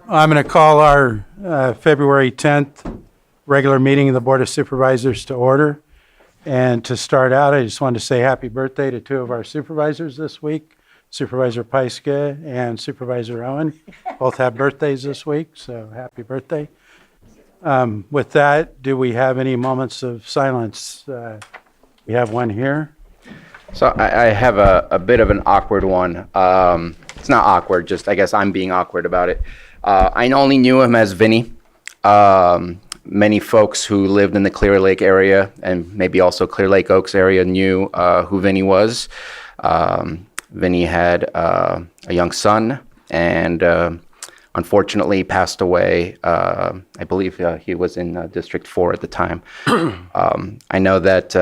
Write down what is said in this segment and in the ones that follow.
I'm going to call our February 10th regular meeting of the Board of Supervisors to order. And to start out, I just wanted to say happy birthday to two of our supervisors this week, Supervisor Pyska and Supervisor Owen. Both have birthdays this week, so happy birthday. With that, do we have any moments of silence? We have one here. So I have a bit of an awkward one. It's not awkward, just I guess I'm being awkward about it. I only knew him as Vinny. Many folks who lived in the Clear Lake area and maybe also Clear Lake Oaks area knew who Vinny was. Vinny had a young son and unfortunately passed away. I believe he was in District 4 at the time. I know that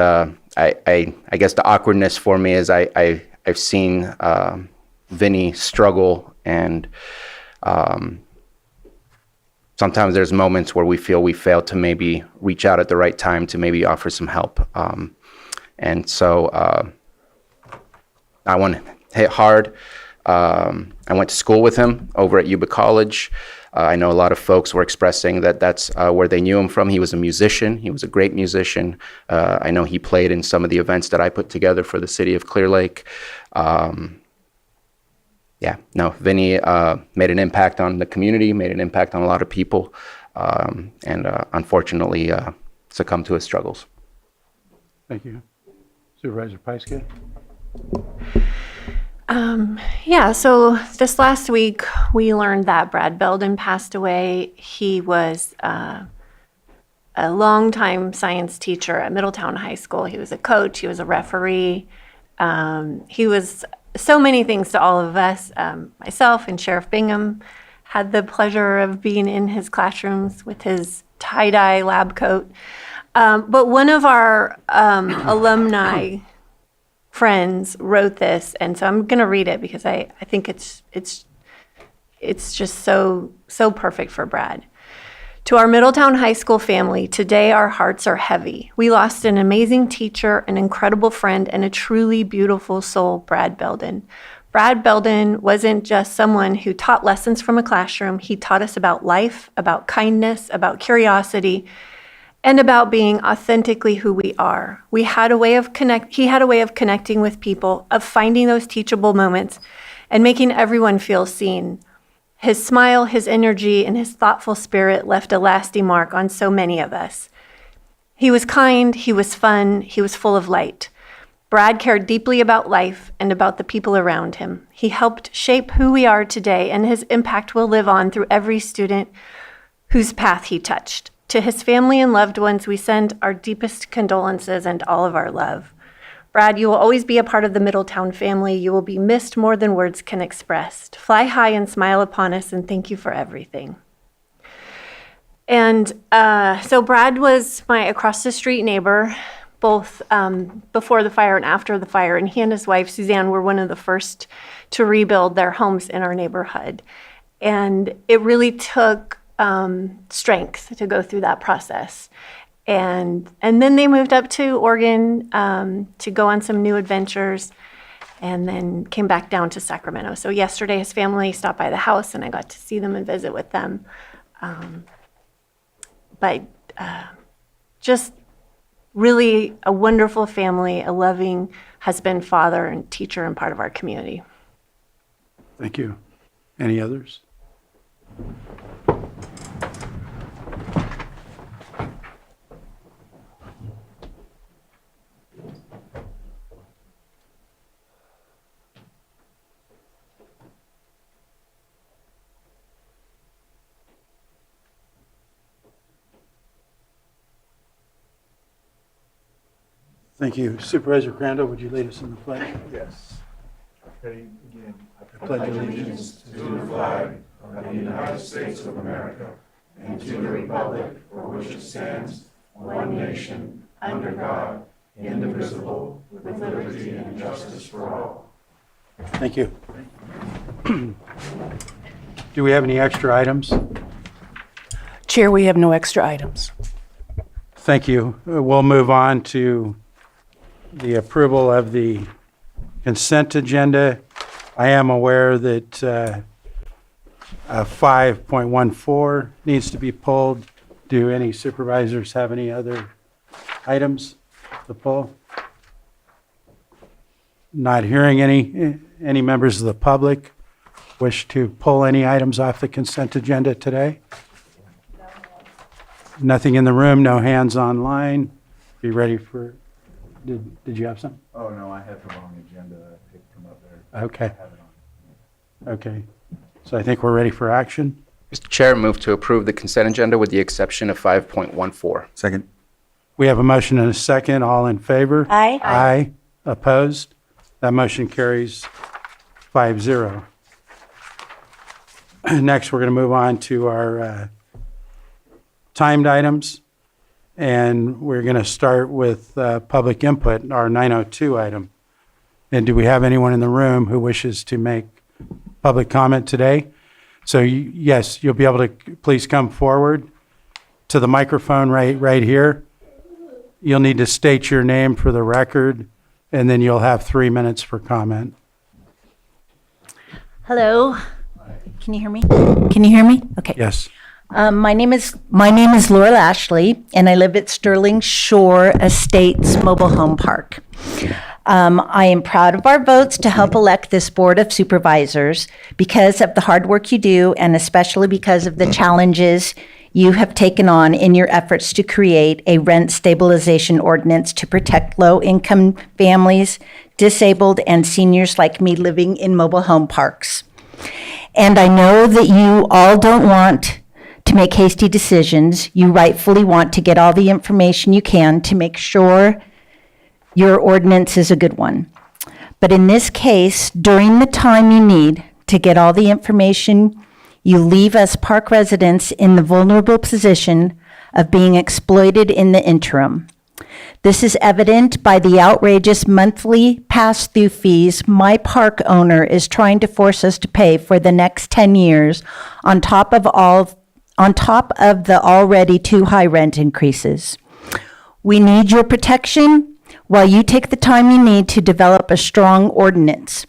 I guess the awkwardness for me is I've seen Vinny struggle, and sometimes there's moments where we feel we failed to maybe reach out at the right time to maybe offer some help. And so I want to hit hard. I went to school with him over at Yuba College. I know a lot of folks were expressing that that's where they knew him from. He was a musician. He was a great musician. I know he played in some of the events that I put together for the city of Clear Lake. Vinny made an impact on the community, made an impact on a lot of people, and unfortunately succumbed to his struggles. Thank you. Supervisor Pyska? So this last week we learned that Brad Belden passed away. He was a longtime science teacher at Middletown High School. He was a coach, he was a referee. He was so many things to all of us. Myself and Sheriff Bingham had the pleasure of being in his classrooms with his tie-dye lab coat. But one of our alumni friends wrote this, and so I'm going to read it because I think it's just so perfect for Brad. To our Middletown High School family, today our hearts are heavy. We lost an amazing teacher, an incredible friend, and a truly beautiful soul, Brad Belden. Brad Belden wasn't just someone who taught lessons from a classroom. He taught us about life, about kindness, about curiosity, and about being authentically who we are. He had a way of connecting with people, of finding those teachable moments and making everyone feel seen. His smile, his energy, and his thoughtful spirit left a lasting mark on so many of us. He was kind, he was fun, he was full of light. Brad cared deeply about life and about the people around him. He helped shape who we are today, and his impact will live on through every student whose path he touched. To his family and loved ones, we send our deepest condolences and all of our love. Brad, you will always be a part of the Middletown family. You will be missed more than words can express. Fly high and smile upon us, and thank you for everything. And so Brad was my across-the-street neighbor, both before the fire and after the fire, and he and his wife, Suzanne, were one of the first to rebuild their homes in our neighborhood. And it really took strength to go through that process. And then they moved up to Oregon to go on some new adventures, and then came back down to Sacramento. So yesterday his family stopped by the house and I got to see them and visit with them. Just really a wonderful family, a loving husband, father, and teacher, and part of our community. Thank you. Any others? Thank you. Supervisor Crandall, would you lead us in the pledge? Yes. Ready, begin. I pledge allegiance to the flag of the United States of America and to the republic for which it stands, one nation, under God, indivisible, with liberty and justice for all. Thank you. Do we have any extra items? Chair, we have no extra items. Thank you. We'll move on to the approval of the consent agenda. I am aware that 5.14 needs to be pulled. Do any supervisors have any other items to pull? Not hearing any members of the public wish to pull any items off the consent agenda today? Nothing in the room, no hands online. Be ready for, did you have something? Oh, no, I had the wrong agenda. I picked them up there. Okay, I have it on. okay. So I think we're ready for action. Mr. Chair, move to approve the consent agenda with the exception of 5.14. Second. We have a motion and a second. All in favor? Aye. Aye. Opposed? That motion carries 5-0. Next, we're going to move on to our timed items. And we're going to start with public input, our 902 item. And do we have anyone in the room who wishes to make public comment today? So yes, you'll be able to please come forward to the microphone right here. You'll need to state your name for the record, and then you'll have 3 minutes for comment. Hello. Can you hear me? Can you hear me? Okay. Yes. My name is Laura Lashley, and I live at Sterling Shore Estates Mobile Home Park. I am proud of our votes to help elect this Board of Supervisors because of the hard work you do, and especially because of the challenges you have taken on in your efforts to create a rent stabilization ordinance to protect low-income families, disabled, and seniors like me living in mobile home parks. And I know that you all don't want to make hasty decisions. You rightfully want to get all the information you can to make sure your ordinance is a good one. But in this case, during the time you need to get all the information, you leave us park residents in the vulnerable position of being exploited in the interim. This is evident by the outrageous monthly pass-through fees my park owner is trying to force us to pay for the next 10 years on top of the already too high rent increases. We need your protection while you take the time you need to develop a strong ordinance.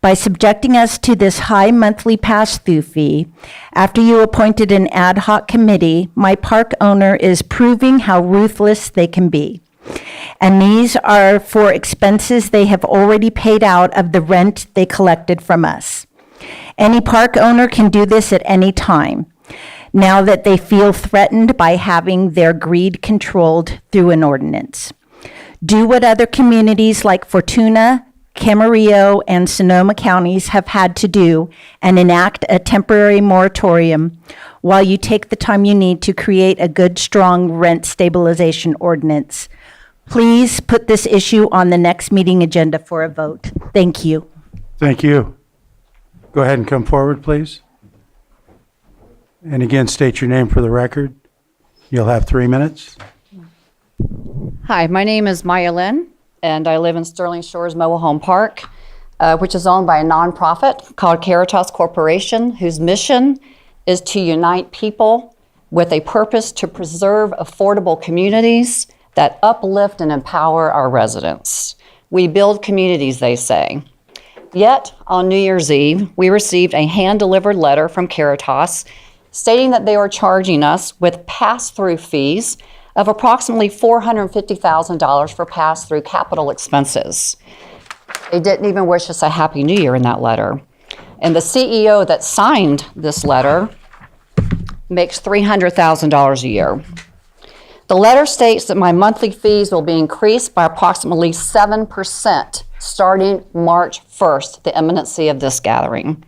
By subjecting us to this high monthly pass-through fee, after you appointed an ad hoc committee, my park owner is proving how ruthless they can be. And these are for expenses they have already paid out of the rent they collected from us. Any park owner can do this at any time, now that they feel threatened by having their greed controlled through an ordinance. Do what other communities like Fortuna, Camarillo, and Sonoma counties have had to do and enact a temporary moratorium while you take the time you need to create a good, strong rent stabilization ordinance. Please put this issue on the next meeting agenda for a vote. Thank you. Thank you. Go ahead and come forward, please. And again, state your name for the record. You'll have 3 minutes. Hi, my name is Maya Lynn, and I live in Sterling Shores Mobile Home Park, which is owned by a nonprofit called Caritas Corporation, whose mission is to unite people with a purpose to preserve affordable communities that uplift and empower our residents. We build communities, they say. Yet, on New Year's Eve, we received a hand-delivered letter from Caritas stating that they were charging us with pass-through fees of approximately $450,000 for pass-through capital expenses. They didn't even wish us a Happy New Year in that letter. And the CEO that signed this letter makes $300,000 a year. The letter states that my monthly fees will be increased by approximately 7% starting March 1st, the imminency of this gathering.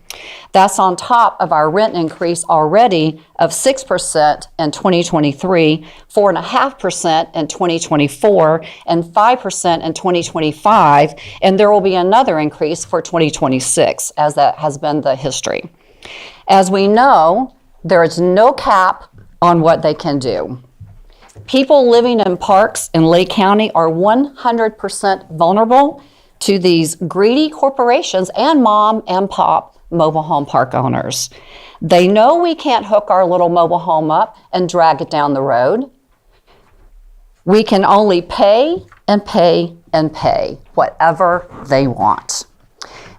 That's on top of our rent increase already of 6% in 2023, 4.5% in 2024, and 5% in 2025, and there will be another increase for 2026, as that has been the history. As we know, there is no cap on what they can do. People living in parks in Lake County are 100% vulnerable to these greedy corporations and mom and pop mobile home park owners. They know we can't hook our little mobile home up and drag it down the road. We can only pay and pay and pay whatever they want.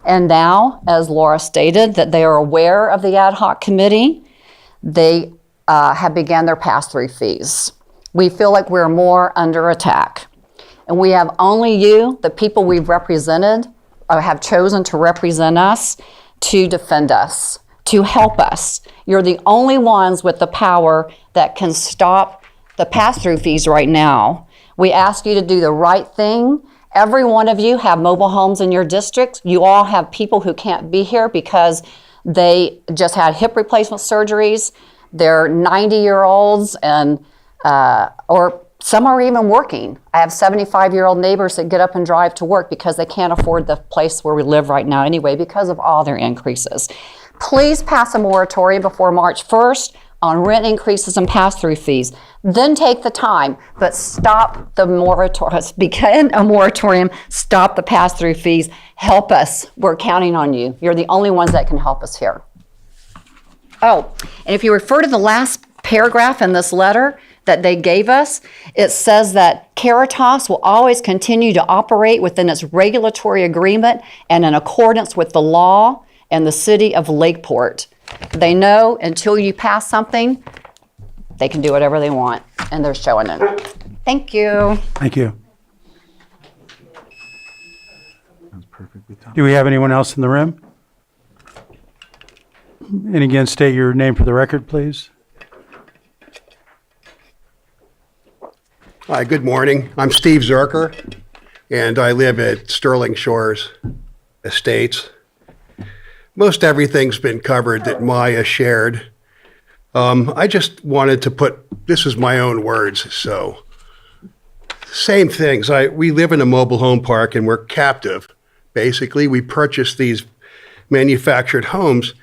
And now, as Laura stated, that they are aware of the ad hoc committee, they have began their pass-through fees. We feel like we're more under attack. And we have only you, the people we've represented, or have chosen to represent us, to defend us, to help us. You're the only ones with the power that can stop the pass-through fees right now. We ask you to do the right thing. Every one of you have mobile homes in your district. You all have people who can't be here because they just had hip replacement surgeries. They're 90-year-olds and or some are even working. I have 75-year-old neighbors that get up and drive to work because they can't afford the place where we live right now anyway because of all their increases. Please pass a moratorium before March 1st on rent increases and pass-through fees. Then take the time, but stop the moratorium. Begin a moratorium, stop the pass-through fees. Help us. We're counting on you. You're the only ones that can help us here. Oh, and if you refer to the last paragraph in this letter that they gave us, it says that Caritas will always continue to operate within its regulatory agreement and in accordance with the law and the city of Lakeport. They know until you pass something, they can do whatever they want, and they're showing it. Thank you. Thank you. That's perfectly timed. Do we have anyone else in the room? And again, state your name for the record, please. Hi, good morning. I'm Steve Zerker, and I live at Sterling Shores Estates. Most everything's been covered that Maya shared. I just wanted to put, this is my own words, so same things. We live in a mobile home park and we're captive. Basically, we purchase these manufactured homes.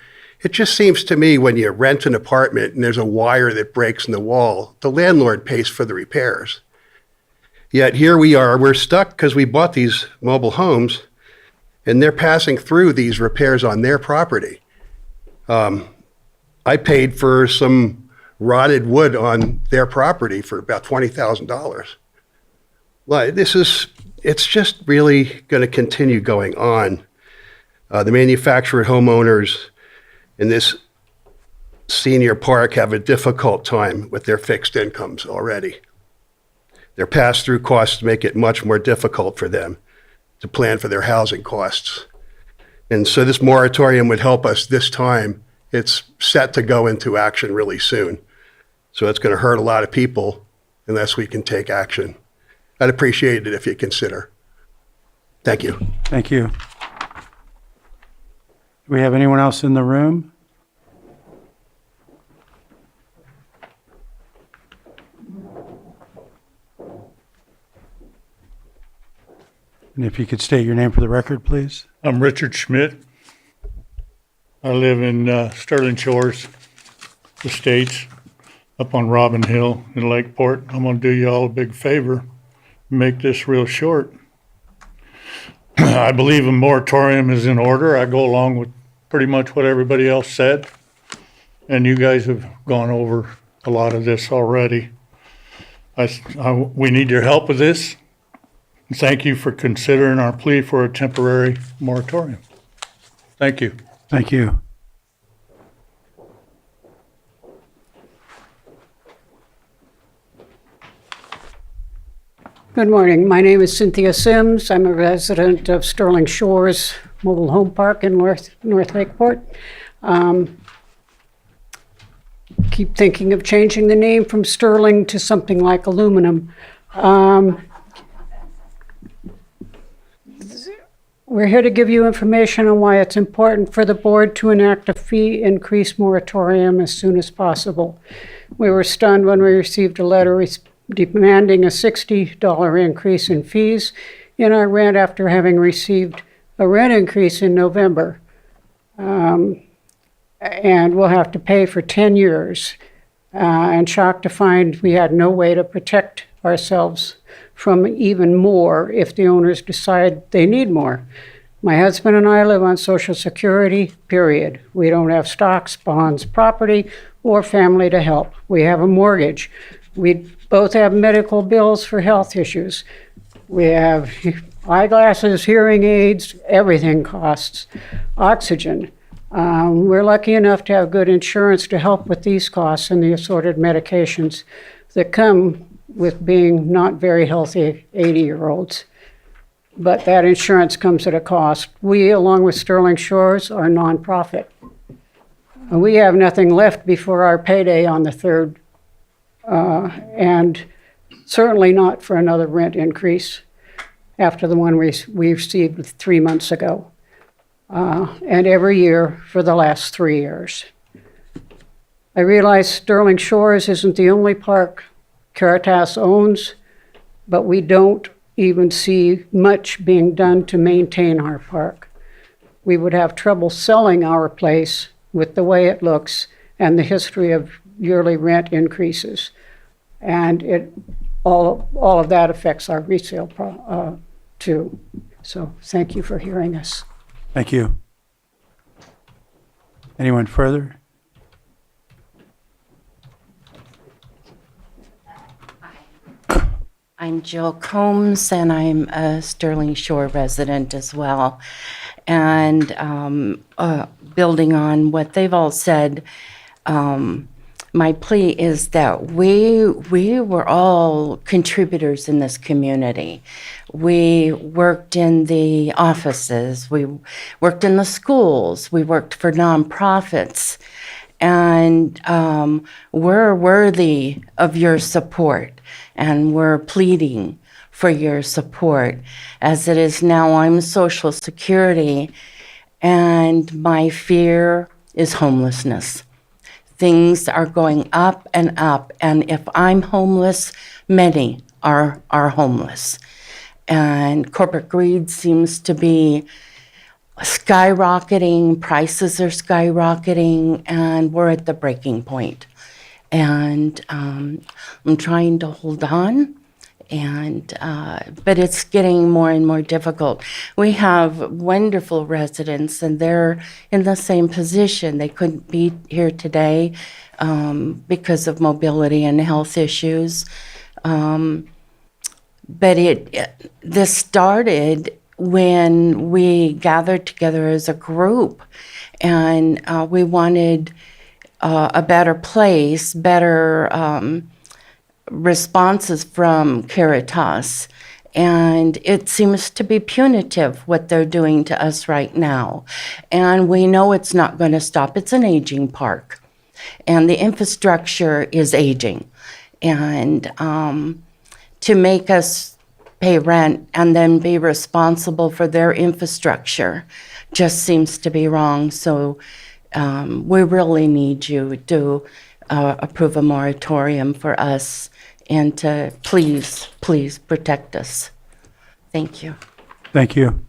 It just seems to me when you rent an apartment and there's a wire that breaks in the wall, the landlord pays for the repairs. Yet here we are, we're stuck because we bought these mobile homes and they're passing through these repairs on their property. I paid for some rotted wood on their property for about $20,000. Like, it's just really going to continue going on. The manufactured homeowners in this senior park have a difficult time with their fixed incomes already. Their pass-through costs make it much more difficult for them to plan for their housing costs. And so this moratorium would help us this time. It's set to go into action really soon. So it's going to hurt a lot of people unless we can take action. I'd appreciate it if you consider. Thank you. Thank you. Do we have anyone else in the room? And if you could state your name for the record, please. I'm Richard Schmidt. I live in Sterling Shores Estates up on Robin Hill in Lakeport. I'm going to do you all a big favor, make this real short. I believe a moratorium is in order. I go along with pretty much what everybody else said, and you guys have gone over a lot of this already. We need your help with this. Thank you for considering our plea for a temporary moratorium. Thank you. Thank you. Good morning. My name is Cynthia Sims. I'm a resident of Sterling Shores Mobile Home Park in North Lakeport. Keep thinking of changing the name from Sterling to something like aluminum. We're here to give you information on why it's important for the board to enact a fee increase moratorium as soon as possible. We were stunned when we received a letter demanding a $60 increase in fees in our rent after having received a rent increase in November. And we'll have to pay for 10 years. And shocked to find we had no way to protect ourselves from even more if the owners decide they need more. My husband and I live on Social Security, period. We don't have stocks, bonds, property, or family to help. We have a mortgage. We both have medical bills for health issues. We have eyeglasses, hearing aids, everything costs. Oxygen. We're lucky enough to have good insurance to help with these costs and the assorted medications that come with being not very healthy 80-year-olds. But that insurance comes at a cost. We, along with Sterling Shores, are nonprofit. We have nothing left before our payday on the 3rd, and certainly not for another rent increase after the one we received 3 months ago, and every year for the last 3 years. I realize Sterling Shores isn't the only park Caritas owns, but we don't even see much being done to maintain our park. We would have trouble selling our place with the way it looks and the history of yearly rent increases. And all of that affects our resale too. So thank you for hearing us. Thank you. Anyone further? I'm Jill Combs, and I'm a Sterling Shore resident as well. And building on what they've all said, my plea is that we were all contributors in this community. We worked in the offices, we worked in the schools, we worked for nonprofits, and we're worthy of your support, and we're pleading for your support. As it is now, I'm Social Security, and my fear is homelessness. Things are going up, and if I'm homeless, many are homeless. And corporate greed seems to be skyrocketing, prices are skyrocketing, and we're at the breaking point. And I'm trying to hold on, but it's getting more and more difficult. We have wonderful residents, and they're in the same position. They couldn't be here today because of mobility and health issues. But this started when we gathered together as a group, and we wanted a better place, better responses from Caritas. And it seems to be punitive what they're doing to us right now. And we know it's not going to stop. It's an aging park, and the infrastructure is aging. And to make us pay rent and then be responsible for their infrastructure just seems to be wrong. So we really need you to approve a moratorium for us and to please protect us. Thank you. Thank you.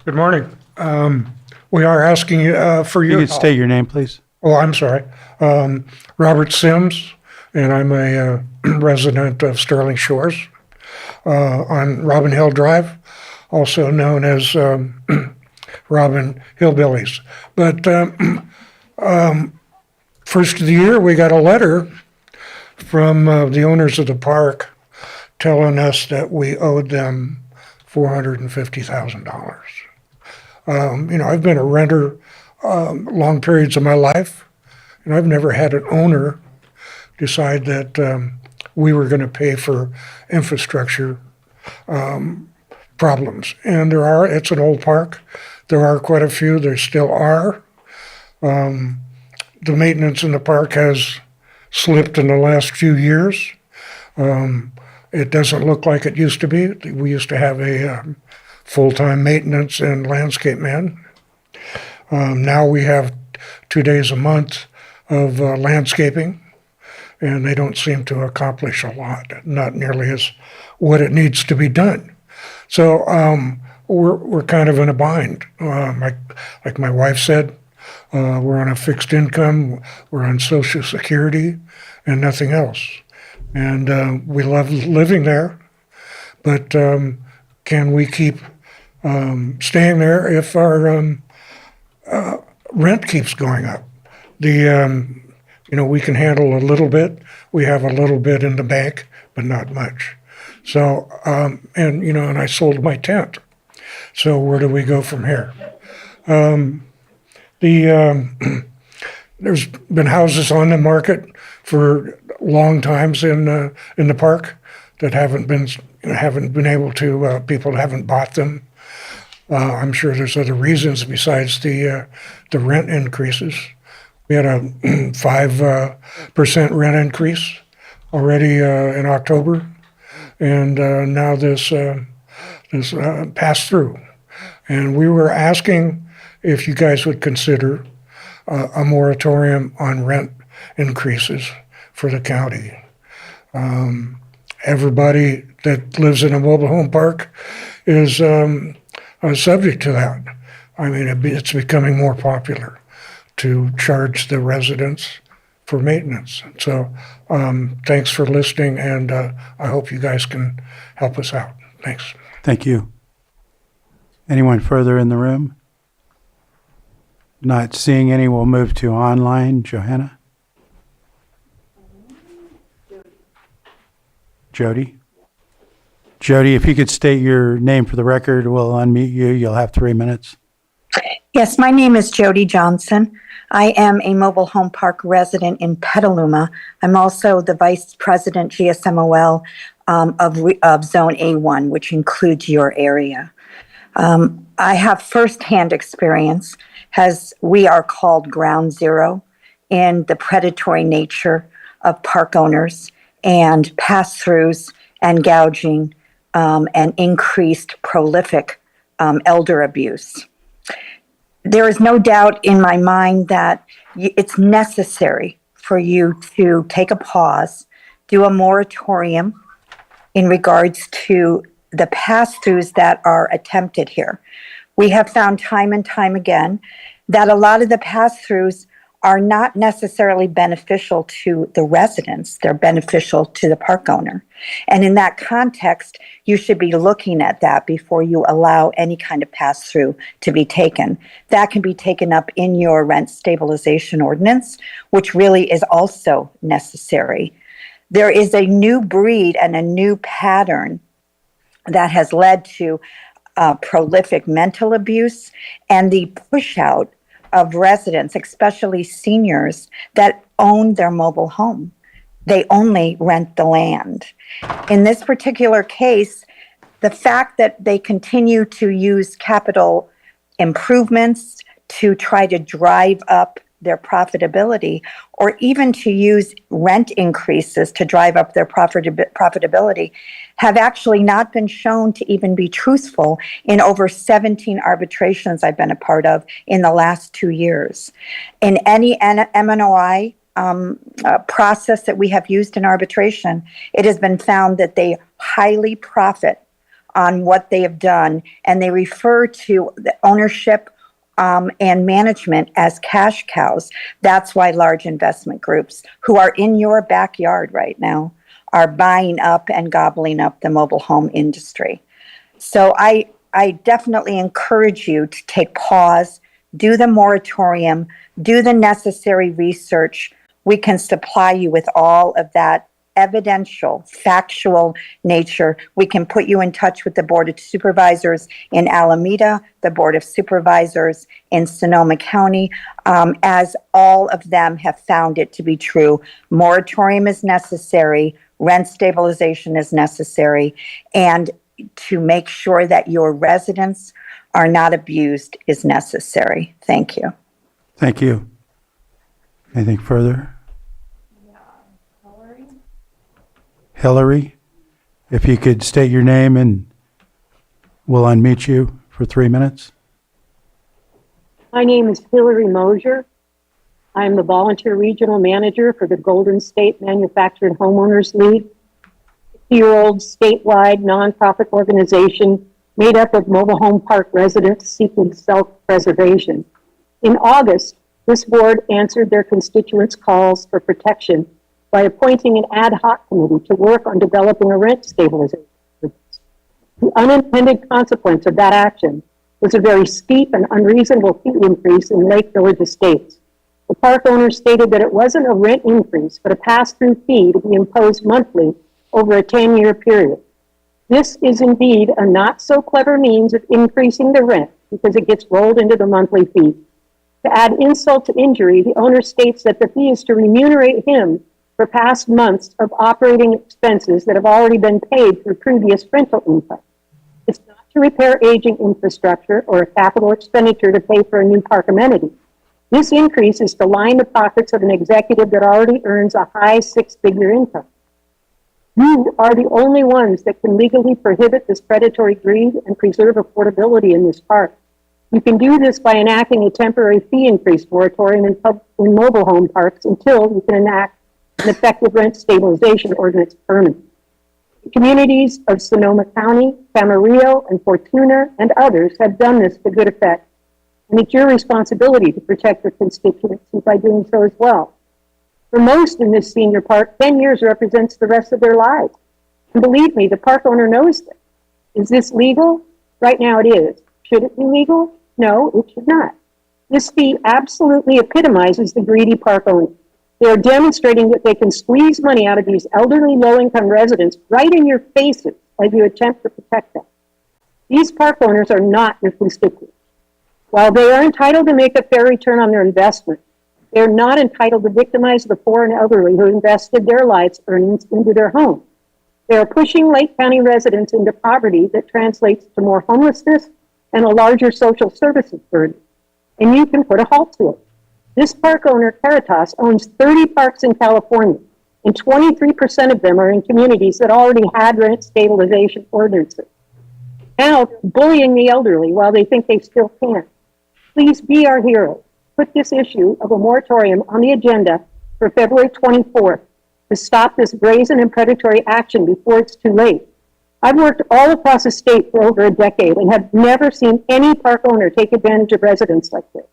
Good morning. We are asking for You your could state your name, please. Oh, I'm sorry. Robert Sims, and I'm a resident of Sterling Shores on Robin Hill Drive, also known as Robin Hillbillies. But first of the year, we got a letter from the owners of the park telling us that we owed them $450,000. I've been a renter long periods of my life, and I've never had an owner decide that we were going to pay for infrastructure problems. And it's an old park. There are quite a few. There still are. The maintenance in the park has slipped in the last few years. It doesn't look like it used to be. We used to have a full-time maintenance and landscape man. Now we have 2 days a month of landscaping, and they don't seem to accomplish a lot, not nearly as what it needs to be done. So we're kind of in a bind. Like my wife said, we're on a fixed income, we're on Social Security, and nothing else. And we love living there, but can we keep staying there if our rent keeps going up? The we can handle a little bit. We have a little bit in the bank, but not much. So, and I sold my tent. So where do we go from here? There's been houses on the market for long times in the park that haven't been able to. People haven't bought them. I'm sure there's other reasons besides the rent increases. We had a 5% rent increase already in October, and now this pass through. And we were asking if you guys would consider a moratorium on rent increases for the county. Everybody that lives in a mobile home park is subject to that. I mean, it's becoming more popular to charge the residents for maintenance. So thanks for listening, and I hope you guys can help us out. Thanks. Thank you. Anyone further in the room? Not seeing any, we'll move to online. Johanna? Jody? Jody, if you could state your name for the record, we'll unmute you. You'll have 3 minutes. Yes, my name is Jody Johnson. I am a mobile home park resident in Petaluma. I'm also the vice president GSMOL of Zone A1, which includes your area. I have firsthand experience as we are called ground zero in the predatory nature of park owners and pass-throughs and gouging and increased prolific elder abuse. There is no doubt in my mind that it's necessary for you to take a pause, do a moratorium in regards to the pass-throughs that are attempted here. We have found time and time again that a lot of the pass-throughs are not necessarily beneficial to the residents. They're beneficial to the park owner. And in that context, you should be looking at that before you allow any kind of pass-through to be taken. That can be taken up in your rent stabilization ordinance, which really is also necessary. There is a new breed and a new pattern that has led to prolific mental abuse and the push out of residents, especially seniors that own their mobile home. They only rent the land. In this particular case, the fact that they continue to use capital improvements to try to drive up their profitability, or even to use rent increases to drive up their profitability, have actually not been shown to even be truthful in over 17 arbitrations I've been a part of in the last 2 years. In any MNOI process that we have used in arbitration, it has been found that they highly profit on what they have done, and they refer to the ownership and management as cash cows. That's why large investment groups who are in your backyard right now are buying up and gobbling up the mobile home industry. So I definitely encourage you to take pause, do the moratorium, do the necessary research. We can supply you with all of that evidential, factual nature. We can put you in touch with the Board of Supervisors in Alameda, the Board of Supervisors in Sonoma County, as all of them have found it to be true. Moratorium is necessary, rent stabilization is necessary, and to make sure that your residents are not abused is necessary. Thank you. Thank you. Anything further? Hillary, if you could state your name and we'll unmute you for 3 minutes. My name is Hillary Mosier. I'm the volunteer regional manager for the Golden State Manufactured Homeowners League, a 2-year-old statewide nonprofit organization made up of mobile home park residents seeking self-preservation. In August, this board answered their constituents' calls for protection by appointing an ad hoc committee to work on developing a rent stabilization. The unintended consequence of that action was a very steep and unreasonable fee increase in Lake Village Estates. The park owner stated that it wasn't a rent increase, but a pass-through fee to be imposed monthly over a 10-year period. This is indeed a not-so-clever means of increasing the rent because it gets rolled into the monthly fee. To add insult to injury, the owner states that the fee is to remunerate him for past months of operating expenses that have already been paid through previous rental income. It's not to repair aging infrastructure or a capital expenditure to pay for a new park amenity. This increase is to line the pockets of an executive that already earns a high six-figure income. You are the only ones that can legally prohibit this predatory greed and preserve affordability in this park. You can do this by enacting a temporary fee increase moratorium in mobile home parks until you can enact an effective rent stabilization ordinance permanent. The communities of Sonoma County, Camarillo, and Fortuna, and others have done this to good effect. And it's your responsibility to protect your constituency by doing so as well. For most in this senior park, 10 years represents the rest of their lives. And believe me, the park owner knows this. Is this legal? Right now it is. Should it be legal? No, it should not. This fee absolutely epitomizes the greedy park owner. They are demonstrating that they can squeeze money out of these elderly, low-income residents right in your faces as you attempt to protect them. These park owners are not your constituents. While they are entitled to make a fair return on their investment, they are not entitled to victimize the poor and elderly who invested their life's earnings into their home. They are pushing Lake County residents into poverty that translates to more homelessness and a larger social services burden. And you can put a halt to it. This park owner, Caritas, owns 30 parks in California, and 23% of them are in communities that already had rent stabilization ordinances. Now they're bullying the elderly while they think they still can. Please be our hero. Put this issue of a moratorium on the agenda for February 24th to stop this brazen and predatory action before it's too late. I've worked all across the state for over a decade and have never seen any park owner take advantage of residents like this.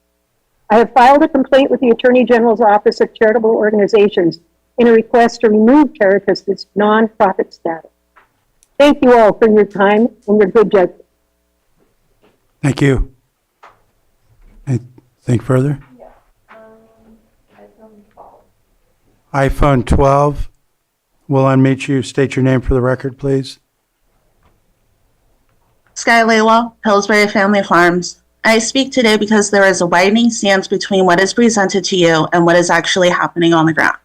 I have filed a complaint with the Attorney General's Office of Charitable Organizations in a request to remove Caritas' nonprofit status. Thank you all for your time and your good judgment. Thank you. Anything further? iPhone 12. We'll unmute you. State your name for the record, please. Sky Laywa, Pillsbury Family Farms. I speak today because there is a widening stance between what is presented to you and what is actually happening on the ground,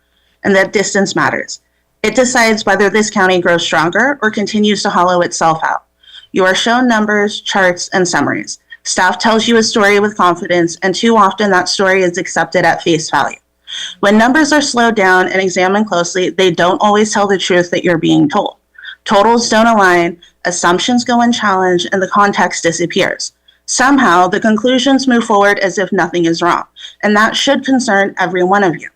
and that distance matters. It decides whether this county grows stronger or continues to hollow itself out. You are shown numbers, charts, and summaries. Staff tells you a story with confidence, and too often that story is accepted at face value. When numbers are slowed down and examined closely, they don't always tell the truth that you're being told. Totals don't align, assumptions go unchallenged, and the context disappears. Somehow, the conclusions move forward as if nothing is wrong, and that should concern every one of you.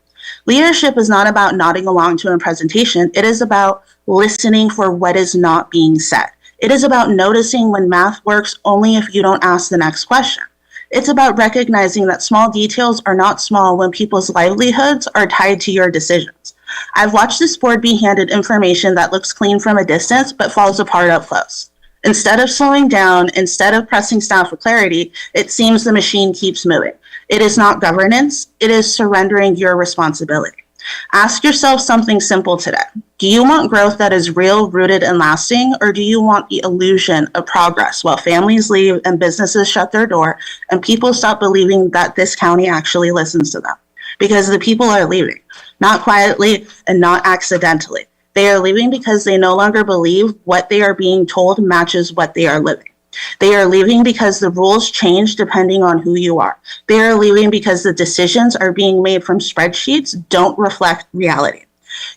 Leadership is not about nodding along to a presentation. It is about listening for what is not being said. It is about noticing when math works only if you don't ask the next question. It's about recognizing that small details are not small when people's livelihoods are tied to your decisions. I've watched this board be handed information that looks clean from a distance but falls apart up close. Instead of slowing down, instead of pressing staff for clarity, it seems the machine keeps moving. It is not governance, it is surrendering your responsibility. Ask yourself something simple today. Do you want growth that is real, rooted, and lasting, or do you want the illusion of progress while families leave and businesses shut their door and people stop believing that this county actually listens to them? Because the people are leaving, not quietly and not accidentally. They are leaving because they no longer believe what they are being told matches what they are living. They are leaving because the rules change depending on who you are. They are leaving because the decisions are being made from spreadsheets don't reflect reality.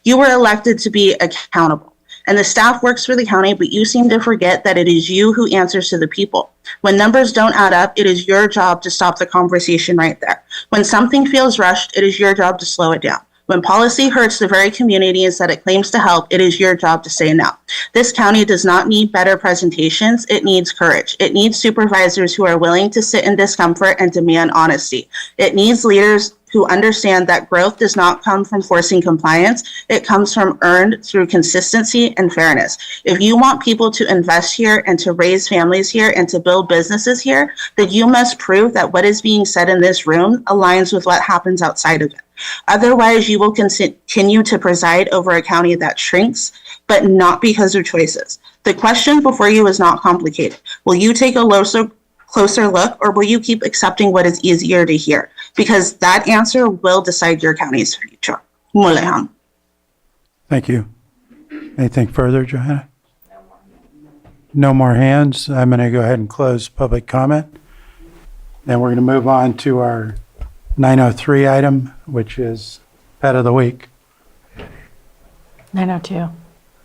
You were elected to be accountable, and the staff works for the county, but you seem to forget that it is you who answers to the people. When numbers don't add up, it is your job to stop the conversation right there. When something feels rushed, it is your job to slow it down. When policy hurts the very communities that it claims to help, it is your job to say no. This county does not need better presentations, it needs courage. It needs supervisors who are willing to sit in discomfort and demand honesty. It needs leaders who understand that growth does not come from forcing compliance. It comes from earned through consistency and fairness. If you want people to invest here and to raise families here and to build businesses here, then you must prove that what is being said in this room aligns with what happens outside of it. Otherwise, you will continue to preside over a county that shrinks, but not because of choices. The question before you is not complicated. Will you take a closer look, or will you keep accepting what is easier to hear? Because that answer will decide your county's future. Muleham. Thank you. Anything further, Johanna? No more hands. I'm going to go ahead and close public comment. Then we're going to move on to our 903 item, which is Pet of the Week. 902.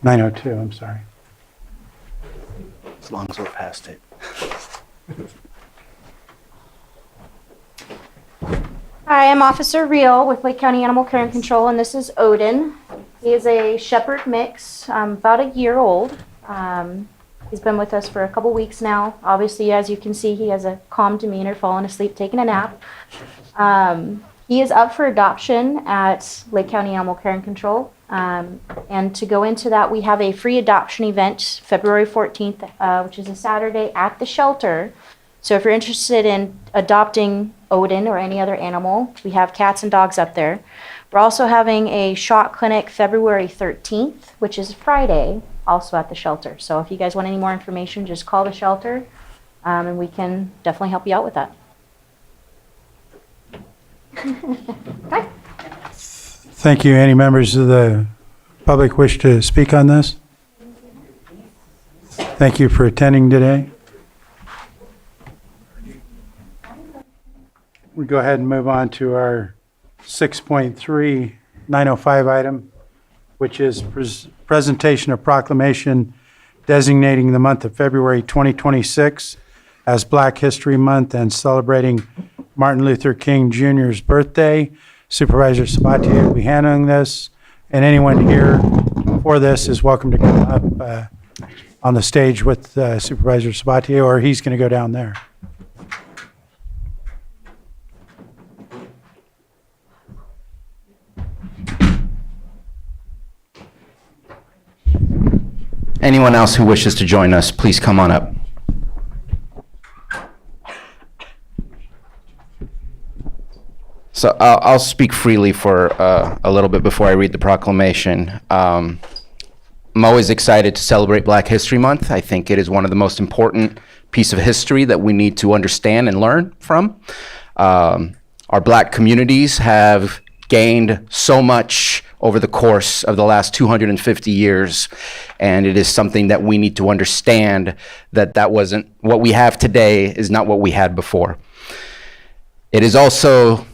902, I'm sorry. As long as we're past it. Hi, I'm Officer Real with Lake County Animal Care and Control, and this is Odin. He is a shepherd mix, about a year old. He's been with us for a couple weeks now. Obviously, as you can see, he has a calm demeanor, falling asleep, taking a nap. He is up for adoption at Lake County Animal Care and Control. And to go into that, we have a free adoption event February 14th, which is a Saturday at the shelter. So if you're interested in adopting Odin or any other animal, we have cats and dogs up there. We're also having a shot clinic February 13th, which is Friday, also at the shelter. So if you guys want any more information, just call the shelter, and we can definitely help you out with that. Okay. Thank you. Any members of the public wish to speak on this? Thank you for attending today. We go ahead and move on to our 6.3 905 item, which is presentation of proclamation designating the month of February 2026 as Black History Month and celebrating Martin Luther King Jr.'s birthday. Supervisor Sabatier will be handling this, and anyone here for this is welcome to come up on the stage with Supervisor Sabatier, or he's going to go down there. Anyone else who wishes to join us, please come on up. So I'll speak freely for a little bit before I read the proclamation. I'm always excited to celebrate Black History Month. I think it is one of the most important pieces of history that we need to understand and learn from. Our Black communities have gained so much over the course of the last 250 years, and it is something that we need to understand that wasn't what we have today is not what we had before. It is also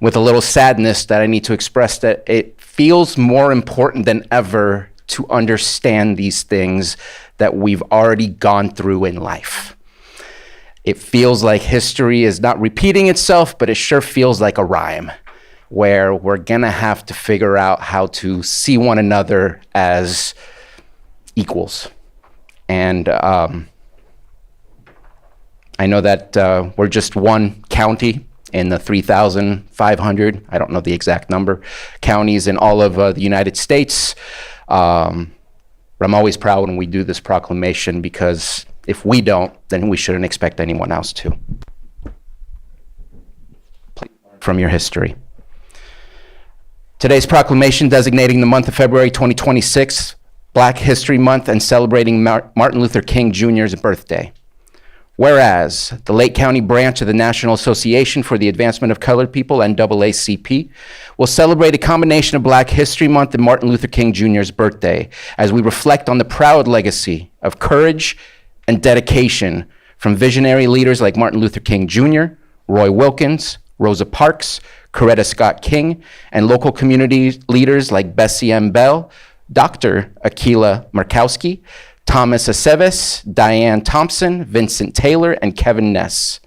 with a little sadness that I need to express that it feels more important than ever to understand these things that we've already gone through in life. It feels like history is not repeating itself, but it sure feels like a rhyme, where we're gonna have to figure out how to see one another as equals. And I know that we're just one county in the 3,500, I don't know the exact number, counties in all of the United States. But I'm always proud when we do this proclamation, because if we don't, then we shouldn't expect anyone else to. Please learn from your history. Today's proclamation designating the month of February 2026 Black History Month and celebrating Martin Luther King Jr.'s birthday. Whereas the Lake County branch of the National Association for the Advancement of Colored People, NAACP, will celebrate a combination of Black History Month and Martin Luther King Jr.'s birthday as we reflect on the proud legacy of courage and dedication from visionary leaders like Martin Luther King Jr., Roy Wilkins, Rosa Parks, Coretta Scott King, and local community leaders like Bessie M. Bell, Dr. Akila Markowski, Thomas Aceves, Diane Thompson, Vincent Taylor, and Kevin Ness.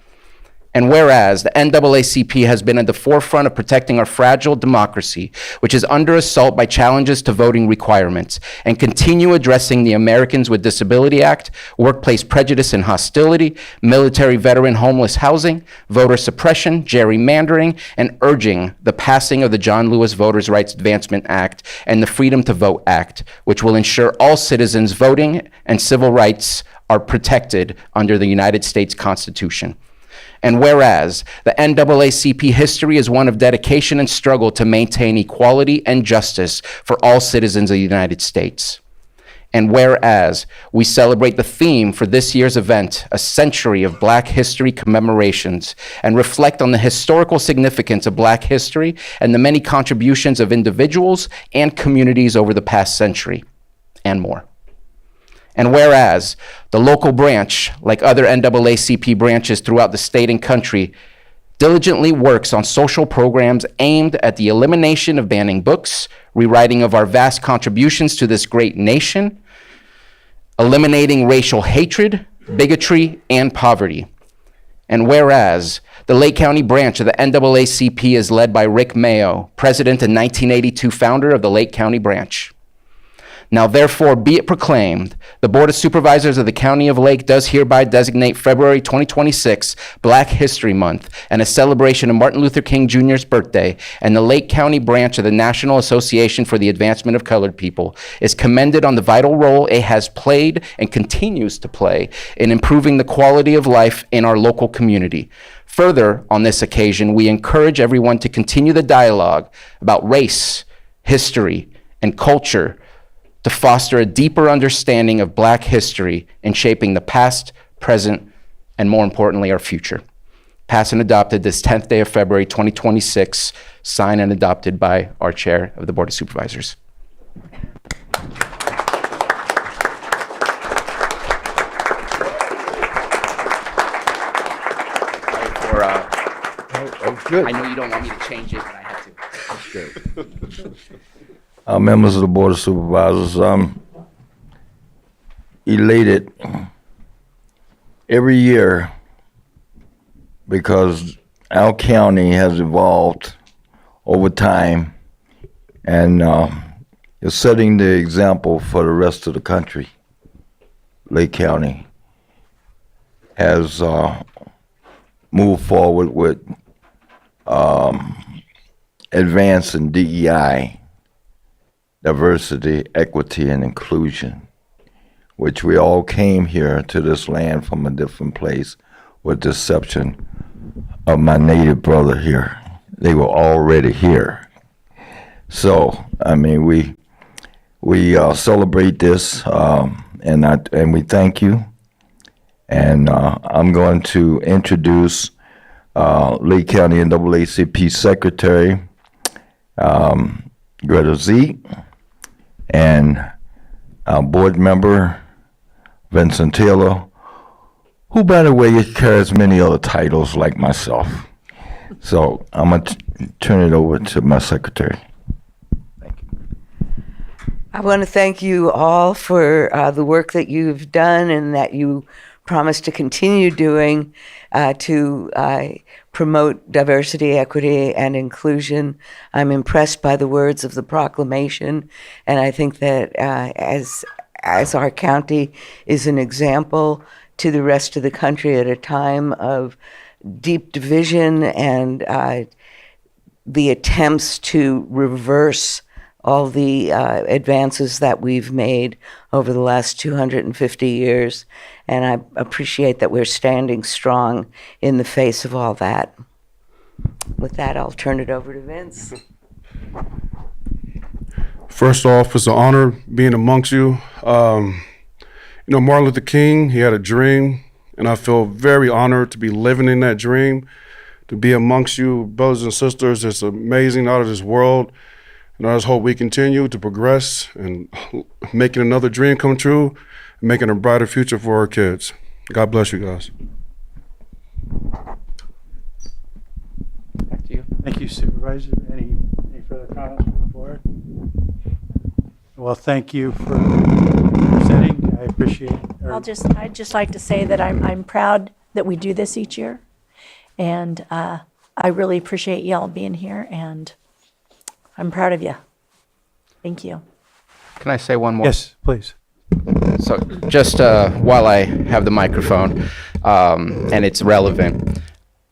And whereas the NAACP has been at the forefront of protecting our fragile democracy, which is under assault by challenges to voting requirements, and continue addressing the Americans with Disability Act, workplace prejudice and hostility, military veteran homeless housing, voter suppression, gerrymandering, and urging the passing of the John Lewis Voters' Rights Advancement Act and the Freedom to Vote Act, which will ensure all citizens' voting and civil rights are protected under the United States Constitution. And whereas the NAACP history is one of dedication and struggle to maintain equality and justice for all citizens of the United States. And whereas we celebrate the theme for this year's event, a century of Black history commemorations, and reflect on the historical significance of Black history and the many contributions of individuals and communities over the past century, and more. And whereas the local branch, like other NAACP branches throughout the state and country, diligently works on social programs aimed at the elimination of banning books, rewriting of our vast contributions to this great nation, eliminating racial hatred, bigotry, and poverty. And whereas the Lake County branch of the NAACP is led by Rick Mayo, president and 1982 founder of the Lake County branch. Now therefore be it proclaimed, the Board of Supervisors of the County of Lake does hereby designate February 2026 Black History Month and a celebration of Martin Luther King Jr.'s birthday, and the Lake County branch of the National Association for the Advancement of Colored People is commended on the vital role it has played and continues to play in improving the quality of life in our local community. Further, on this occasion, we encourage everyone to continue the dialogue about race, history, and culture to foster a deeper understanding of Black history in shaping the past, present, and more importantly, our future. Passed and adopted this 10th day of February 2026, signed and adopted by our Chair of the Board of Supervisors. Good. I know you don't want me to change it, but I have to. Good. Members of the Board of Supervisors, I'm elated every year because our county has evolved over time and is setting the example for the rest of the country. Lake County has moved forward with advancing DEI, diversity, equity, and inclusion, which we all came here to this land from a different place, with the exception of my native brother here. They were already here. So, I mean, we celebrate this, and we thank you. And I'm going to introduce Lake County NAACP Secretary Greta Z, and our board member Vincent Taylor, who, by the way, carries many other titles like myself. So I'm going to turn it over to my secretary. I want to thank you all for the work that you've done and that you promise to continue doing to promote diversity, equity, and inclusion. I'm impressed by the words of the proclamation, and I think that as our county is an example to the rest of the country at a time of deep division and the attempts to reverse all the advances that we've made over the last 250 years. And I appreciate that we're standing strong in the face of all that. With that, I'll turn it over to Vince. First off, it's an honor being amongst you. Martin Luther King, he had a dream, and I feel very honored to be living in that dream, to be amongst you, brothers and sisters. It's amazing, out of this world. And I just hope we continue to progress and making another dream come true and making a brighter future for our kids. God bless you guys. Back to you. Thank you, Supervisor. Any further comments from the board? Well, thank you for presenting. I appreciate it. I'd just like to say that I'm proud that we do this each year. And I really appreciate y'all being here, and I'm proud of you. Thank you. Can I say one more? Yes, please. So just while I have the microphone, and it's relevant,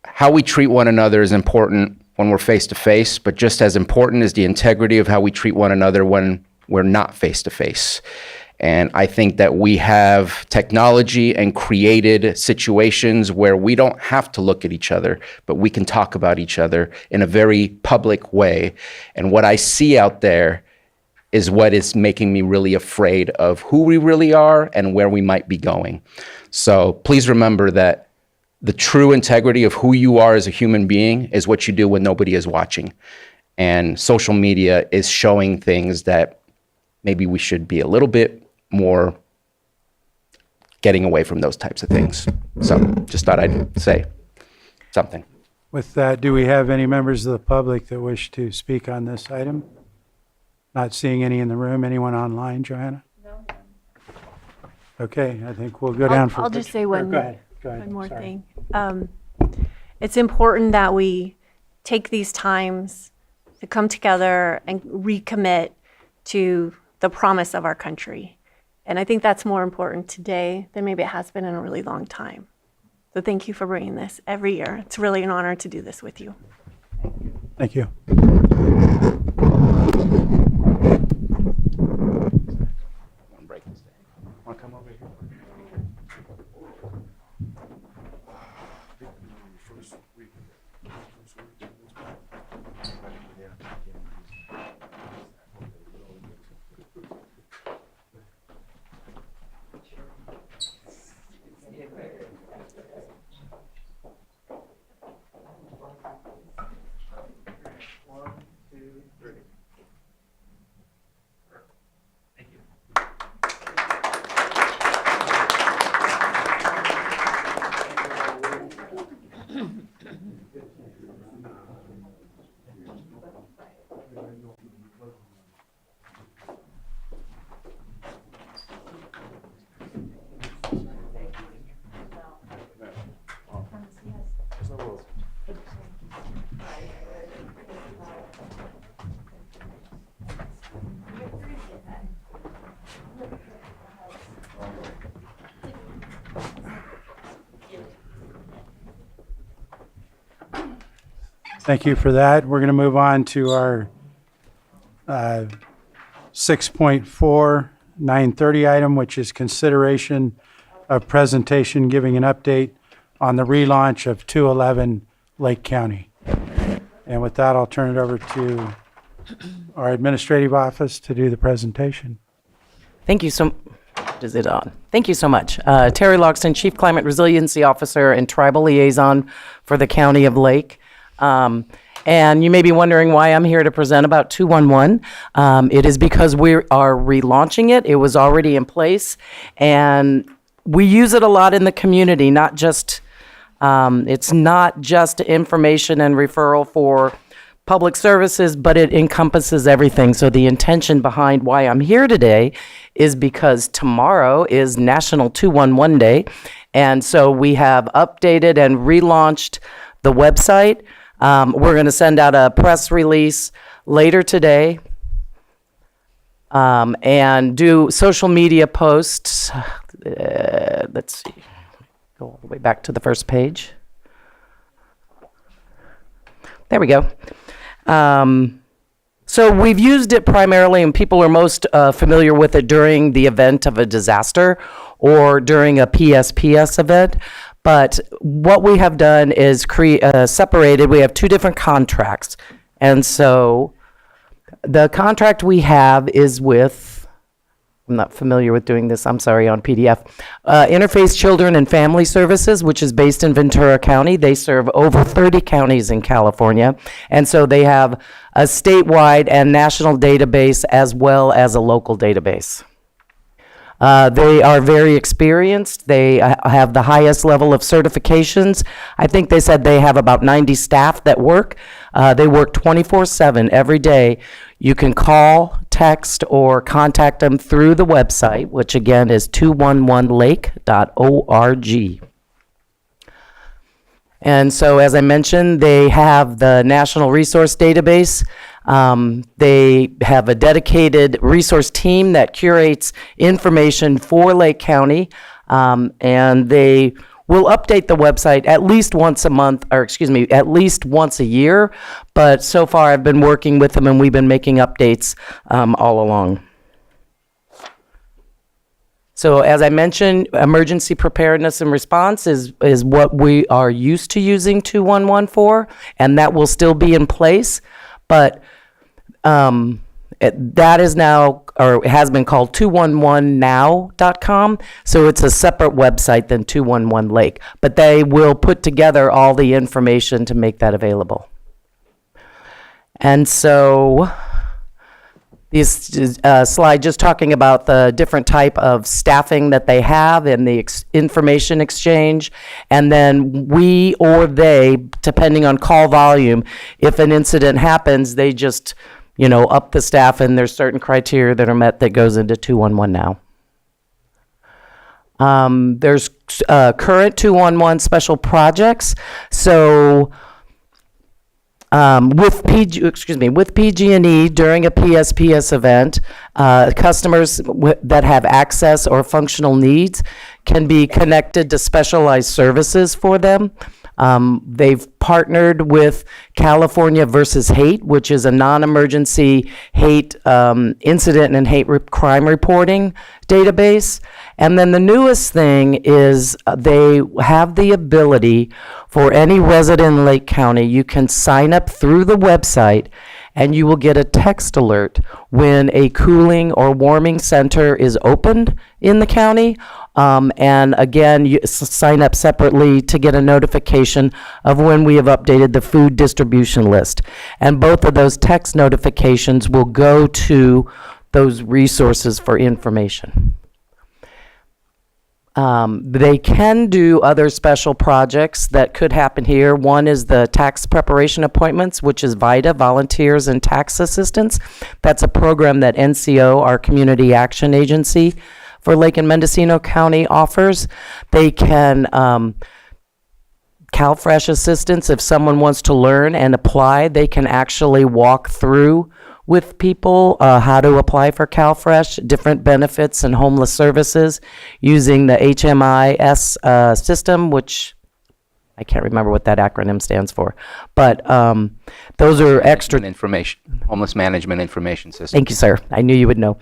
how we treat one another is important when we're face to face, but just as important is the integrity of how we treat one another when we're not face to face. And I think that we have technology and created situations where we don't have to look at each other, but we can talk about each other in a very public way. And what I see out there is what is making me really afraid of who we really are and where we might be going. So please remember that the true integrity of who you are as a human being is what you do when nobody is watching. And social media is showing things that maybe we should be a little bit more getting away from those types of things. So just thought I'd say something. With that, do we have any members of the public that wish to speak on this item? Not seeing any in the room. Anyone online, Johanna? No. Okay, I think we'll go down for. I'll just say Go ahead. one more Sorry. thing. It's important that we take these times to come together and recommit to the promise of our country. And I think that's more important today than maybe it has been in a really long time. So thank you for bringing this every year. It's really an honor to do this with you. Thank you. Want to come over here? Thank you for that. We're going to move on to our 6.4, 9:30 item, which is consideration of presentation giving an update on the relaunch of 211 Lake County. And with that, I'll turn it over to our administrative office to do the presentation. Thank you so. Is it on? Thank you so much. Terry Loxton, Chief Climate Resiliency Officer and Tribal Liaison for the County of Lake. And you may be wondering why I'm here to present about 211. It is because we are relaunching it. It was already in place, and we use it a lot in the community, not just, it's not just information and referral for public services, but it encompasses everything. So the intention behind why I'm here today is because tomorrow is National 211 Day. And so we have updated and relaunched the website. We're going to send out a press release later today and do social media posts. Let's see, go all the way back to the first page. There we go. So we've used it primarily, and people are most familiar with it during the event of a disaster or during a PSPS event. But what we have done is separated. We have two different contracts. And so the contract we have is with, I'm not familiar with doing this, I'm sorry, on PDF. Interface Children and Family Services, which is based in Ventura County. They serve over 30 counties in California. And so they have a statewide and national database as well as a local database. They are very experienced. They have the highest level of certifications. I think they said they have about 90 staff that work. They work 24/7 every day. You can call, text, or contact them through the website, which again is 211lake.org. And so, as I mentioned, they have the National Resource Database. They have a dedicated resource team that curates information for Lake County, and they will update the website at least once a month, or excuse me, at least once a year. But so far, I've been working with them, and we've been making updates all along. So as I mentioned, emergency preparedness and response is what we are used to using 211 for, and that will still be in place. But that is now, or has been called 211now.com. So it's a separate website than 211 Lake. But they will put together all the information to make that available. And so this slide just talking about the different type of staffing that they have and the information exchange. And then we or they, depending on call volume, if an incident happens, they just, up the staff, and there's certain criteria that are met that goes into 211 now. There's current 211 special projects. So with PG&E during a PSPS event, customers that have access or functional needs can be connected to specialized services for them. They've partnered with California versus Hate, which is a non-emergency hate incident and hate crime reporting database. And then the newest thing is they have the ability for any resident in Lake County, you can sign up through the website and you will get a text alert when a cooling or warming center is opened in the county. And again, you sign up separately to get a notification of when we have updated the food distribution list. And both of those text notifications will go to those resources for information. They can do other special projects that could happen here. One is the tax preparation appointments, which is VITA, Volunteers and Tax Assistance. That's a program that NCO, our community action agency for Lake and Mendocino County, offers. They can CalFresh assistance. If someone wants to learn and apply, they can actually walk through with people how to apply for CalFresh, different benefits and homeless services using the HMIS system, which I can't remember what that acronym stands for. But those are extra information, homeless management information system. Thank you, sir. I knew you would know.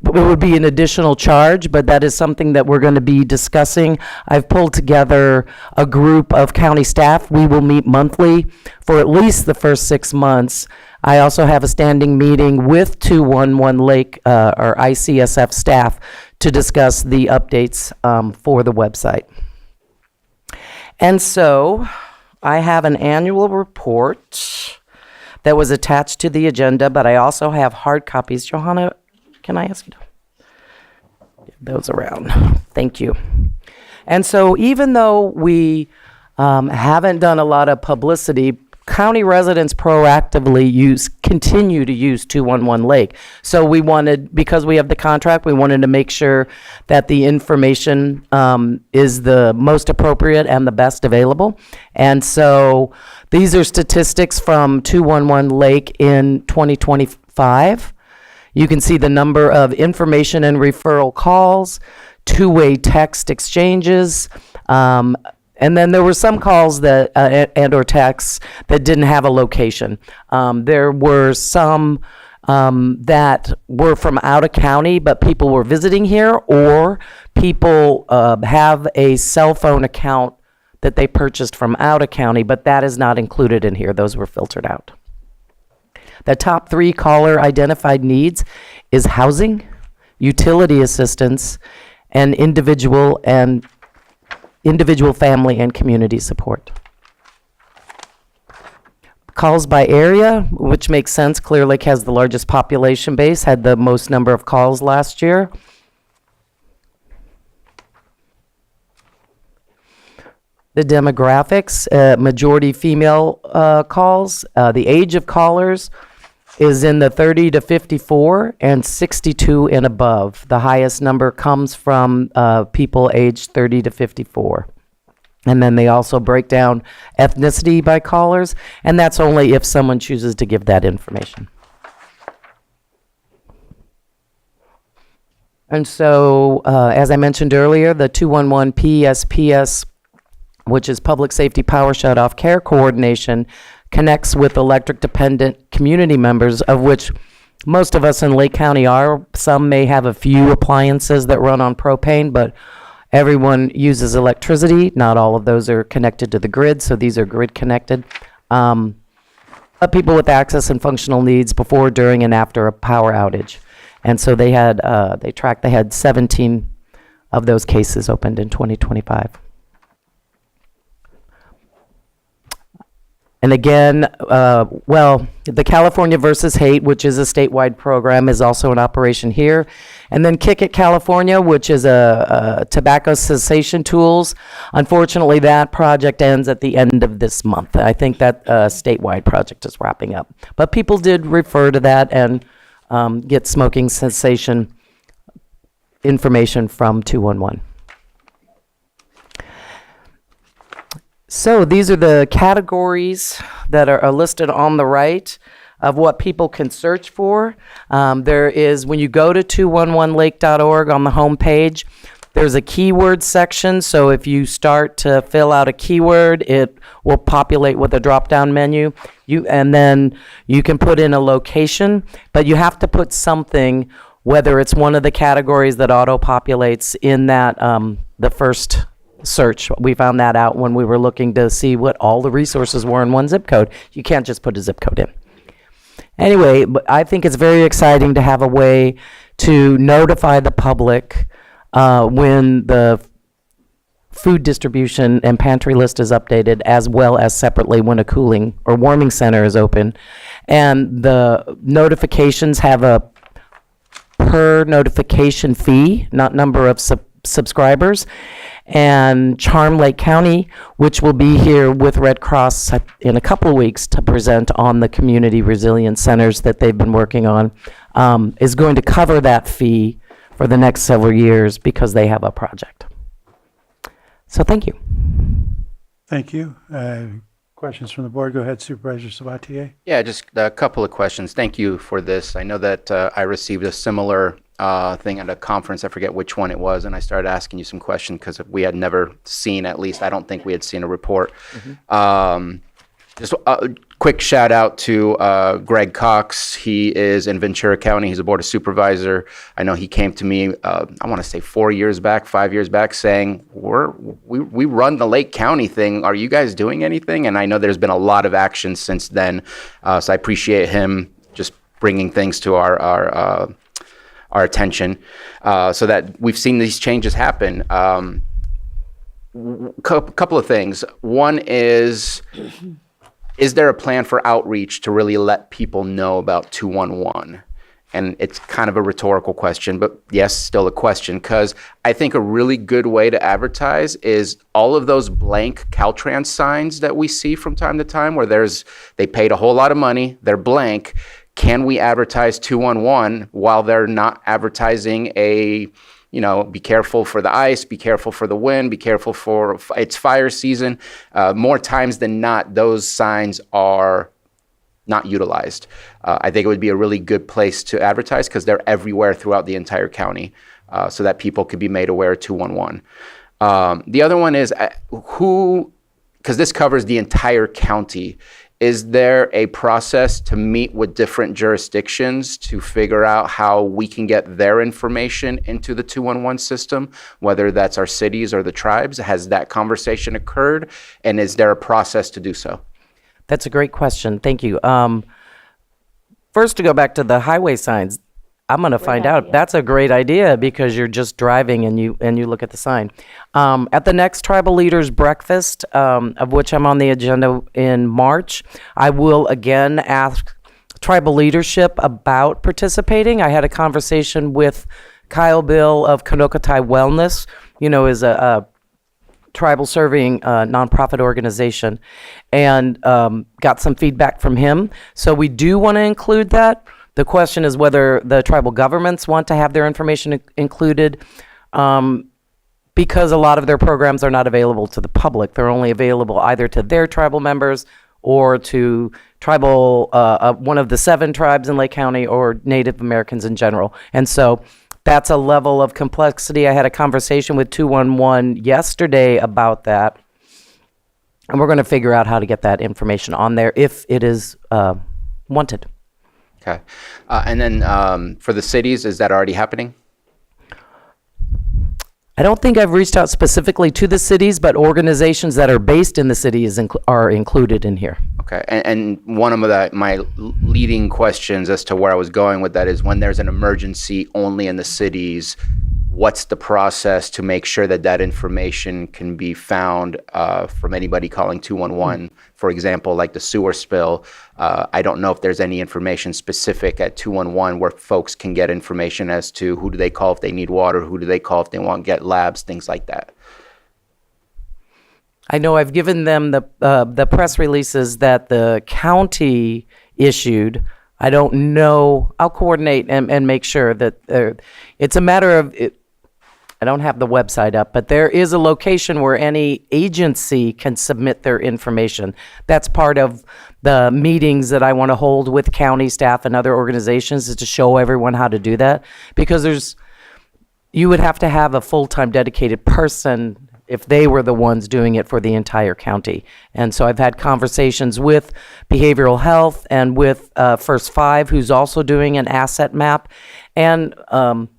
It would be an additional charge, but that is something that we're going to be discussing. I've pulled together a group of county staff. We will meet monthly for at least the first 6 months. I also have a standing meeting with 211 Lake or ICSF staff to discuss the updates for the website. And so I have an annual report that was attached to the agenda, but I also have hard copies. Johanna, can I ask you to give those around? Thank you. And so even though we haven't done a lot of publicity, county residents proactively continue to use 211 Lake. So we wanted, because we have the contract, we wanted to make sure that the information is the most appropriate and the best available. And so these are statistics from 211 Lake in 2025. You can see the number of information and referral calls, two-way text exchanges, and then there were some calls that and or texts that didn't have a location. There were some that were from out of county, but people were visiting here, or people have a cell phone account that they purchased from out of county, but that is not included in here. Those were filtered out. The top 3 caller identified needs is housing, utility assistance, and individual family and community support. Calls by area, which makes sense. Clear Lake has the largest population base, had the most number of calls last year. The demographics, majority female calls. The age of callers is in the 30 to 54 and 62 and above. The highest number comes from people aged 30 to 54. And then they also break down ethnicity by callers, and that's only if someone chooses to give that information. And so, as I mentioned earlier, the 211 PSPS, which is Public Safety Power Shutoff Care Coordination, connects with electric-dependent community members, of which most of us in Lake County are. Some may have a few appliances that run on propane, but everyone uses electricity. Not all of those are connected to the grid, so these are grid connected. But people with access and functional needs before, during, and after a power outage. And so they had 17 of those cases opened in 2025. And again, the California versus Hate, which is a statewide program, is also in operation here. And then Kick It California, which is a tobacco cessation tools. Unfortunately, that project ends at the end of this month. I think that statewide project is wrapping up. But people did refer to that and get smoking cessation information from 211. So these are the categories that are listed on the right of what people can search for. There is, when you go to 211lake.org on the home page, there's a keyword section. So if you start to fill out a keyword, it will populate with a drop-down menu. And then you can put in a location, but you have to put something, whether it's one of the categories that auto-populates in that, the first search. We found that out when we were looking to see what all the resources were in one zip code. You can't just put a zip code in. Anyway, but I think it's very exciting to have a way to notify the public when the food distribution and pantry list is updated, as well as separately when a cooling or warming center is open. And the notifications have a per notification fee, not number of subscribers. And Charm Lake County, which will be here with Red Cross in a couple of weeks to present on the community resilience centers that they've been working on, is going to cover that fee for the next several years because they have a project. So thank you. Thank you. Questions from the board? Go ahead, Supervisor Sabatier. Yeah, just a couple of questions. Thank you for this. I know that I received a similar thing at a conference. I forget which one it was, and I started asking you some questions because we had never seen, at least I don't think we had seen a report. Just a quick shout out to Greg Cox. He is in Ventura County. He's a board of supervisor. I know he came to me, I want to say 5 years back, saying, we run the Lake County thing. Are you guys doing anything? And I know there's been a lot of action since then. So I appreciate him just bringing things to our attention so that we've seen these changes happen. Couple of things. One is there a plan for outreach to really let people know about 211? And it's kind of a rhetorical question, but yes, still a question, because I think a really good way to advertise is all of those blank Caltrans signs that we see from time to time where they paid a whole lot of money, they're blank. Can we advertise 211 while they're not advertising be careful for the ice, be careful for the wind, be careful for it's fire season. More times than not, those signs are not utilized. I think it would be a really good place to advertise because they're everywhere throughout the entire county so that people could be made aware of 211. The other one is because this covers the entire county, is there a process to meet with different jurisdictions to figure out how we can get their information into the 211 system, whether that's our cities or the tribes? Has that conversation occurred? And is there a process to do so? That's a great question. Thank you. First, to go back to the highway signs, I'm going to find out. That's a great idea because you're just driving and you look at the sign. At the next Tribal Leaders Breakfast, of which I'm on the agenda in March, I will again ask tribal leadership about participating. I had a conversation with Kyle Bill of Kanokatai Wellness, is a tribal serving nonprofit organization, and got some feedback from him. So we do want to include that. The question is whether the tribal governments want to have their information included. because a lot of their programs are not available to the public. They're only available either to their tribal members or to tribal, one of the 7 tribes in Lake County or Native Americans in general. And so that's a level of complexity. I had a conversation with 211 yesterday about that. And we're going to figure out how to get that information on there if it is wanted. Okay. And then for the cities, is that already happening? I don't think I've reached out specifically to the cities, but organizations that are based in the city are included in here. Okay. And one of my leading questions as to where I was going with that is when there's an emergency only in the cities, what's the process to make sure that that information can be found from anybody calling 211? For example, like the sewer spill, I don't know if there's any information specific at 211 where folks can get information as to who do they call if they need water, who do they call if they want to get labs, things like that. I know I've given them the press releases that the county issued. I don't know. I'll coordinate and make sure that it's a matter of it. I don't have the website up, but there is a location where any agency can submit their information. That's part of the meetings that I want to hold with county staff and other organizations, is to show everyone how to do that, because you would have to have a full-time dedicated person if they were the ones doing it for the entire county. And so I've had conversations with behavioral health and with First Five, who's also doing an asset map. And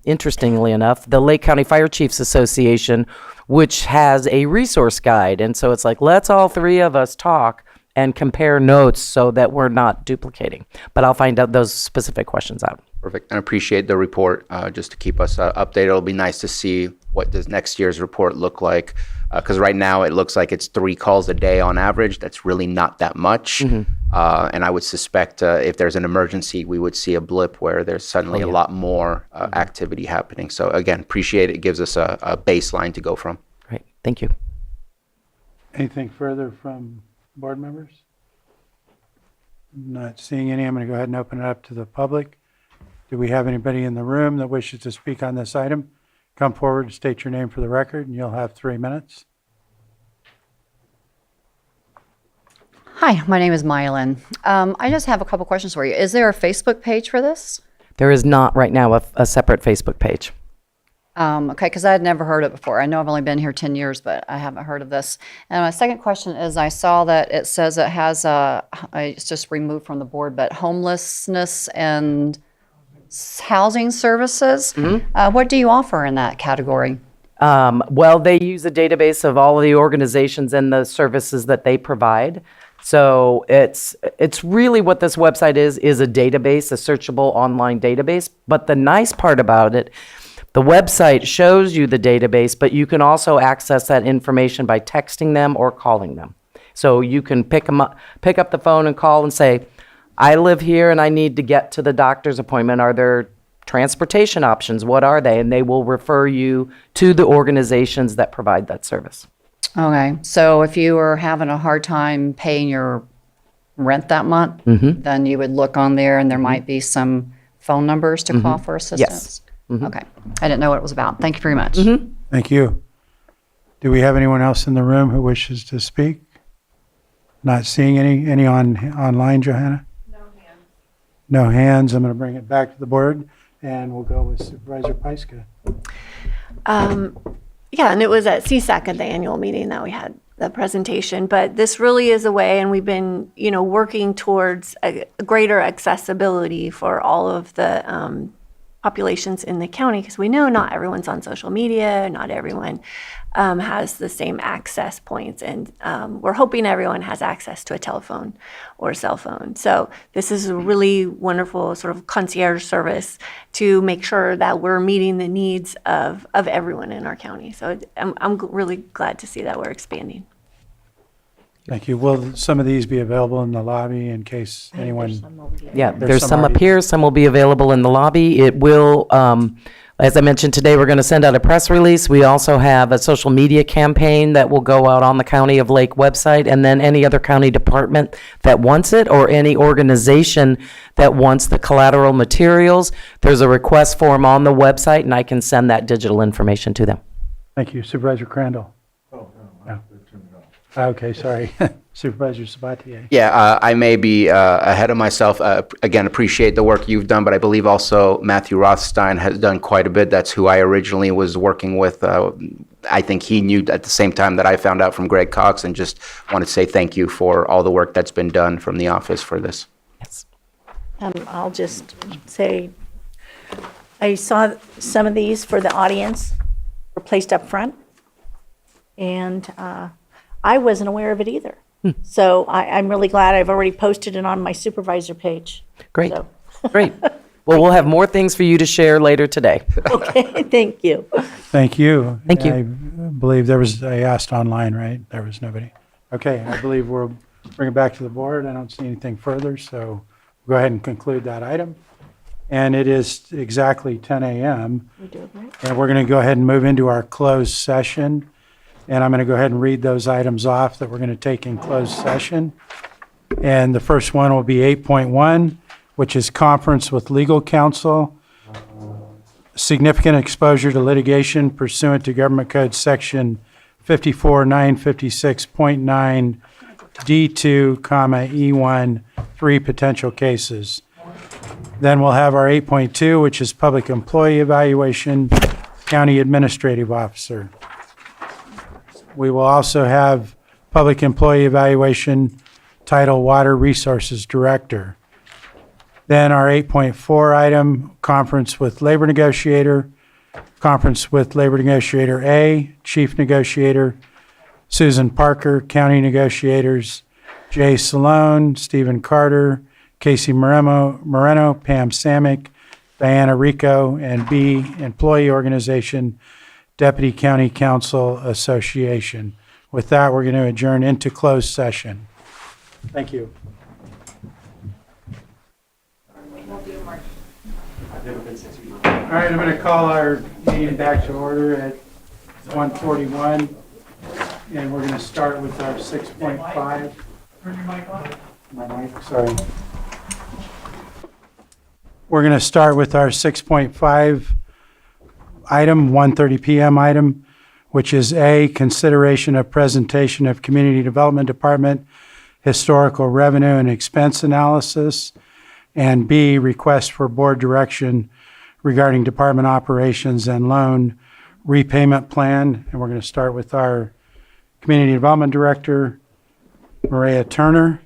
interestingly enough, the Lake County Fire Chiefs Association, which has a resource guide. And so it's like, let's all 3 of us talk and compare notes so that we're not duplicating. But I'll find out those specific questions out. Perfect. And appreciate the report just to keep us updated. It'll be nice to see what does next year's report look like. Because right now it looks like it's 3 calls a day on average. That's really not that much. And I would suspect if there's an emergency, we would see a blip where there's suddenly a lot more activity happening. So again, appreciate it. It gives us a baseline to go from. Right. Thank you. Anything further from board members? Not seeing any. I'm going to go ahead and open it up to the public. Do we have anybody in the room that wishes to speak on this item? Come forward and state your name for the record, and you'll have 3 minutes. Hi, my name is Myelin. I just have a couple questions for you. Is there a Facebook page for this? There is not right now a separate Facebook page. Okay, because I had never heard it before. I know I've only been here 10 years, but I haven't heard of this. And my second question is, I saw that it says it has it's just removed from the board, but homelessness and housing services. What do you offer in that category? Well, they use a database of all of the organizations and the services that they provide. So it's really what this website is a database, a searchable online database. But the nice part about it, the website shows you the database, but you can also access that information by texting them or calling them. So you can pick up the phone and call and say, I live here and I need to get to the doctor's appointment. Are there transportation options? What are they? And they will refer you to the organizations that provide that service. Okay, so if you were having a hard time paying your rent that month, then you would look on there and there might be some phone numbers to call for assistance? Yes. Okay, I didn't know what it was about. Thank you very much. Thank you. Do we have anyone else in the room who wishes to speak? Not seeing any online, Johanna? No hands. I'm going to bring it back to the board, and we'll go with Supervisor Pyska. Yeah, and it was at CSAC at the annual meeting that we had the presentation. But this really is a way, and we've been, working towards a greater accessibility for all of the populations in the county, because we know not everyone's on social media, not everyone has the same access points, and we're hoping everyone has access to a telephone or a cell phone. So this is a really wonderful sort of concierge service to make sure that we're meeting the needs of everyone in our county. So I'm really glad to see that we're expanding. Thank you. Will some of these be available in the lobby in case anyone? Yeah, there's some up here. Some will be available in the lobby. It will, as I mentioned today, we're going to send out a press release. We also have a social media campaign that will go out on the County of Lake website, and then any other county department that wants it, or any organization that wants the collateral materials, there's a request form on the website, and I can send that digital information to them. Thank you. Supervisor Crandall? Oh, No. Okay, sorry. Supervisor Sabatier? Yeah, I may be ahead of myself. Again, appreciate the work you've done, but I believe also Matthew Rothstein has done quite a bit. That's who I originally was working with. I think he knew at the same time that I found out from Greg Cox, and just want to say thank you for all the work that's been done from the office for this. Yes. I'll just say, I saw some of these for the audience were placed up front, and I wasn't aware of it either. So I'm really glad I've already posted it on my supervisor page. Great. So- Great. Well, we'll have more things for you to share later today. Okay, thank you. Thank you. Thank you. I believe I asked online, right? There was nobody. Okay, I believe we'll bring it back to the board. I don't see anything further, so go ahead and conclude that item. And it is exactly 10 a.m. We do it right. And we're going to go ahead and move into our closed session. And I'm going to go ahead and read those items off that we're going to take in closed session. And the first one will be 8.1, which is conference with legal counsel, significant exposure to litigation pursuant to Government Code Section 54956.9 D2, E1, 3 potential cases. Then we'll have our 8.2, which is public employee evaluation, county administrative officer. We will also have public employee evaluation, title Water Resources Director. Then our 8.4 item, conference with labor negotiator, conference with labor negotiator A, chief negotiator, Susan Parker, county negotiators, Jay Salone, Stephen Carter, Casey Moreno, Pam Samick, Diana Rico, and B, employee organization, Deputy County Council Association. With that, we're going to adjourn into closed session. Thank you. All right, I'm going to call our meeting back to order at 1:41, and we're going to start with our 6.5. Turn your mic on. My mic, sorry. We're going to start with our 6.5 item, 1:30 p.m. item, which is A, consideration of presentation of Community Development Department historical revenue and expense analysis, and B, request for board direction regarding department operations and loan repayment plan. And we're going to start with our Community Development Director, Maria Turner.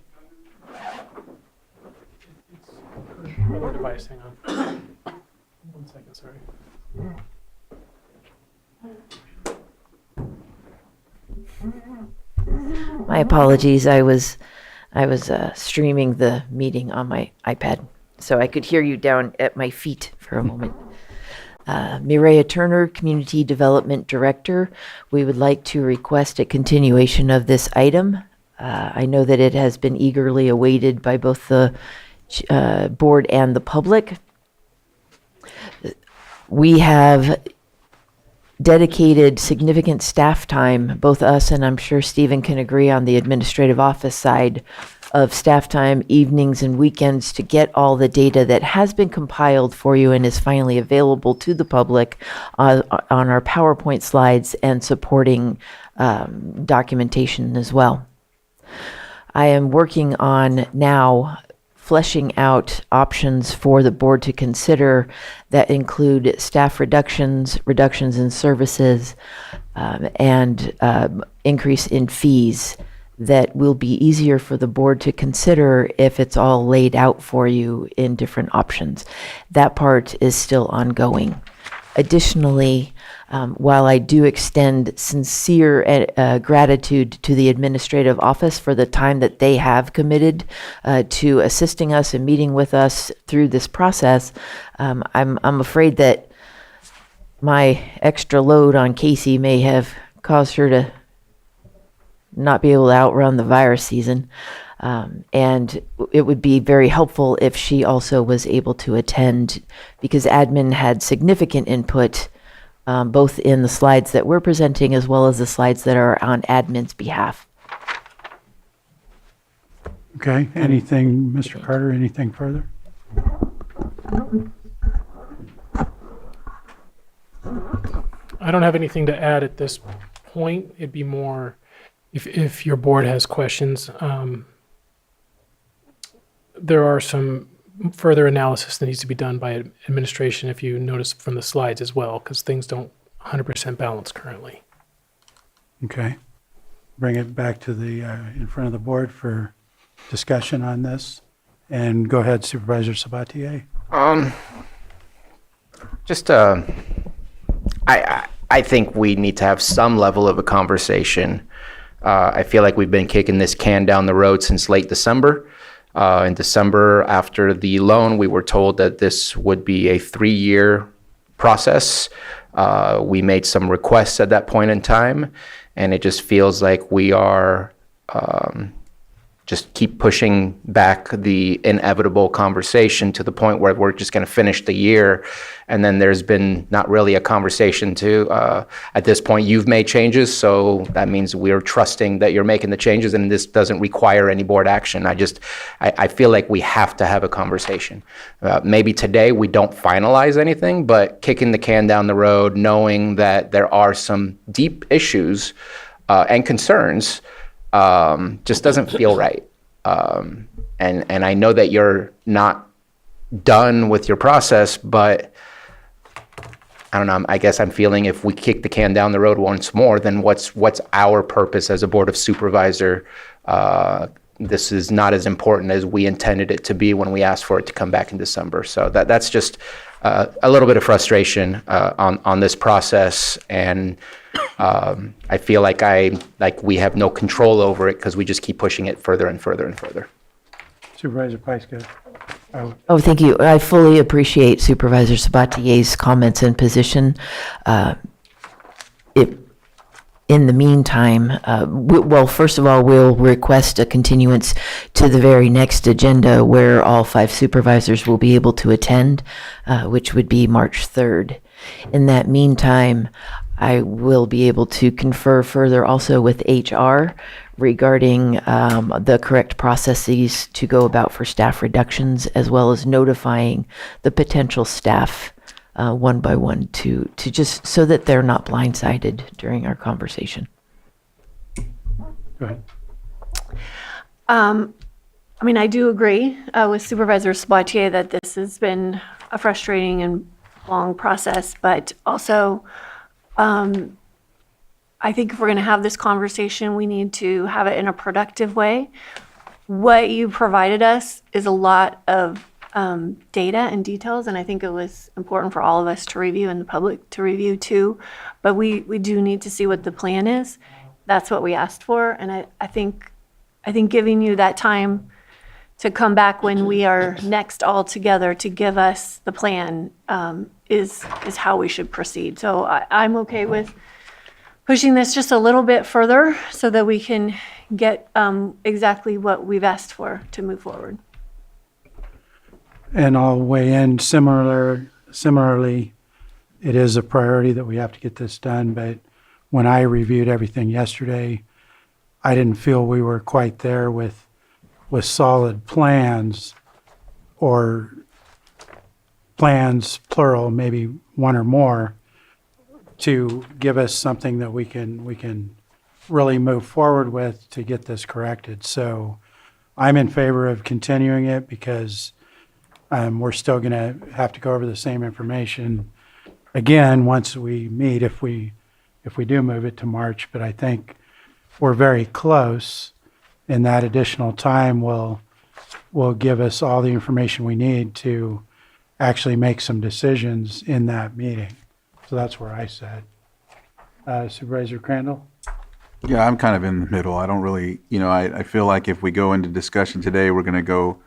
Device, hang on. 1 second, sorry. My apologies. I was streaming the meeting on my iPad, so I could hear you down at my feet for a moment. Mireya Turner, Community Development Director. We would like to request a continuation of this item. I know that it has been eagerly awaited by both the board and the public. We have dedicated significant staff time, both us and I'm sure Stephen can agree on the administrative office side of staff time, evenings and weekends to get all the data that has been compiled for you and is finally available to the public on our PowerPoint slides and supporting documentation as well. I am working on now fleshing out options for the board to consider that include staff reductions, reductions in services, and increase in fees that will be easier for the board to consider if it's all laid out for you in different options. That part is still ongoing. Additionally, while I do extend sincere gratitude to the administrative office for the time that they have committed to assisting us and meeting with us through this process, I'm afraid that my extra load on Casey may have caused her to not be able to outrun the virus season. And it would be very helpful if she also was able to attend, because admin had significant input both in the slides that we're presenting as well as the slides that are on admin's behalf. Okay, anything, Mr. Carter, anything further? I don't have anything to add at this point. It'd be more if your board has questions. There are some further analysis that needs to be done by administration, if you notice from the slides as well, because things don't 100% balance currently. Okay. Bring it back to the, in front of the board for discussion on this. And go ahead, Supervisor Sabatier. I think we need to have some level of a conversation. I feel like we've been kicking this can down the road since late December. In December, after the loan, we were told that this would be a 3-year process. We made some requests at that point in time, and it just feels like we are just keep pushing back the inevitable conversation to the point where we're just going to finish the year. And then there's been not really a conversation at this point, you've made changes. So that means we're trusting that you're making the changes and this doesn't require any board action. I feel like we have to have a conversation. Maybe today we don't finalize anything, but kicking the can down the road, knowing that there are some deep issues and concerns just doesn't feel right. And I know that you're not done with your process, but I don't know, I guess I'm feeling if we kick the can down the road once more, then what's our purpose as a Board of Supervisor? This is not as important as we intended it to be when we asked for it to come back in December. So that's just a little bit of frustration on this process, and I feel like we have no control over it because we just keep pushing it further and further and further. Supervisor Pyska. Oh, thank you. I fully appreciate Supervisor Sabatier's comments and position. In the meantime, well, first of all, we'll request a continuance to the very next agenda where all 5 supervisors will be able to attend, which would be March 3rd. In that meantime, I will be able to confer further also with HR regarding the correct processes to go about for staff reductions, as well as notifying the potential staff one by one to just so that they're not blindsided during our conversation. Go ahead. I mean, I do agree with Supervisor Sabatier that this has been a frustrating and long process, but also I think if we're going to have this conversation, we need to have it in a productive way. What you provided us is a lot of data and details, and I think it was important for all of us to review and the public to review too. But we do need to see what the plan is. That's what we asked for, and I think giving you that time to come back when we are next all together to give us the plan is how we should proceed. So I'm okay with pushing this just a little bit further so that we can get exactly what we've asked for to move forward. And I'll weigh in similarly, it is a priority that we have to get this done, but when I reviewed everything yesterday, I didn't feel we were quite there with solid plans, or plans plural, maybe one or more, to give us something that we can really move forward with to get this corrected. So I'm in favor of continuing it because we're still going to have to go over the same information again once we meet, if we do move it to March. But I think we're very close, and that additional time will give us all the information we need to actually make some decisions in that meeting. So that's where I said. Supervisor Crandall? Yeah, I'm kind of in the middle. I don't really, I feel like if we go into discussion today, we're going to go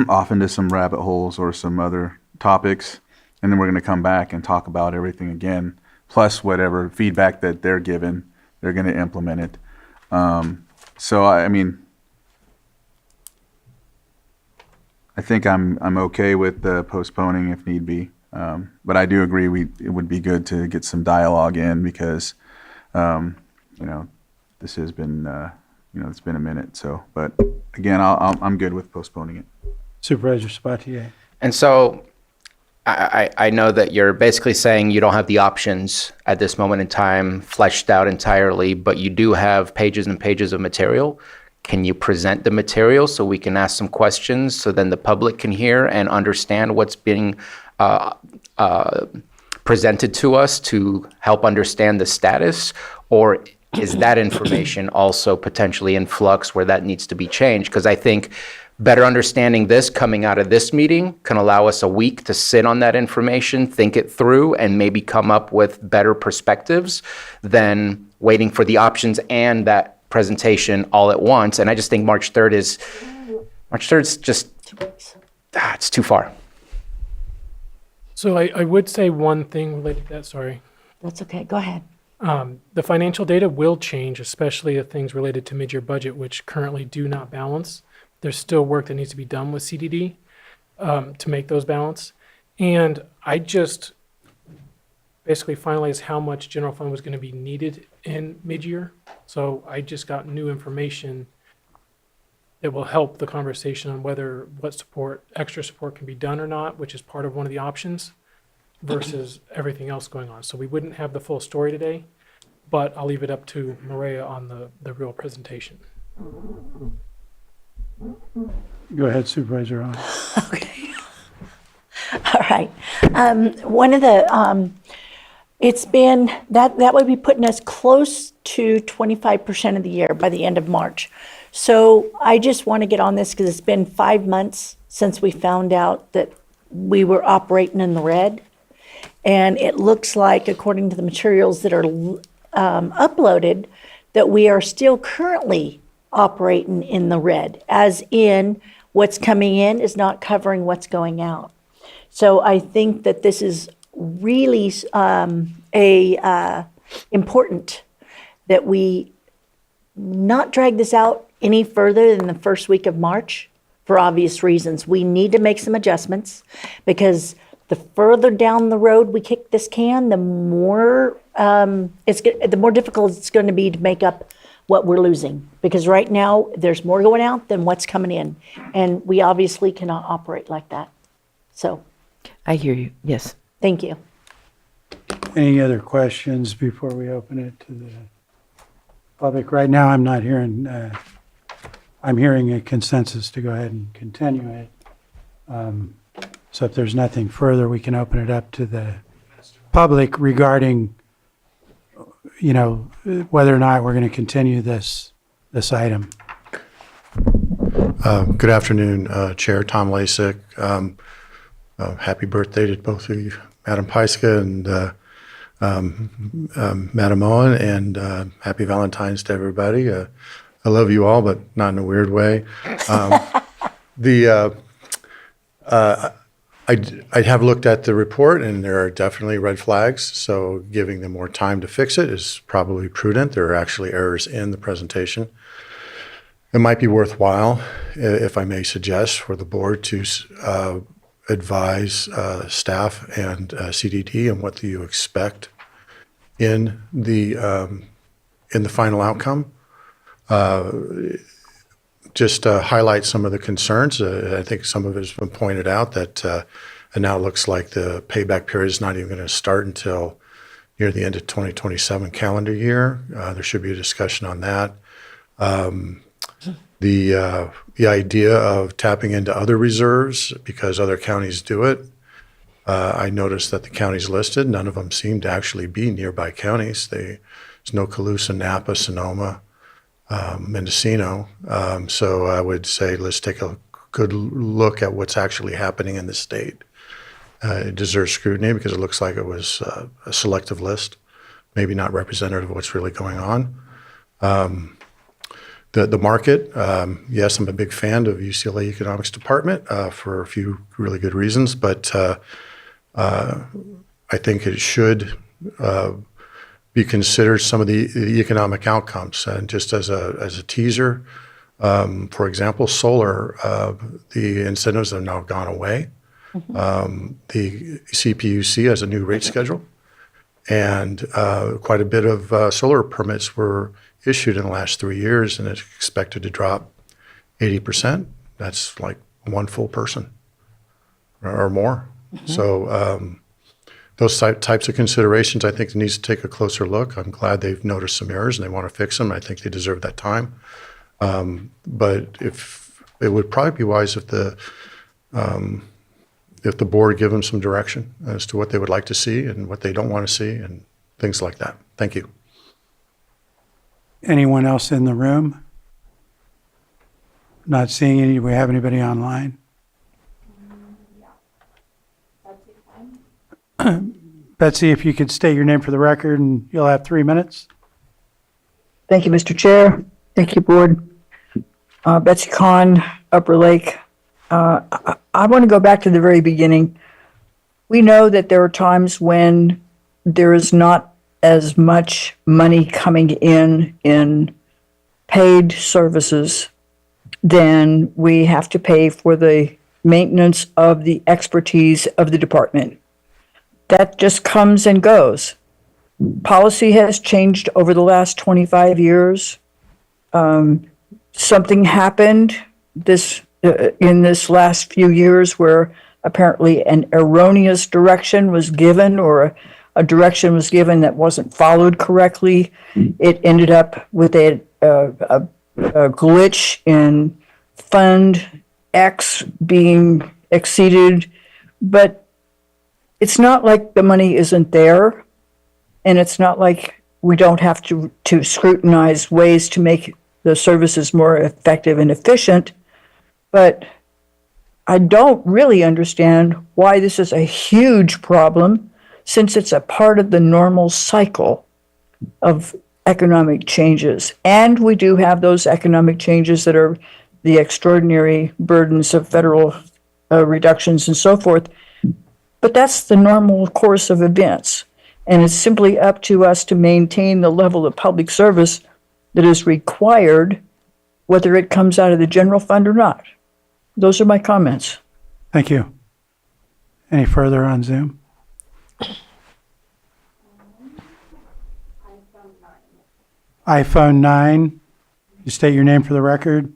off into some rabbit holes or some other topics, and then we're going to come back and talk about everything again, plus whatever feedback that they're given, they're going to implement it. So I think I'm okay with the postponing if need be. But I do agree it would be good to get some dialogue in because, this has been, it's been a minute. So, but again, I'm good with postponing it. Supervisor Sabatier? And so I know that you're basically saying you don't have the options at this moment in time fleshed out entirely, but you do have pages and pages of material. Can you present the material so we can ask some questions so then the public can hear and understand what's being presented to us to help understand the status? Or is that information also potentially in flux where that needs to be changed? Because I think better understanding this coming out of this meeting can allow us a week to sit on that information, think it through, and maybe come up with better perspectives than waiting for the options and that presentation all at once. And I just think March 3rd is just, it's too far. So I would say one thing related to that, sorry. That's okay, go ahead. The financial data will change, especially the things related to mid-year budget, which currently do not balance. There's still work that needs to be done with CDD to make those balance. And I just basically finalized how much general fund was going to be needed in mid-year. So I just got new information that will help the conversation on whether extra support can be done or not, which is part of one of the options, versus everything else going on. So we wouldn't have the full story today, but I'll leave it up to Maria on the real presentation. Go ahead, Supervisor Hahn. Okay. All right. One of the, it's been, that would be putting us close to 25% of the year by the end of March. So I just want to get on this because it's been 5 months since we found out that we were operating in the red. And it looks like, according to the materials that are uploaded, that we are still currently operating in the red, as in what's coming in is not covering what's going out. So I think that this is really important that we not drag this out any further than the first week of March for obvious reasons. We need to make some adjustments because the further down the road we kick this can, the more the more difficult it's going to be to make up what we're losing. Because right now there's more going out than what's coming in, and we obviously cannot operate like that. So, I hear you. Yes. thank you. Any other questions before we open it to the public? Right now, I'm not hearing, I'm hearing a consensus to go ahead and continue it. So if there's nothing further, we can open it up to the public regarding, whether or not we're going to continue this item. Good afternoon, Chair Tom Lasik. Happy birthday to both of you, Madam Pyska and Madam Owen, and happy Valentine's to everybody. I love you all, but not in a weird way. I have looked at the report, and there are definitely red flags, so giving them more time to fix it is probably prudent. There are actually errors in the presentation. It might be worthwhile, if I may suggest, for the board to advise staff and CDD on what do you expect in the final outcome. Just highlight some of the concerns. I think some of it has been pointed out that it now looks like the payback period is not even going to start until near the end of 2027 calendar year. There should be a discussion on that. The idea of tapping into other reserves because other counties do it. I noticed that the counties listed, none of them seem to actually be nearby counties. There's no Colusa, Napa, Sonoma, Mendocino. So I would say let's take a good look at what's actually happening in the state. It deserves scrutiny because it looks like it was a selective list, maybe not representative of what's really going on. The market, yes, I'm a big fan of UCLA Economics Department for a few really good reasons, but I think it should be considered some of the economic outcomes. And just as a teaser, for example, solar, the incentives have now gone away. The CPUC has a new rate schedule, and quite a bit of solar permits were issued in the last 3 years, and it's expected to drop 80%. That's like one full person or more. So those types of considerations, I think, needs to take a closer look. I'm glad they've noticed some errors and they want to fix them. I think they deserve that time. But if it would probably be wise if the board give them some direction as to what they would like to see and what they don't want to see and things like that. Thank you. Anyone else in the room? Not seeing any. Do we have anybody online? Betsy, if you could state your name for the record, and you'll have 3 minutes. Thank you, Mr. Chair. Thank you, Board. Betsy Kahn, Upper Lake. I want to go back to the very beginning. We know that there are times when there is not as much money coming in paid services than we have to pay for the maintenance of the expertise of the department. That just comes and goes. Policy has changed over the last 25 years. Something happened in this last few years where apparently an erroneous direction was given, or a direction was given that wasn't followed correctly. It ended up with a glitch in Fund X being exceeded, but it's not like the money isn't there, and it's not like we don't have to scrutinize ways to make the services more effective and efficient, but I don't really understand why this is a huge problem, since it's a part of the normal cycle of economic changes. And we do have those economic changes that are the extraordinary burdens of federal reductions and so forth. But that's the normal course of events. And it's simply up to us to maintain the level of public service that is required, whether it comes out of the general fund or not. Those are my comments. Thank you. Any further on Zoom? iPhone 9. You state your name for the record.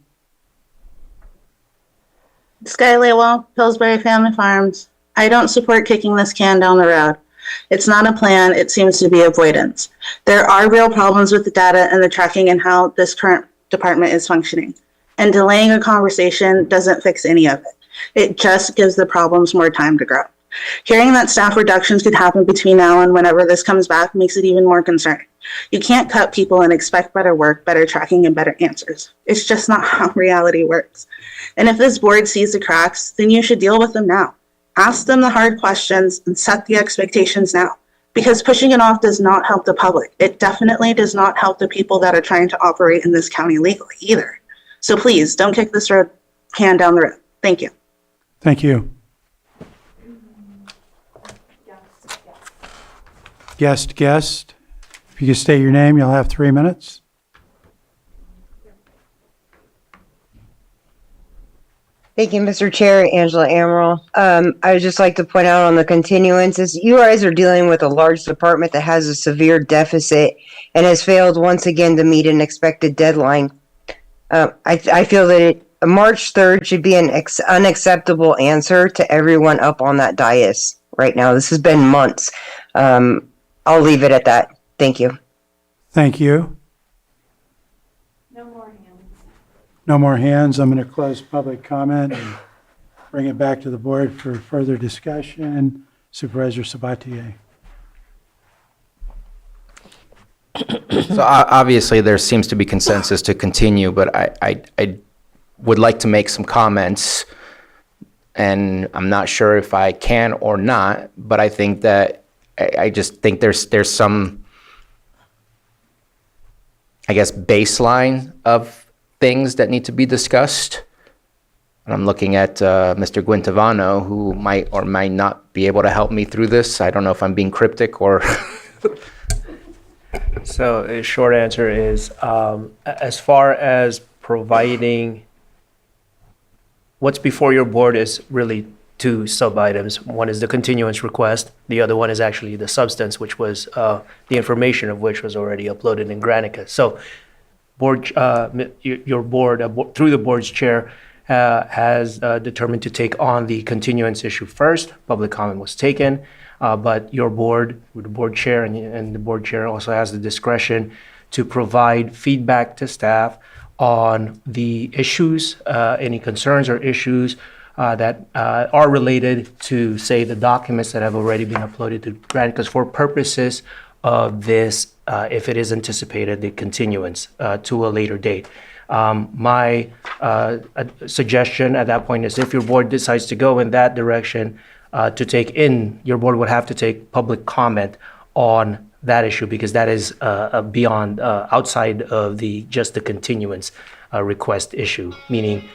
Sky Laywell, Pillsbury Family Farms. I don't support kicking this can down the road. It's not a plan, it seems to be avoidance. There are real problems with the data and the tracking and how this current department is functioning. And delaying a conversation doesn't fix any of it. It just gives the problems more time to grow. Hearing that staff reductions could happen between now and whenever this comes back makes it even more concerning. You can't cut people and expect better work, better tracking, and better answers. It's just not how reality works. And if this board sees the cracks, then you should deal with them now. Ask them the hard questions and set the expectations now. Because pushing it off does not help the public. It definitely does not help the people that are trying to operate in this county legally either. So please, don't kick this can down the road. Thank you. Thank you. Guest. If you could state your name, you'll have 3 minutes. Thank you, Mr. Chair. Angela Amaral. I would just like to point out on the continuances, you guys are dealing with a large department that has a severe deficit and has failed once again to meet an expected deadline. I feel that March 3rd should be an unacceptable answer to everyone up on that dais right now. This has been months. I'll leave it at that. Thank you. Thank you. No more hands. I'm going to close public comment and bring it back to the board for further discussion. Supervisor Sabatier. So obviously there seems to be consensus to continue, but I would like to make some comments, and I'm not sure if I can or not, but I think that I just think there's some, I guess, baseline of things that need to be discussed. And I'm looking at Mr. Guintavano, who might or might not be able to help me through this. I don't know if I'm being cryptic or... So a short answer is, as far as providing, what's before your board is really two sub-items. One is the continuance request. The other one is actually the substance, which was the information of which was already uploaded in Granica. So board, your board, through the board's chair, has determined to take on the continuance issue first. Public comment was taken, but your board, with the board chair, and the board chair also has the discretion to provide feedback to staff on the issues, any concerns or issues that are related to, say, the documents that have already been uploaded to grant, because for purposes of this, if it is anticipated, the continuance to a later date. My suggestion at that point is if your board decides to go in that direction, your board would have to take public comment on that issue, because that is beyond, outside of just the continuance request issue, meaning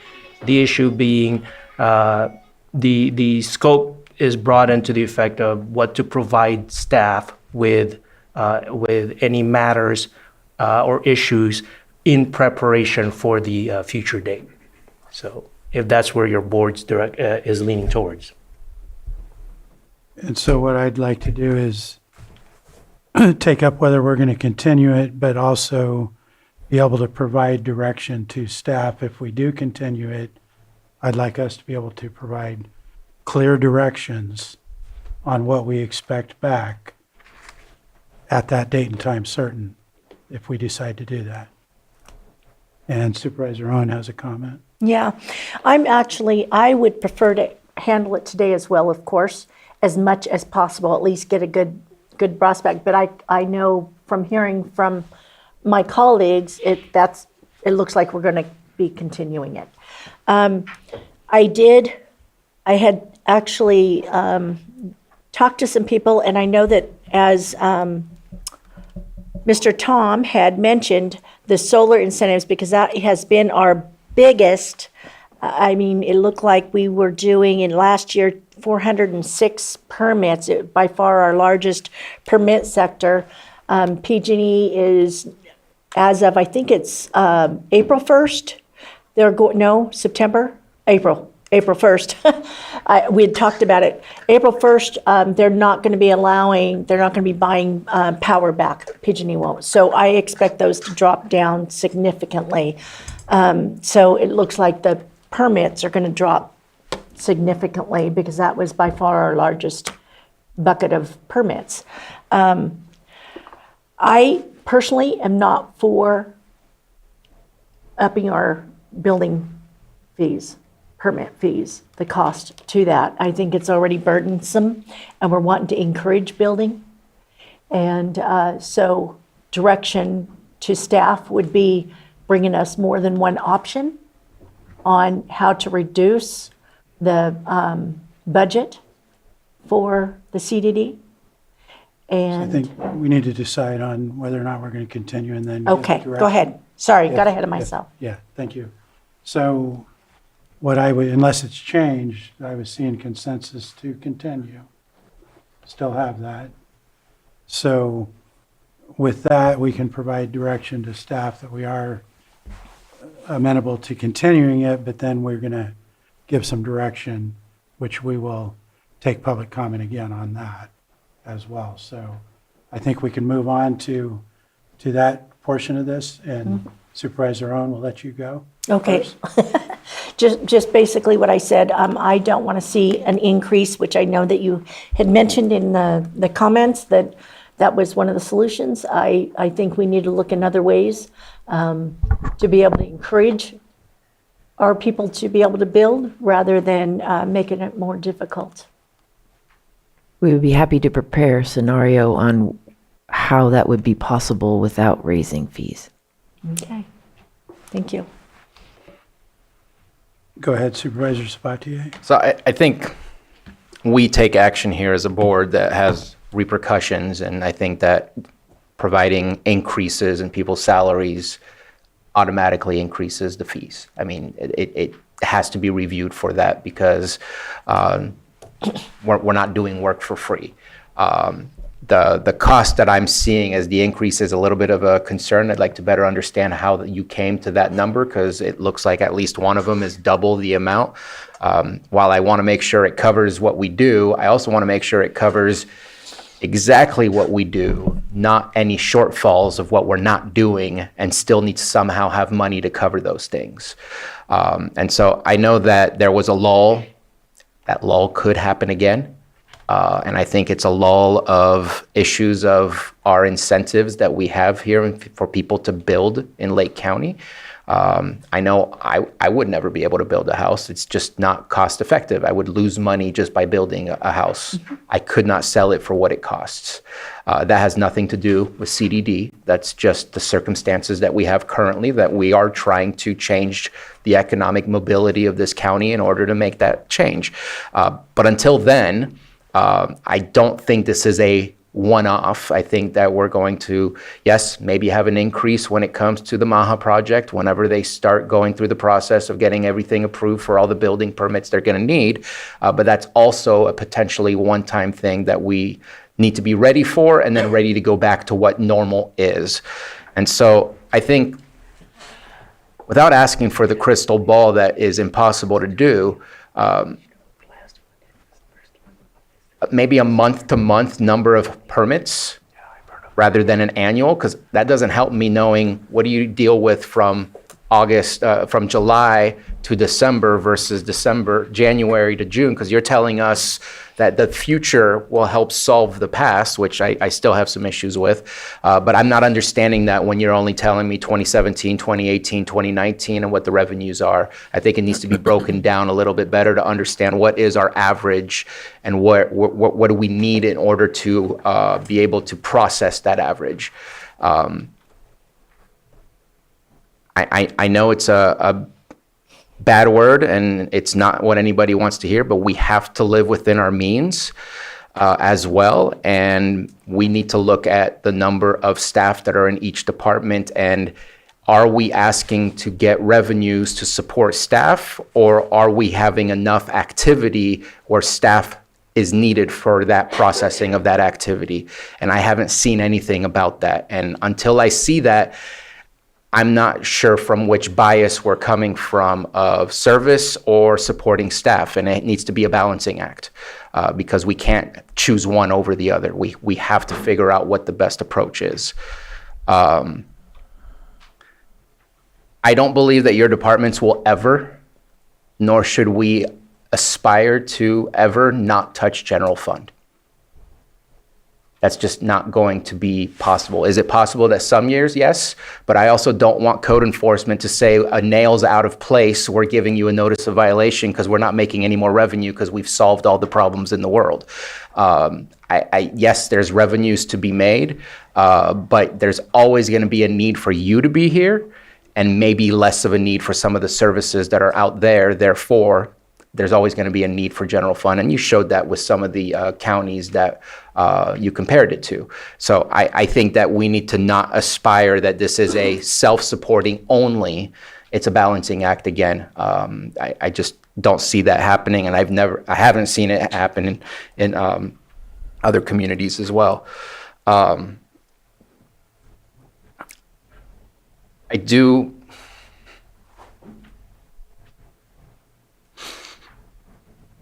the issue being the scope is broadened to the effect of what to provide staff with any matters or issues in preparation for the future date. So if that's where your board's is leaning towards. And so what I'd like to do is take up whether we're going to continue it, but also be able to provide direction to staff. If we do continue it, I'd like us to be able to provide clear directions on what we expect back at that date and time certain, if we decide to do that. And Supervisor Owen has a comment. Yeah, I would prefer to handle it today as well, of course, as much as possible, at least get a good prospect. But I know from hearing from my colleagues, it looks like we're going to be continuing it. I had actually talked to some people, and I know that as Mr. Tom had mentioned, the solar incentives, because that has been our biggest. I mean, it looked like we were doing in last year 406 permits, by far our largest permit sector. PG&E is, as of, I think it's April 1st, April 1st. We had talked about it. April 1st, they're not going to be buying power back. PG&E won't. So I expect those to drop down significantly. So it looks like the permits are going to drop significantly, because that was by far our largest bucket of permits. I personally am not for upping our building fees, permit fees, the cost to that. I think it's already burdensome, and we're wanting to encourage building. And so direction to staff would be bringing us more than one option on how to reduce the budget for the CDD. I And, think we need to decide on whether or not we're going to continue and then. give okay, go direction. ahead. Sorry, Yeah, got ahead of yeah, myself. Yeah, thank you. So what I would, unless it's changed, I was seeing consensus to continue. Still have that. So with that, we can provide direction to staff that we are amenable to continuing it, but then we're going to give some direction, which we will take public comment again on that as well. So I think we can move on to that portion of this, and Supervisor Owen will let you go. Okay. first. Just basically what I said, I don't want to see an increase, which I know that you had mentioned in the comments, that was one of the solutions. I think we need to look in other ways to be able to encourage our people to be able to build, rather than making it more difficult. We would be happy to prepare a scenario on how that would be possible without raising fees. Okay, thank you. Go ahead, Supervisor Sabatier. So I think we take action here as a board that has repercussions, and I think that providing increases in people's salaries automatically increases the fees. I mean, it has to be reviewed for that, because we're not doing work for free. The cost that I'm seeing as the increase is a little bit of a concern. I'd like to better understand how you came to that number, because it looks like at least one of them is double the amount. While I want to make sure it covers what we do, I also want to make sure it covers exactly what we do, not any shortfalls of what we're not doing, and still need to somehow have money to cover those things. And so I know that there was a lull. That lull could happen again. And I think it's a lull of issues of our incentives that we have here for people to build in Lake County. I know I would never be able to build a house. It's just not cost effective. I would lose money just by building a house. I could not sell it for what it costs. That has nothing to do with CDD. That's just the circumstances that we have currently, that we are trying to change the economic mobility of this county in order to make that change. But until then, I don't think this is a one-off. I think that we're going to, yes, maybe have an increase when it comes to the Maha project, whenever they start going through the process of getting everything approved for all the building permits they're going to need. But that's also a potentially one-time thing that we need to be ready for, and then ready to go back to what normal is. And so I think, without asking for the crystal ball that is impossible to do, maybe a month-to-month number of permits rather than an annual, because that doesn't help me knowing what do you deal with from from July to December versus January to June, because you're telling us that the future will help solve the past, which I still have some issues with. But I'm not understanding that when you're only telling me 2017, 2018, 2019, and what the revenues are. I think it needs to be broken down a little bit better to understand what is our average and what do we need in order to be able to process that average. I know it's a bad word and it's not what anybody wants to hear, but we have to live within our means as well. And we need to look at the number of staff that are in each department, and are we asking to get revenues to support staff, or are we having enough activity where staff is needed for that processing of that activity? And I haven't seen anything about that. And until I see that, I'm not sure from which bias we're coming from, of service or supporting staff, and it needs to be a balancing act because we can't choose one over the other. We have to figure out what the best approach is. I don't believe that your departments will ever, nor should we aspire to ever, not touch general fund. That's just not going to be possible. Is it possible that some years? Yes, but I also don't want code enforcement to say a nail's out of place, we're giving you a notice of violation because we're not making any more revenue because we've solved all the problems in the world. Yes, there's revenues to be made, but there's always going to be a need for you to be here, and maybe less of a need for some of the services that are out there. Therefore, there's always going to be a need for general fund. And you showed that with some of the counties that you compared it to. So I think that we need to not aspire that this is a self-supporting only. It's a balancing act again. I just don't see that happening, and I haven't seen it happen in other communities as well. I do.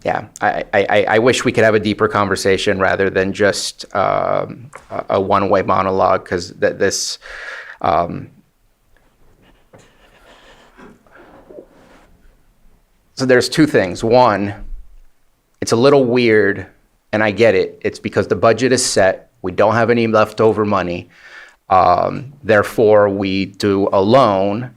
Yeah, I wish we could have a deeper conversation rather than just a one-way monologue, because this. So there's two things. One, it's a little weird, and I get it. It's because the budget is set. We don't have any leftover money. Therefore, we do a loan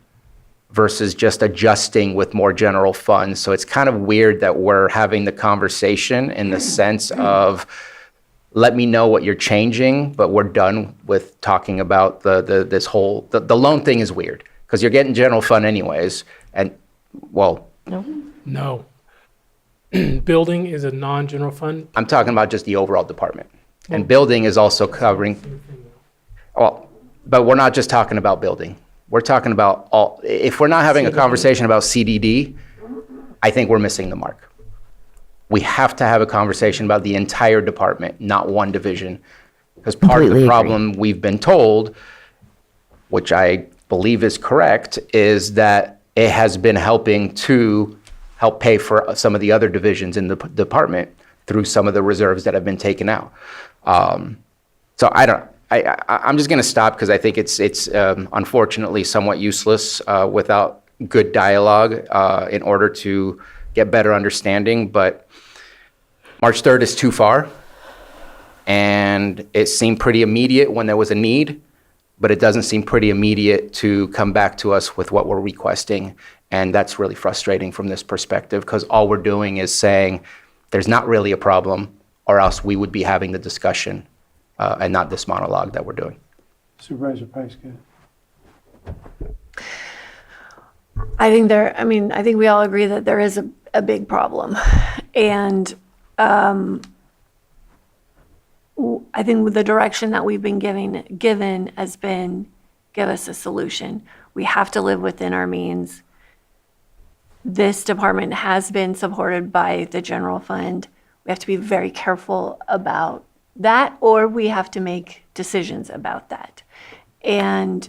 versus just adjusting with more general funds. So it's kind of weird that we're having the conversation in the sense of, let me know what you're changing, but we're done with talking about this whole, the loan thing is weird, because you're getting general fund anyways, and, well. No. Building is a non-general fund. I'm talking about just the overall department. And building is also covering, well, but we're not just talking about building. We're talking about all, if we're not having a conversation about CDD, I think we're missing the mark. We have to have a conversation about the entire department, not one division. Because part of the problem we've been told, which I believe is correct, is that it has been helping to help pay for some of the other divisions in the department. through some of the reserves that have been taken out. So I'm just going to stop because I think it's unfortunately somewhat useless without good dialogue in order to get better understanding. But March 3rd is too far, and it seemed pretty immediate when there was a need, but it doesn't seem pretty immediate to come back to us with what we're requesting. And that's really frustrating from this perspective, because all we're doing is saying there's not really a problem, or else we would be having the discussion and not this monologue that we're doing. Supervisor Price, good. I think we all agree that there is a big problem. And I think the direction that we've been given has been, give us a solution. We have to live within our means. This department has been supported by the general fund. We have to be very careful about that, or we have to make decisions about that. And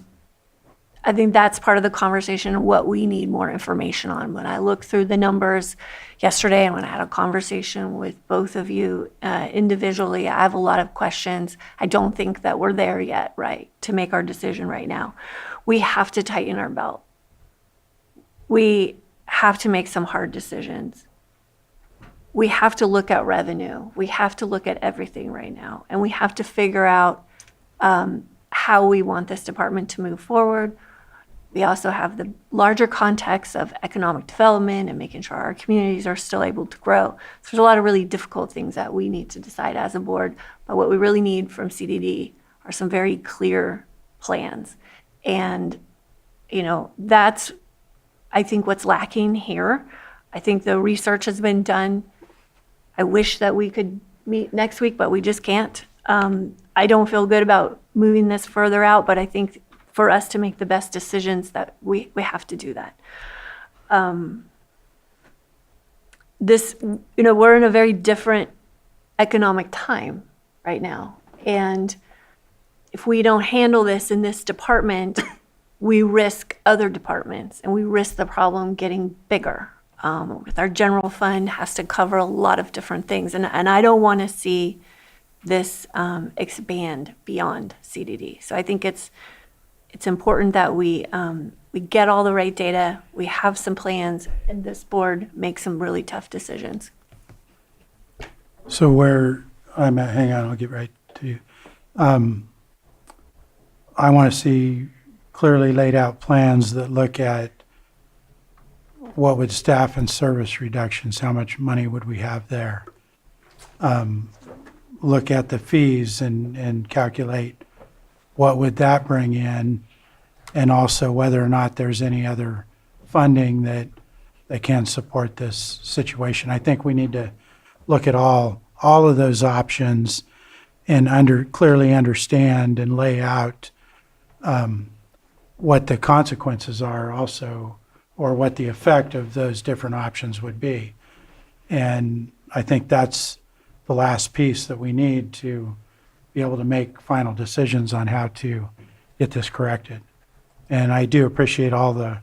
I think that's part of the conversation, what we need more information on. When I looked through the numbers yesterday and when I had a conversation with both of you individually, I have a lot of questions. I don't think that we're there yet, right, to make our decision right now. We have to tighten our belt. We have to make some hard decisions. We have to look at revenue. We have to look at everything right now. And we have to figure out how we want this department to move forward. We also have the larger context of economic development and making sure our communities are still able to grow. So there's a lot of really difficult things that we need to decide as a board. But what we really need from CDD are some very clear plans. And, that's, I think, what's lacking here. I think the research has been done. I wish that we could meet next week, but we just can't. I don't feel good about moving this further out, but I think for us to make the best decisions that we have to do that. We're in a very different economic time right now. And if we don't handle this in this department, we risk other departments and we risk the problem getting bigger. With our general fund has to cover a lot of different things. And I don't want to see this expand beyond CDD. So I think it's important that we get all the right data, we have some plans, and this board makes some really tough decisions. So where I'm at, hang on, I'll get right to you. I want to see clearly laid out plans that look at what would staff and service reductions, how much money would we have there? Look at the fees and calculate what would that bring in, and also whether or not there's any other funding that can support this situation. I think we need to look at all of those options and clearly understand and lay out what the consequences are also, or what the effect of those different options would be. And I think that's the last piece that we need to be able to make final decisions on how to get this corrected. And I do appreciate all the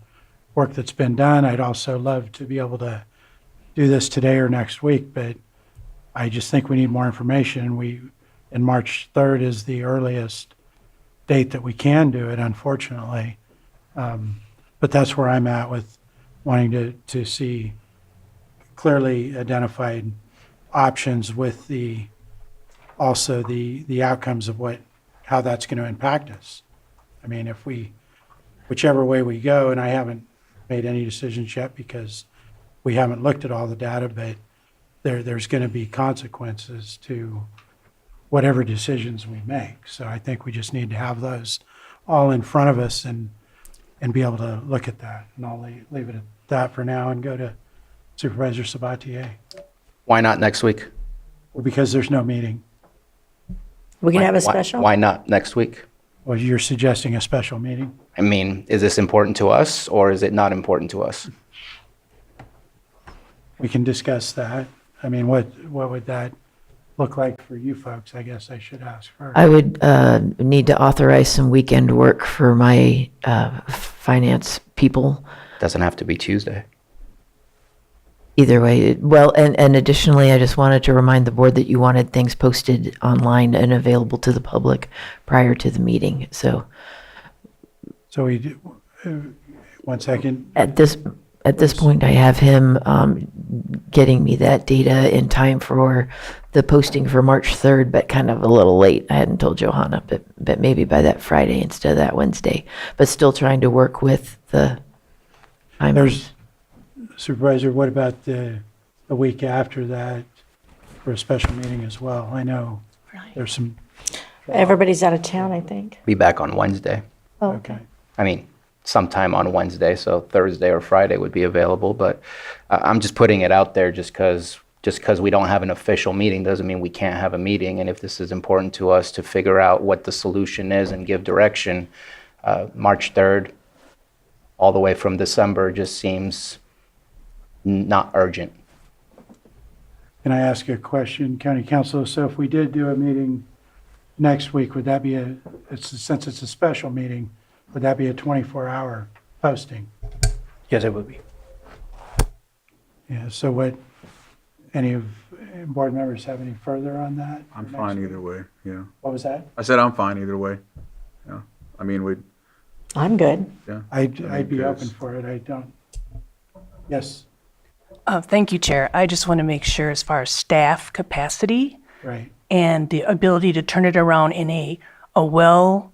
work that's been done. I'd also love to be able to do this today or next week, but I just think we need more information. And March 3rd is the earliest date that we can do it, unfortunately. But that's where I'm at with wanting to see clearly identified options with also the outcomes of how that's going to impact us. I mean, whichever way we go, and I haven't made any decisions yet because we haven't looked at all the data, but there's going to be consequences to whatever decisions we make. So I think we just need to have those all in front of us and be able to look at that. And I'll leave it at that for now and go to Supervisor Sabatier. Why not next week? Well, because there's no meeting. We can have a special? Why not next week? Well, you're suggesting a special meeting? I mean, is this important to us or is it not important to us? We can discuss that. I mean, what would that look like for you folks? I guess I should ask first. I would need to authorize some weekend work for my finance people. Doesn't have to be Tuesday. Either way, well, and additionally, I just wanted to remind the board that you wanted things posted online and available to the public prior to the meeting. So So we do, one second. at this point, I have him getting me that data in time for the posting for March 3rd, but kind of a little late. I hadn't told Johanna, but maybe by that Friday instead of that Wednesday. But still trying to work with the time. There's, Supervisor, what about the week after that for a special meeting as well? I know there's some. Everybody's out of town, I think. Be back on Wednesday. Oh, okay. I mean, sometime on Wednesday, so Thursday or Friday would be available, but I'm just putting it out there just because we don't have an official meeting doesn't mean we can't have a meeting. And if this is important to us to figure out what the solution is and give direction, March 3rd, all the way from December just seems not urgent. Can I ask a question, County Council? So if we did do a meeting next week, would that be since it's a special meeting, would that be a 24-hour posting? Yes, it would be. Yeah, so what, any of board members have any further on that? I'm fine either way, yeah. What was that? I said I'm fine either way, yeah. I mean, I'm good. yeah. I'd be open for it. I don't. Yes, Thank you, Chair. I just want to make sure as far as staff capacity right. and the ability to turn it around in a well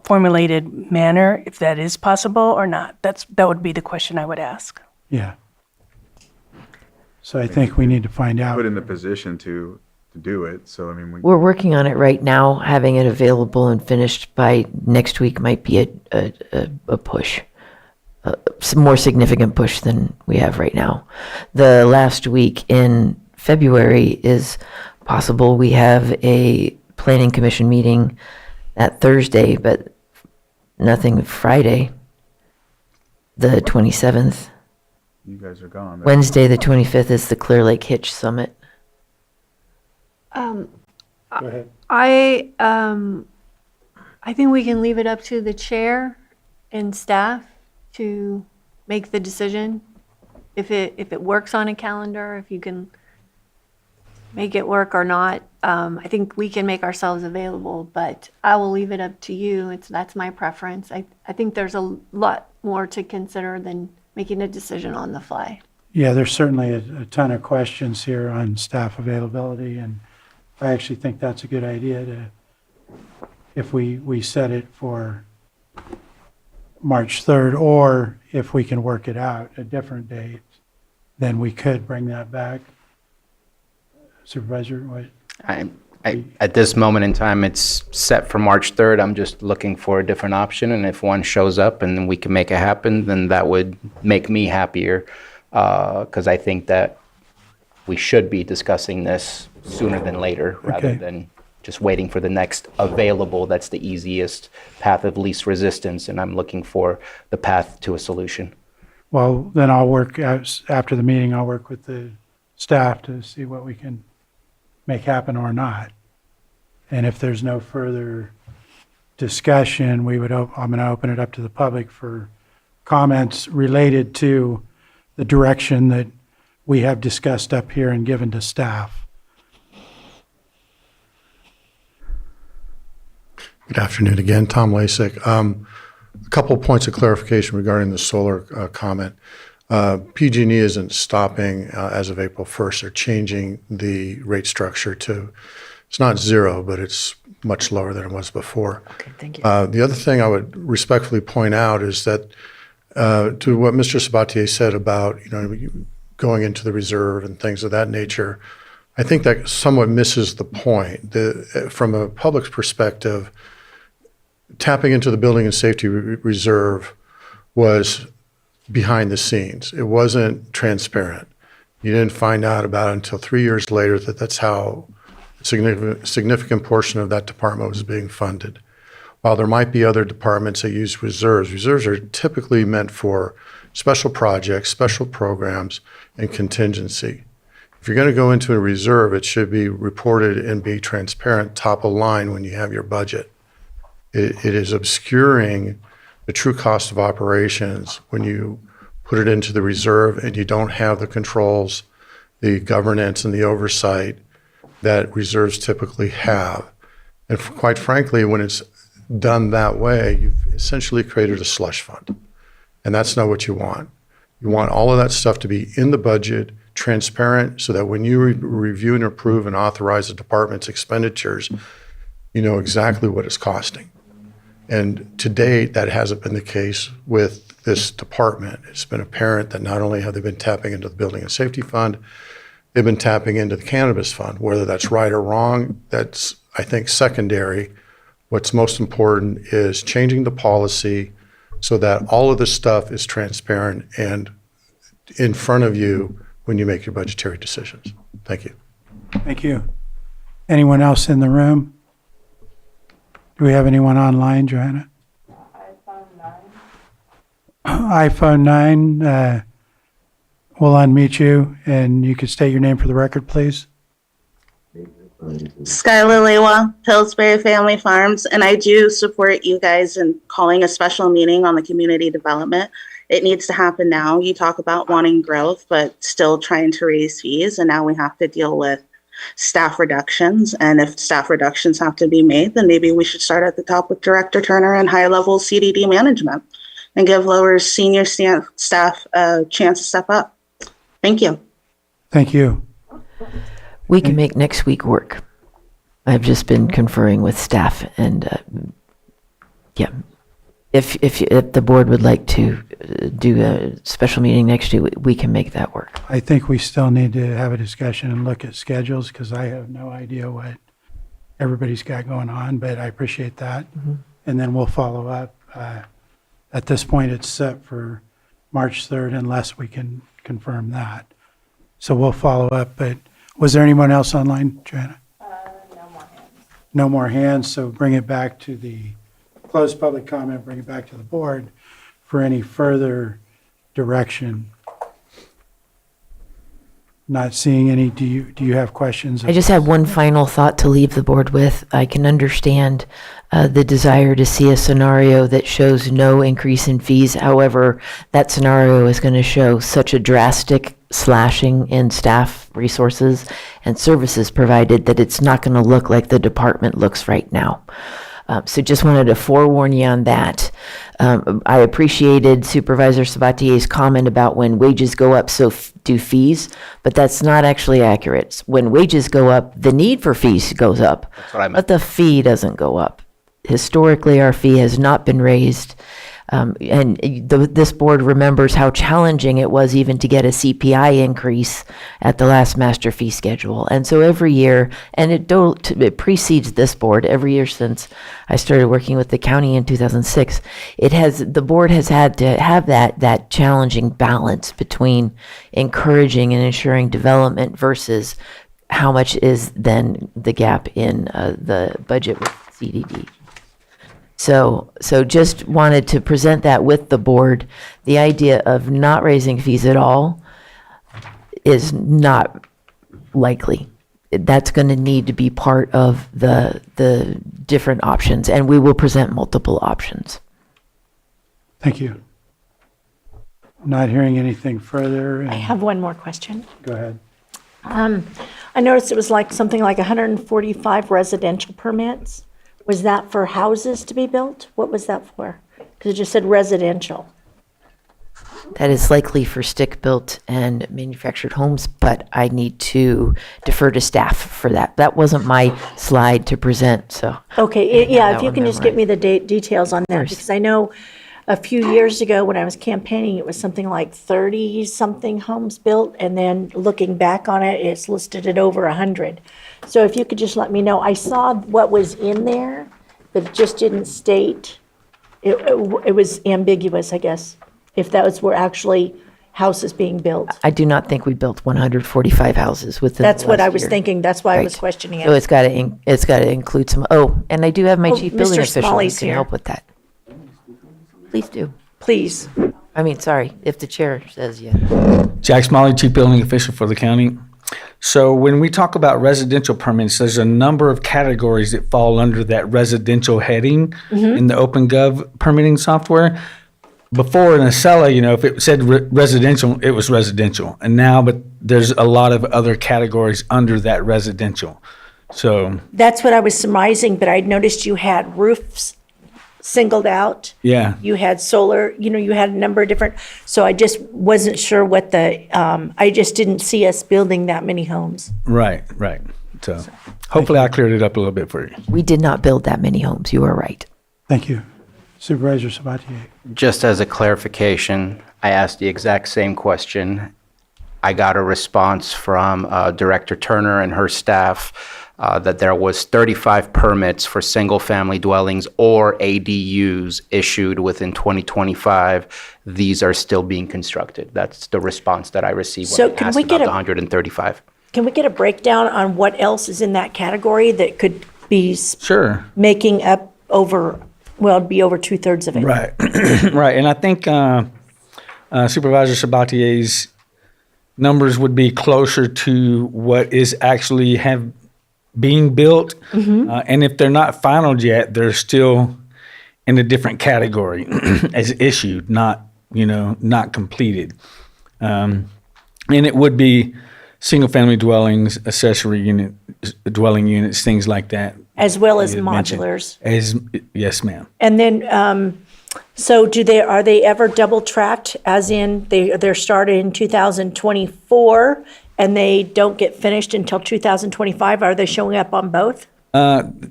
formulated manner, if that is possible or not. That would be the question I would ask. Yeah. So I think we need to find out. Put in the position to do it, so I mean, We're working on it right now. Having it available and finished by next week might be a push. Some more significant push than we have right now. The last week in February is possible. We have a planning commission meeting that Thursday, but nothing Friday, the 27th. you guys are gone. Wednesday, the 25th is the Clear Lake Hitch Summit. Go ahead. I think we can leave it up to the chair and staff to make the decision. If it works on a calendar, if you can make it work or not. I think we can make ourselves available, but I will leave it up to you. That's my preference. I think there's a lot more to consider than making a decision on the fly. Yeah, there's certainly a ton of questions here on staff availability, and I actually think that's a good idea if we set it for March 3rd, or if we can work it out a different date, then we could bring that back. Supervisor, what? At this moment in time, it's set for March 3rd. I'm just looking for a different option, and if one shows up and we can make it happen, then that would make me happier, because I think that we should be discussing this sooner than later, rather Okay. than just waiting for the next available. That's the easiest path of least resistance, and I'm looking for the path to a solution. Well, then I'll work, after the meeting, I'll work with the staff to see what we can make happen or not. And if there's no further discussion, I'm going to open it up to the public for comments related to the direction that we have discussed up here and given to staff. Good afternoon again, Tom Lasik. A couple of points of clarification regarding the solar comment. PG&E isn't stopping as of April 1st. They're changing the rate structure to, it's not zero, but it's much lower than it was before. Okay, thank you. The other thing I would respectfully point out is that to what Mr. Sabatier said about, going into the reserve and things of that nature, I think that somewhat misses the point. From a public's perspective, tapping into the Building and Safety Reserve was behind the scenes. It wasn't transparent. You didn't find out about it until 3 years later that that's how a significant portion of that department was being funded. While there might be other departments that use reserves, reserves are typically meant for special projects, special programs, and contingency. If you're going to go into a reserve, it should be reported and be transparent, top of line when you have your budget. It is obscuring the true cost of operations when you put it into the reserve, and you don't have the controls, the governance, and the oversight that reserves typically have. And quite frankly, when it's done that way, you've essentially created a slush fund. And that's not what you want. You want all of that stuff to be in the budget, transparent, so that when you review and approve and authorize the department's expenditures, you know exactly what it's costing. And to date, that hasn't been the case with this department. It's been apparent that not only have they been tapping into the Building and Safety Fund, they've been tapping into the Cannabis Fund. Whether that's right or wrong, that's, I think, secondary. What's most important is changing the policy so that all of this stuff is transparent and in front of you when you make your budgetary decisions. Thank you. Thank you. Anyone else in the room? Do we have anyone online, Joanna? iPhone 9. We'll unmute you, and you could state your name for the record, please. Skylar Lewa, Pillsbury Family Farms, and I do support you guys in calling a special meeting on the community development. It needs to happen now. You talk about wanting growth, but still trying to raise fees, and now we have to deal with staff reductions. And if staff reductions have to be made, then maybe we should start at the top with Director Turner and high-level CDD management and give lower senior staff a chance to step up. Thank you. Thank you. We can make next week work. I've just been conferring with staff, and yeah, if the board would like to do a special meeting next week, we can make that work. I think we still need to have a discussion and look at schedules, because I have no idea what everybody's got going on, but I appreciate that. And then we'll follow up. At this point, it's set for March 3rd, unless we can confirm that. So we'll follow up, but was there anyone else online, Joanna? No more hands. No more hands, so bring it back to the closed public comment, bring it back to the board for any further direction. Not seeing any. Do you have questions? I just have one final thought to leave the board with. I can understand the desire to see a scenario that shows no increase in fees. However, that scenario is going to show such a drastic slashing in staff resources and services provided that it's not going to look like the department looks right now. So just wanted to forewarn you on that. I appreciated Supervisor Sabatier's comment about when wages go up, so do fees, but that's not actually accurate. When wages go up, the need for fees goes up, That's what I meant. but the fee doesn't go up. Historically, our fee has not been raised. This board remembers how challenging it was even to get a CPI increase at the last master fee schedule. And so every year, and it precedes this board, every year since I started working with the county in 2006, the board has had to have that challenging balance between encouraging and ensuring development versus how much is then the gap in the budget with CDD. So just wanted to present that with the board. The idea of not raising fees at all is not likely. That's going to need to be part of the different options, and we will present multiple options. Thank you. Not hearing anything further. I have one more question. Go ahead. I noticed it was like something like 145 residential permits. Was that for houses to be built? What was that for? Because it just said residential. That is likely for stick-built and manufactured homes, but I need to defer to staff for that. That wasn't my slide to present, so. Okay, yeah, if that you one can just get me the details on that, because I know a few years ago when I was campaigning, it was something like 30-something homes built, and then looking back on it, it's listed at over 100. So if you could just let me know, I saw what was in there, but it just didn't state, it was ambiguous, I guess, if that were actually houses being built. I do not think we built 145 houses within the That's what last I was year. thinking, that's why I was Right. questioning it. So it's got to include some, and I do have my Oh, chief building Mr. official who Smalley's can here. help with that. Please do. Please. I mean, sorry, if the chair says yeah. Jack Smalley, Chief Building Official for the county. So when we talk about residential permits, there's a number of categories that fall under that residential heading in the OpenGov permitting software. before in Acela, if it said residential, it was residential. And now, but there's a lot of other categories under that residential. So, That's what I was surmising, but I'd noticed you had roofs singled out. yeah. You had solar, you had a number of different, so I just wasn't sure what I just didn't see us building that many homes. Right. So hopefully I cleared it up a little bit for you. We did not build that many homes. You are right. Thank you. Supervisor Sabatier. Just as a clarification, I asked the exact same question. I got a response from Director Turner and her staff that there was 35 permits for single-family dwellings or ADUs issued within 2025. These are still being constructed. That's the response that I received So when I can asked we about get the a- 135. Can we get a breakdown on what else is in that category that could be Sure. making up it'd be over 2/3 of it? Right. Right. And I think Supervisor Sabatier's numbers would be closer to what is actually being built. And if they're not finalized yet, they're still in a different category as issued, not completed. And it would be single-family dwellings, accessory dwelling units, things like that. As well as you had mentioned. modulars. Yes, ma'am. And then, so are they ever double tracked, as in they're started in 2024 and they don't get finished until 2025? Are they showing up on both?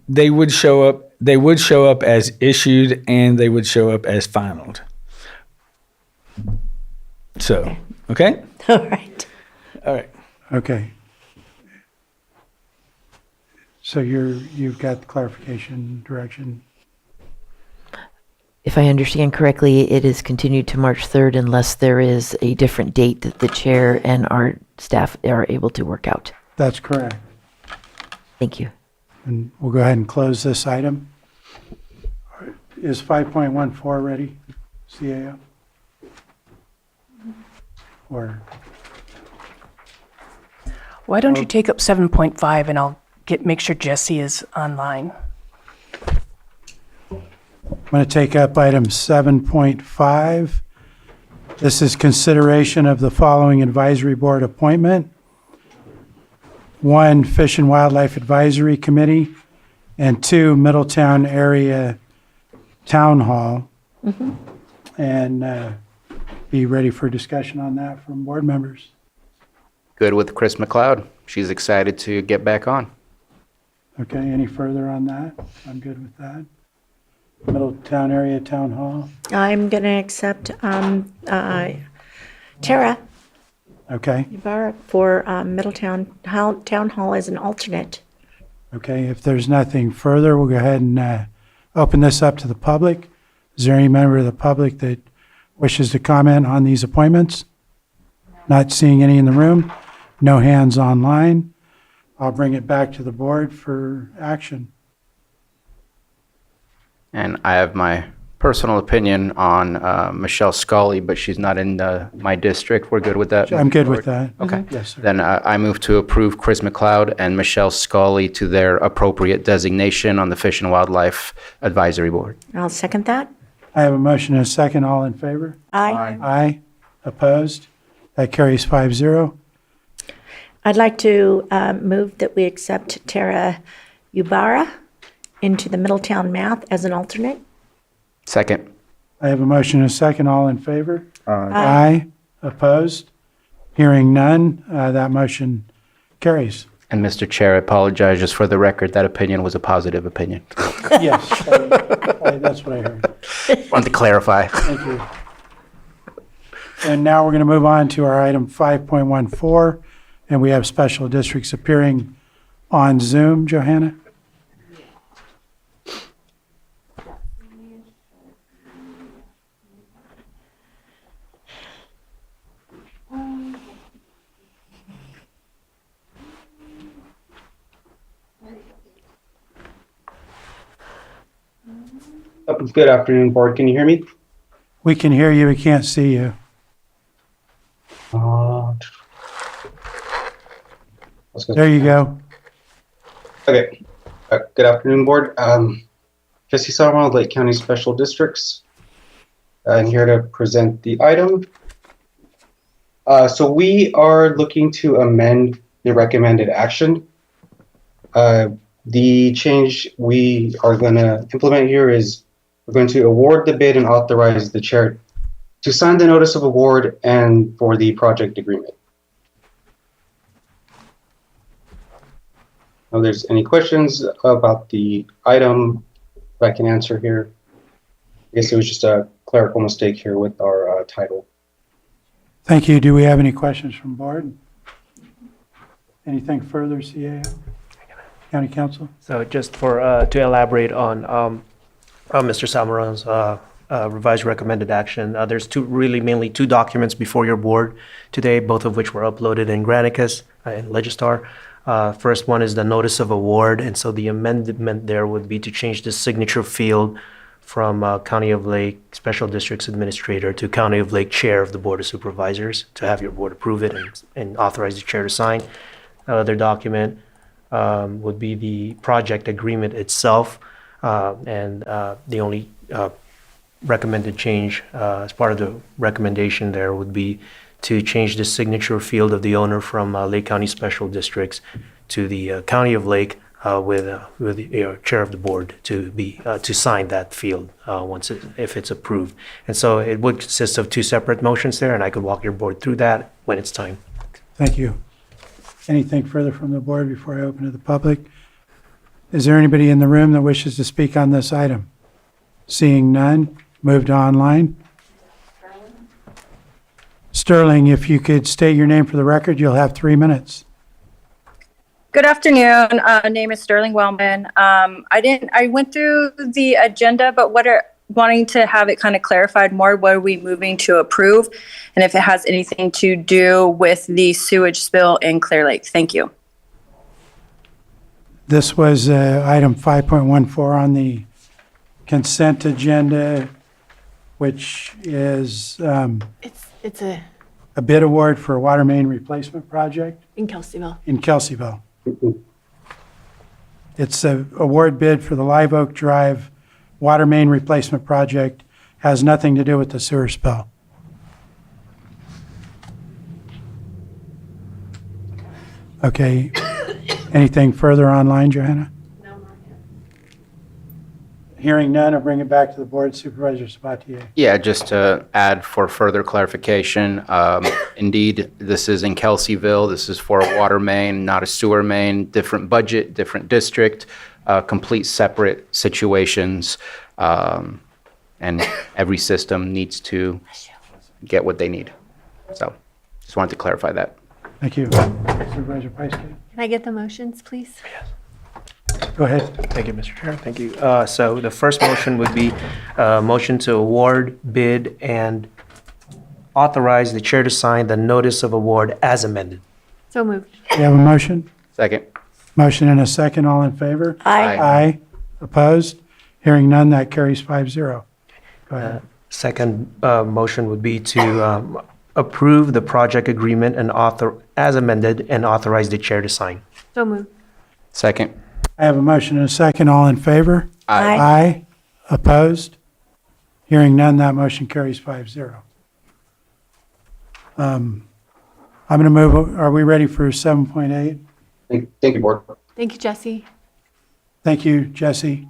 They would show up as issued and they would show up as finalized. So, okay? All right. All right. Okay. So you've got clarification, direction. If I understand correctly, it is continued to March 3rd unless there is a different date that the chair and our staff are able to work out. That's correct. Thank you. And we'll go ahead and close this item. Is 5.14 ready, CAO? Or, Why don't you take up 7.5 and I'll make sure Jesse is online. I'm going to take up item 7.5. This is consideration of the following advisory board appointment. 1, Fish and Wildlife Advisory Committee, and 2, Middletown Area Town Hall. And be ready for discussion on that from board members. Good with Chris McLeod. She's excited to get back on. Okay, any further on that? I'm good with that. Middletown Area Town Hall, I'm going to accept Tara okay. Ybarra for Middletown Town Hall as an alternate. Okay, if there's nothing further, we'll go ahead and open this up to the public. Is there any member of the public that wishes to comment on these appointments? Not seeing any in the room. No hands online. I'll bring it back to the board for action. And I have my personal opinion on Michelle Scully, but she's not in my district. We're good with that? I'm good with that. Okay. Yes, sir. Then I move to approve Chris McLeod and Michelle Scully to their appropriate designation on the Fish and Wildlife Advisory Board. I'll second that. I have a motion and a second. All in favor? Aye. Aye. Opposed? That carries 5-0. I'd like to move that we accept Tara Ybarra into the Middletown Math as an alternate. Second. I have a motion and a second. All in favor? Aye. Aye. Opposed? Hearing none, that motion carries. And Mr. Chair, I apologize just for the record. That opinion was a positive opinion. Yes, that's what I heard. Want to clarify. Thank you. And now we're going to move on to our item 5.14, and we have special districts appearing on Zoom. Johanna? Good afternoon, board. Can you hear me? We can hear you. We can't see you. There you go. Okay. Good afternoon, board. Jesse Sarma, Lake County Special Districts. and here to present the item. So we are looking to amend the recommended action. The change we are going to implement here is we're going to award the bid and authorize the chair to sign the notice of award and for the project agreement. If there's any questions about the item I can answer here. I guess it was just a clerical mistake here with our title. Thank you. Do we have any questions from board? Anything further, CAO? County Council? So just for, to elaborate on Mr. Samaran's revised recommended action, there's mainly two documents before your board today, both of which were uploaded in Granicus and Legistar. First one is the notice of award, and so the amendment there would be to change the signature field from County of Lake Special Districts Administrator to County of Lake Chair of the Board of Supervisors, to have your board approve it and authorize the chair to sign. Other document would be the project agreement itself, and the only recommended change as part of the recommendation there would be to change the signature field of the owner from Lake County Special Districts to the County of Lake with the chair of the board to sign that field if it's approved. And so it would consist of two separate motions there, and I could walk your board through that when it's time. Thank you. Anything further from the board before I open to the public? Is there anybody in the room that wishes to speak on this item? Seeing none, move to online. Sterling, if you could state your name for the record, you'll have 3 minutes. Good afternoon. Name is Sterling Wellman. I went through the agenda, but wanting to have it kind of clarified more, what are we moving to approve? And if it has anything to do with the sewage spill in Clear Lake. Thank you. This was item 5.14 on the consent agenda, which is It's a a bid award for a water main replacement project in Kelseyville. in Kelseyville. It's a award bid for the Live Oak Drive water main replacement project. Has nothing to do with the sewer spill. Okay. Anything further online, Johanna? No, not yet. Hearing none, I'll bring it back to the board. Supervisor Sabatier. Yeah, just to add for further clarification, indeed, this is in Kelseyville. This is for a water main, not a sewer main, different budget, different district, complete separate situations. And every system needs to get what they need. So just wanted to clarify that. Thank you. Supervisor Pyske. Can I get the motions, please? Go ahead. Thank you, Mr. Chair. Thank you. So the first motion would be motion to award, bid, and authorize the chair to sign the notice of award as amended. So moved. We have a motion? Second. Motion and a second. All in favor? Aye. Aye. Opposed? Hearing none, that carries 5-0. Go ahead. Second motion would be to approve the project agreement and as amended and authorize the chair to sign. So moved. Second. I have a motion and a second. All in favor? Aye. Aye. Opposed? Hearing none, that motion carries 5-0. I'm going to move, are we ready for 7.8? Thank you, board. Thank you, Jesse. Thank you, Jesse.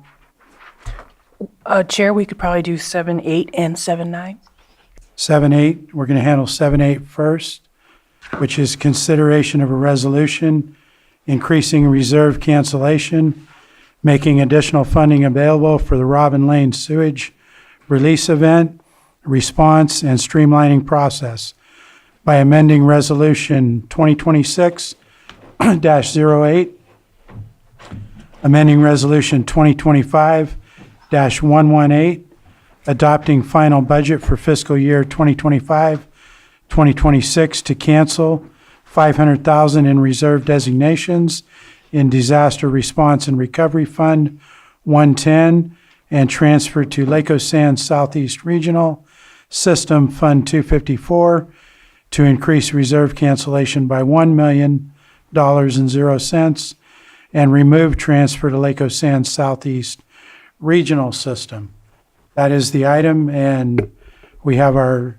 Chair, we could probably do 7.8 and 7.9. 7.8, we're going to handle 7.8 first, which is consideration of a resolution increasing reserve cancellation, making additional funding available for the Robin Lane sewage release event, response, and streamlining process by amending Resolution 2026-08, amending Resolution 2025-118, adopting final budget for fiscal year 2025-2026 to cancel $500,000 in reserve designations in Disaster Response and Recovery Fund 110 and transfer to Lake Sands Southeast Regional System Fund 254 to increase reserve cancellation by $1 million and 0 cents and remove transfer to Lake Sands Southeast Regional System. That is the item, and We have our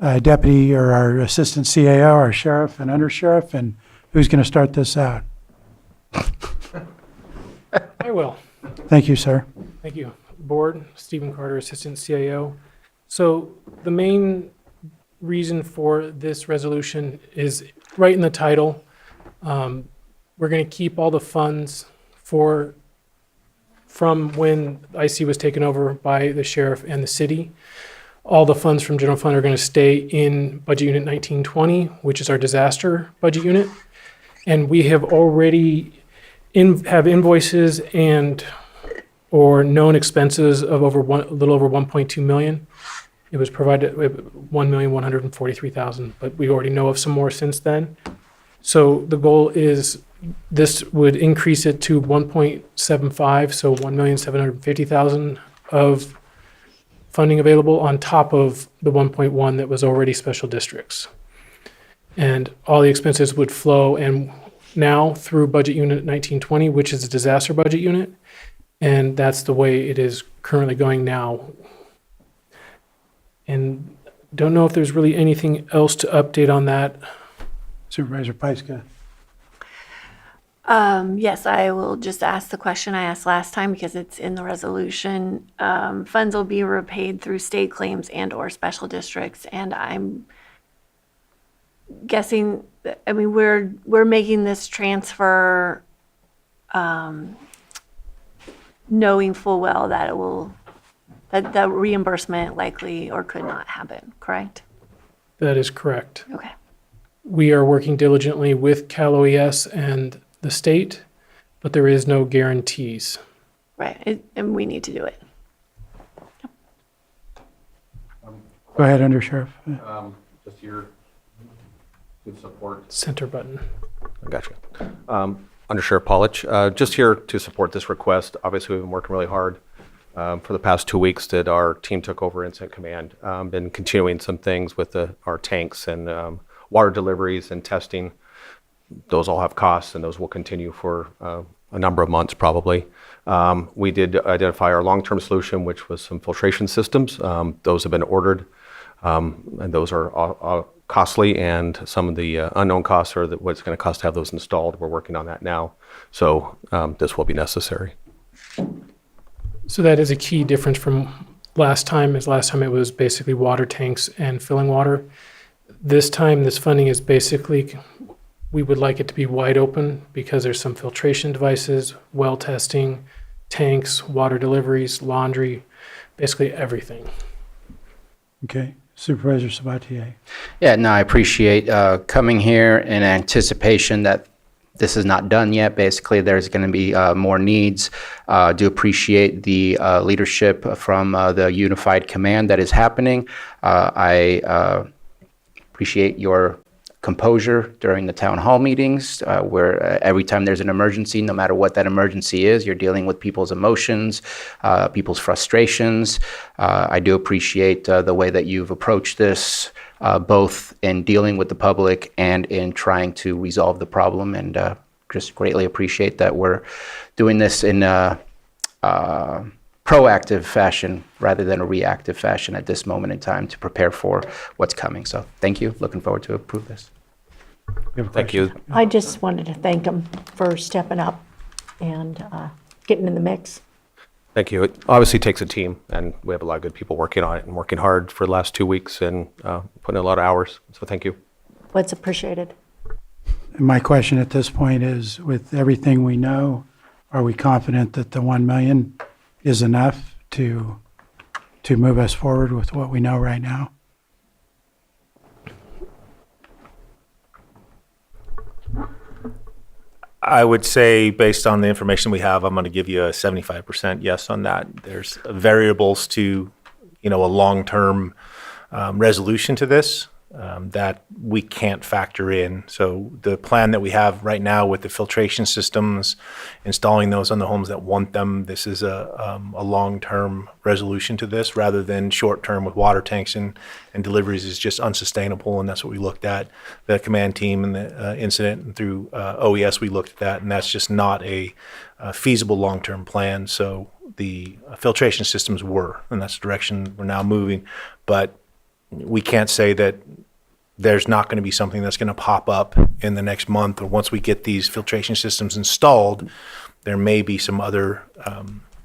deputy or our assistant CAO, our sheriff and undersheriff, and who's going to start this out? I will. Thank you, sir. Thank you. Board, Stephen Carter, Assistant CIO. So the main reason for this resolution is right in the title. We're going to keep all the funds from when IC was taken over by the sheriff and the city. All the funds from general fund are going to stay in Budget Unit 1920, which is our disaster budget unit. And we have already have invoices and or known expenses of a little over 1.2 million. It was provided with 1,143,000, but we already know of some more since then. So the goal is this would increase it to 1.75, so 1,750,000 of funding available on top of the 1.1 that was already special districts. And all the expenses would flow and now through Budget Unit 1920, which is a disaster budget unit. And that's the way it is currently going now. And don't know if there's really anything else to update on that. Supervisor Pyska. Yes, I will just ask the question I asked last time because it's in the resolution. Funds will be repaid through state claims and or special districts. And I'm guessing, I mean, we're making this transfer knowing full well that it will, that the reimbursement likely or could not happen, correct? That is correct. Okay. We are working diligently with Cal OES and the state, but there is no guarantees. Right, and we need to do it. Go ahead, Undersheriff. Just here to support. Center button. Gotcha. Undersheriff Pollich, just here to support this request. Obviously, we've been working really hard for the past 2 weeks that our team took over Incident Command. Been continuing some things with our tanks and water deliveries and testing. Those all have costs, and those will continue for a number of months probably. We did identify our long-term solution, which was some filtration systems. Those have been ordered, and those are costly, and some of the unknown costs are what it's going to cost to have those installed. We're working on that now, so this will be necessary. So that is a key difference from last time, as last time it was basically water tanks and filling water. This time, this funding is basically, we would like it to be wide open because there's some filtration devices, well testing, tanks, water deliveries, laundry, basically everything. Okay. Supervisor Sabatier. Yeah, no, I appreciate coming here in anticipation that this is not done yet. Basically, there's going to be more needs. Do appreciate the leadership from the unified command that is happening. I appreciate your composure during the town hall meetings, where every time there's an emergency, no matter what that emergency is, you're dealing with people's emotions, people's frustrations. I do appreciate the way that you've approached this, both in dealing with the public and in trying to resolve the problem, and just greatly appreciate that we're doing this in a proactive fashion rather than a reactive fashion at this moment in time to prepare for what's coming. So thank you. Looking forward to approve this. Thank you. I just wanted to thank them for stepping up and getting in the mix. Thank you. It obviously takes a team, and we have a lot of good people working on it and working hard for the last 2 weeks and putting in a lot of hours. So thank you. What's appreciated. My question at this point is, with everything we know, are we confident that the 1 million is enough to move us forward with what we know right now? I would say, based on the information we have, I'm going to give you a 75% yes on that. There's variables to, a long-term resolution to this that we can't factor in. So the plan that we have right now with the filtration systems, installing those on the homes that want them, this is a long-term resolution to this rather than short-term with water tanks and deliveries is just unsustainable, and that's what we looked at. The command team and the incident and through OES, we looked at that, and that's just not a feasible long-term plan. So the filtration systems were, and that's the direction we're now moving. But we can't say that there's not going to be something that's going to pop up in the next month, or once we get these filtration systems installed, there may be some other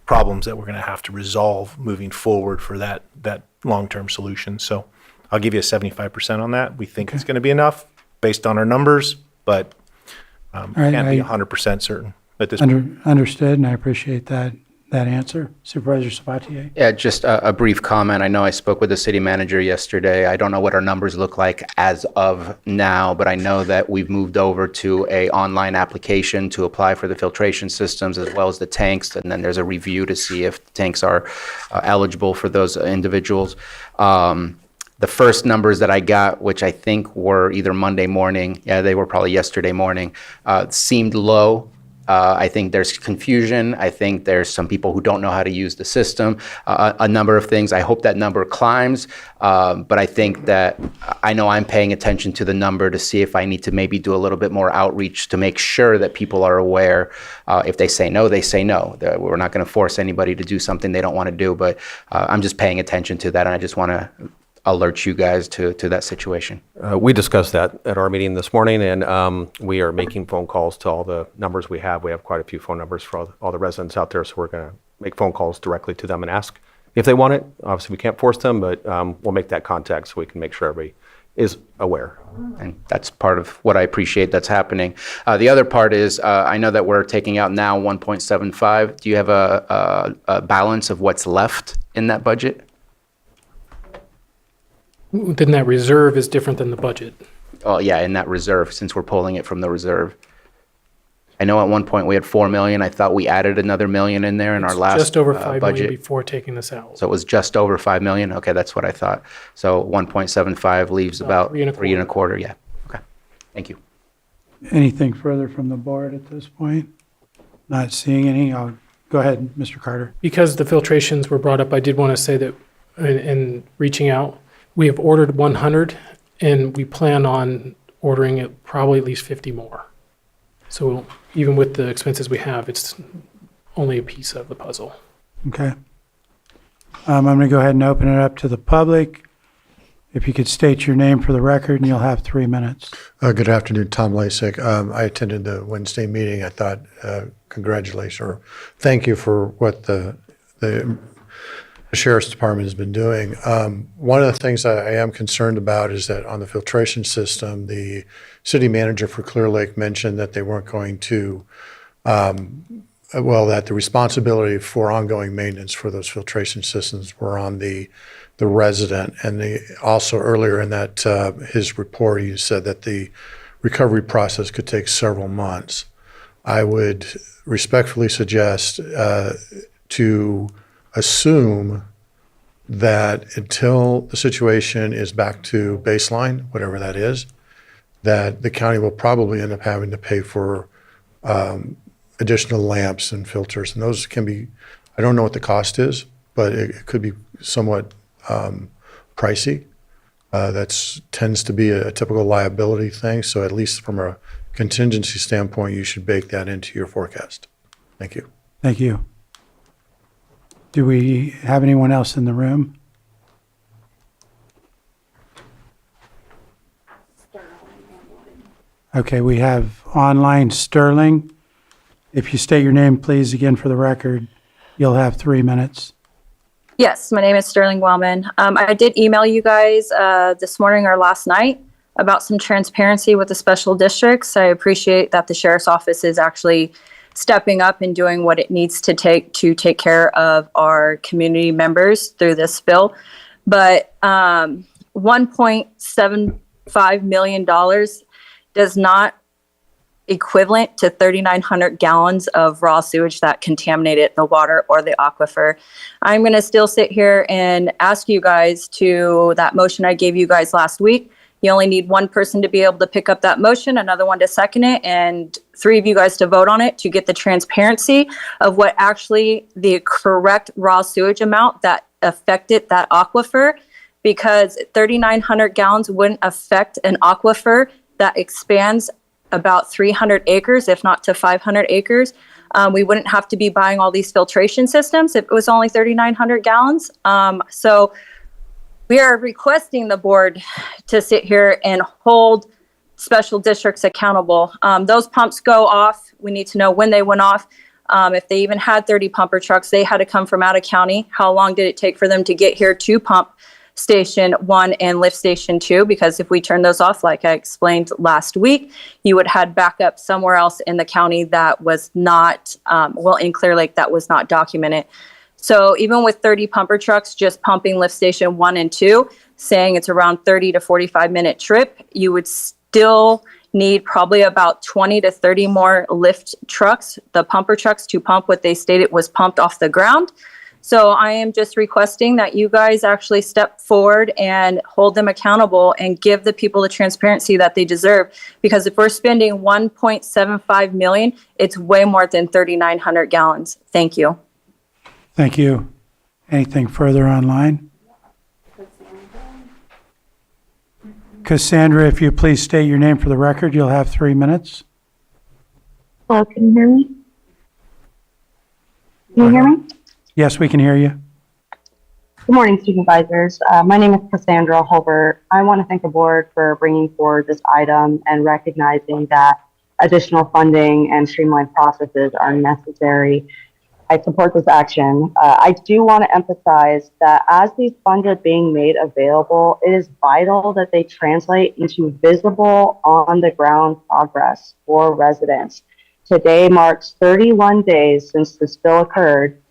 problems that we're going to have to resolve moving forward for that long-term solution. So I'll give you a 75% on that. We think it's going to be enough based on our numbers, but can't be 100% certain at this point. Understood, and I appreciate that answer. Supervisor Sabatier? Yeah, just a brief comment. I know I spoke with the city manager yesterday. I don't know what our numbers look like as of now, but I know that we've moved over to a online application to apply for the filtration systems as well as the tanks, and then there's a review to see if the tanks are eligible for those individuals. The first numbers that I got, which I think were either Monday morning, they were probably yesterday morning, seemed low. I think there's confusion. I think there's some people who don't know how to use the system, a number of things. I hope that number climbs, but I think that I know I'm paying attention to the number to see if I need to maybe do a little bit more outreach to make sure that people are aware. If they say no, they say no. We're not going to force anybody to do something they don't want to do, but I'm just paying attention to that, and I just want to alert you guys to that situation. We discussed that at our meeting this morning, and we are making phone calls to all the numbers we have. We have quite a few phone numbers for all the residents out there, so we're going to make phone calls directly to them and ask if they want it. Obviously, we can't force them, but we'll make that contact so we can make sure everybody is aware. And that's part of what I appreciate that's happening. The other part is I know that we're taking out now 1.75. Do you have a balance of what's left in that budget? Then that reserve is different than the budget. Oh, yeah, in that reserve, since we're pulling it from the reserve. I know at one point we had 4 million. I thought we added another million in there in our last Just over 5 million budget. before taking this out. So it was just over 5 million? Okay, that's what I thought. So 1.75 leaves about 3.25. Yeah, okay. Thank you. Anything further from the board at this point? Not seeing any. I'll go ahead, Mr. Carter. Because the filtrations were brought up, I did want to say that in reaching out, we have ordered 100, and we plan on ordering it probably at least 50 more. So even with the expenses we have, it's only a piece of the puzzle. Okay. I'm going to go ahead and open it up to the public. If you could state your name for the record, and you'll have 3 minutes. Good afternoon, Tom Lasik. I attended the Wednesday meeting. I thought, congratulations, or thank you for what the Sheriff's Department has been doing. One of the things I am concerned about is that on the filtration system, the city manager for Clear Lake mentioned that they weren't going to, that the responsibility for ongoing maintenance for those filtration systems were on the resident. And also earlier in that his report, he said that the recovery process could take several months. I would respectfully suggest to assume that until the situation is back to baseline, whatever that is, that the county will probably end up having to pay for additional lamps and filters. And those can be, I don't know what the cost is, but it could be somewhat pricey. That tends to be a typical liability thing. So at least from a contingency standpoint, you should bake that into your forecast. Thank you. Thank you. Do we have anyone else in the room? Okay, we have online Sterling. If you state your name, please, again for the record, you'll have 3 minutes. Yes, my name is Sterling Wellman. I did email you guys this morning or last night about some transparency with the special districts. I appreciate that the sheriff's office is actually stepping up and doing what it needs to take care of our community members through this bill. But $1.75 million does not equivalent to 3,900 gallons of raw sewage that contaminated the water or the aquifer. I'm going to still sit here and ask you guys to that motion I gave you guys last week. You only need one person to be able to pick up that motion, another one to second it, and 3 of you guys to vote on it to get the transparency of what actually the correct raw sewage amount that affected that aquifer, because 3,900 gallons wouldn't affect an aquifer that expands about 300 acres, if not to 500 acres. We wouldn't have to be buying all these filtration systems if it was only 3,900 gallons. So we are requesting the board to sit here and hold special districts accountable. Those pumps go off. We need to know when they went off. If they even had 30 pumper trucks, they had to come from out of county. How long did it take for them to get here to pump Station 1 and Lift Station 2? Because if we turn those off, like I explained last week, you would have backup somewhere else in the county that was not, in Clear Lake, that was not documented. So even with 30 pumper trucks just pumping Lift Station 1 and 2, saying it's around 30 to 45-minute trip, you would still need probably about 20 to 30 more lift trucks, the pumper trucks, to pump what they stated was pumped off the ground. So I am just requesting that you guys actually step forward and hold them accountable and give the people the transparency that they deserve. Because if we're spending $1.75 million, it's way more than 3,900 gallons. Thank you. Thank you. Anything further online? Cassandra, if you please state your name for the record, you'll have 3 minutes. Hello, can you hear me? Can you hear me? Yes, we can hear you. Good morning, supervisors. My name is Cassandra Holbert. I want to thank the board for bringing forward this item and recognizing that additional funding and streamlined processes are necessary. I support this action. I do want to emphasize that as these funds are being made available, it is vital that they translate into visible on-the-ground progress for residents. Today marks 31 days since the spill occurred,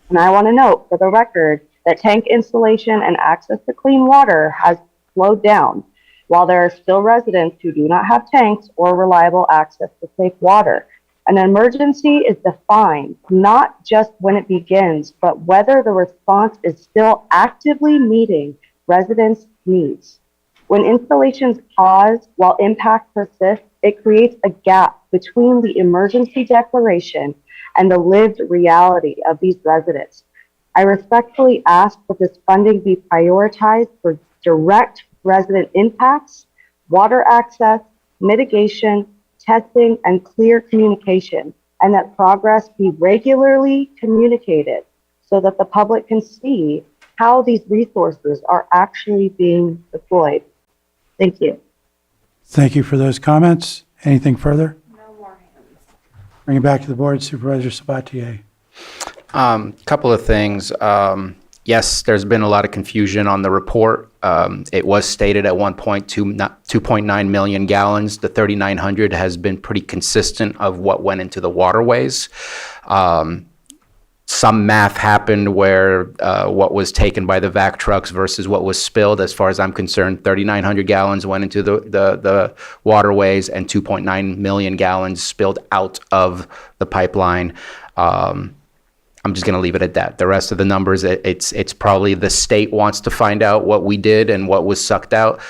and I want to note for the record that tank installation and access to clean water has slowed down, while there are still residents who do not have tanks or reliable access to safe water. An emergency is defined not just when it begins, but whether the response is still actively meeting residents' needs. When installations pause while impact persists, it creates a gap between the emergency declaration and the lived reality of these residents. I respectfully ask that this funding be prioritized for direct resident impacts, water access, mitigation, testing, and clear communication, and that progress be regularly communicated so that the public can see how these resources are actually being deployed. Thank you. Thank you for those comments. Anything further? No more hands. Bring it back to the board, Supervisor Sabatier. Couple of things. Yes, there's been a lot of confusion on the report. It was stated at one point 2.9 million gallons. The 3,900 has been pretty consistent of what went into the waterways. Some math happened where what was taken by the vac trucks versus what was spilled. As far as I'm concerned, 3,900 gallons went into the waterways and 2.9 million gallons spilled out of the pipeline. I'm just going to leave it at that. The rest of the numbers, it's probably the state wants to find out what we did and what was sucked out.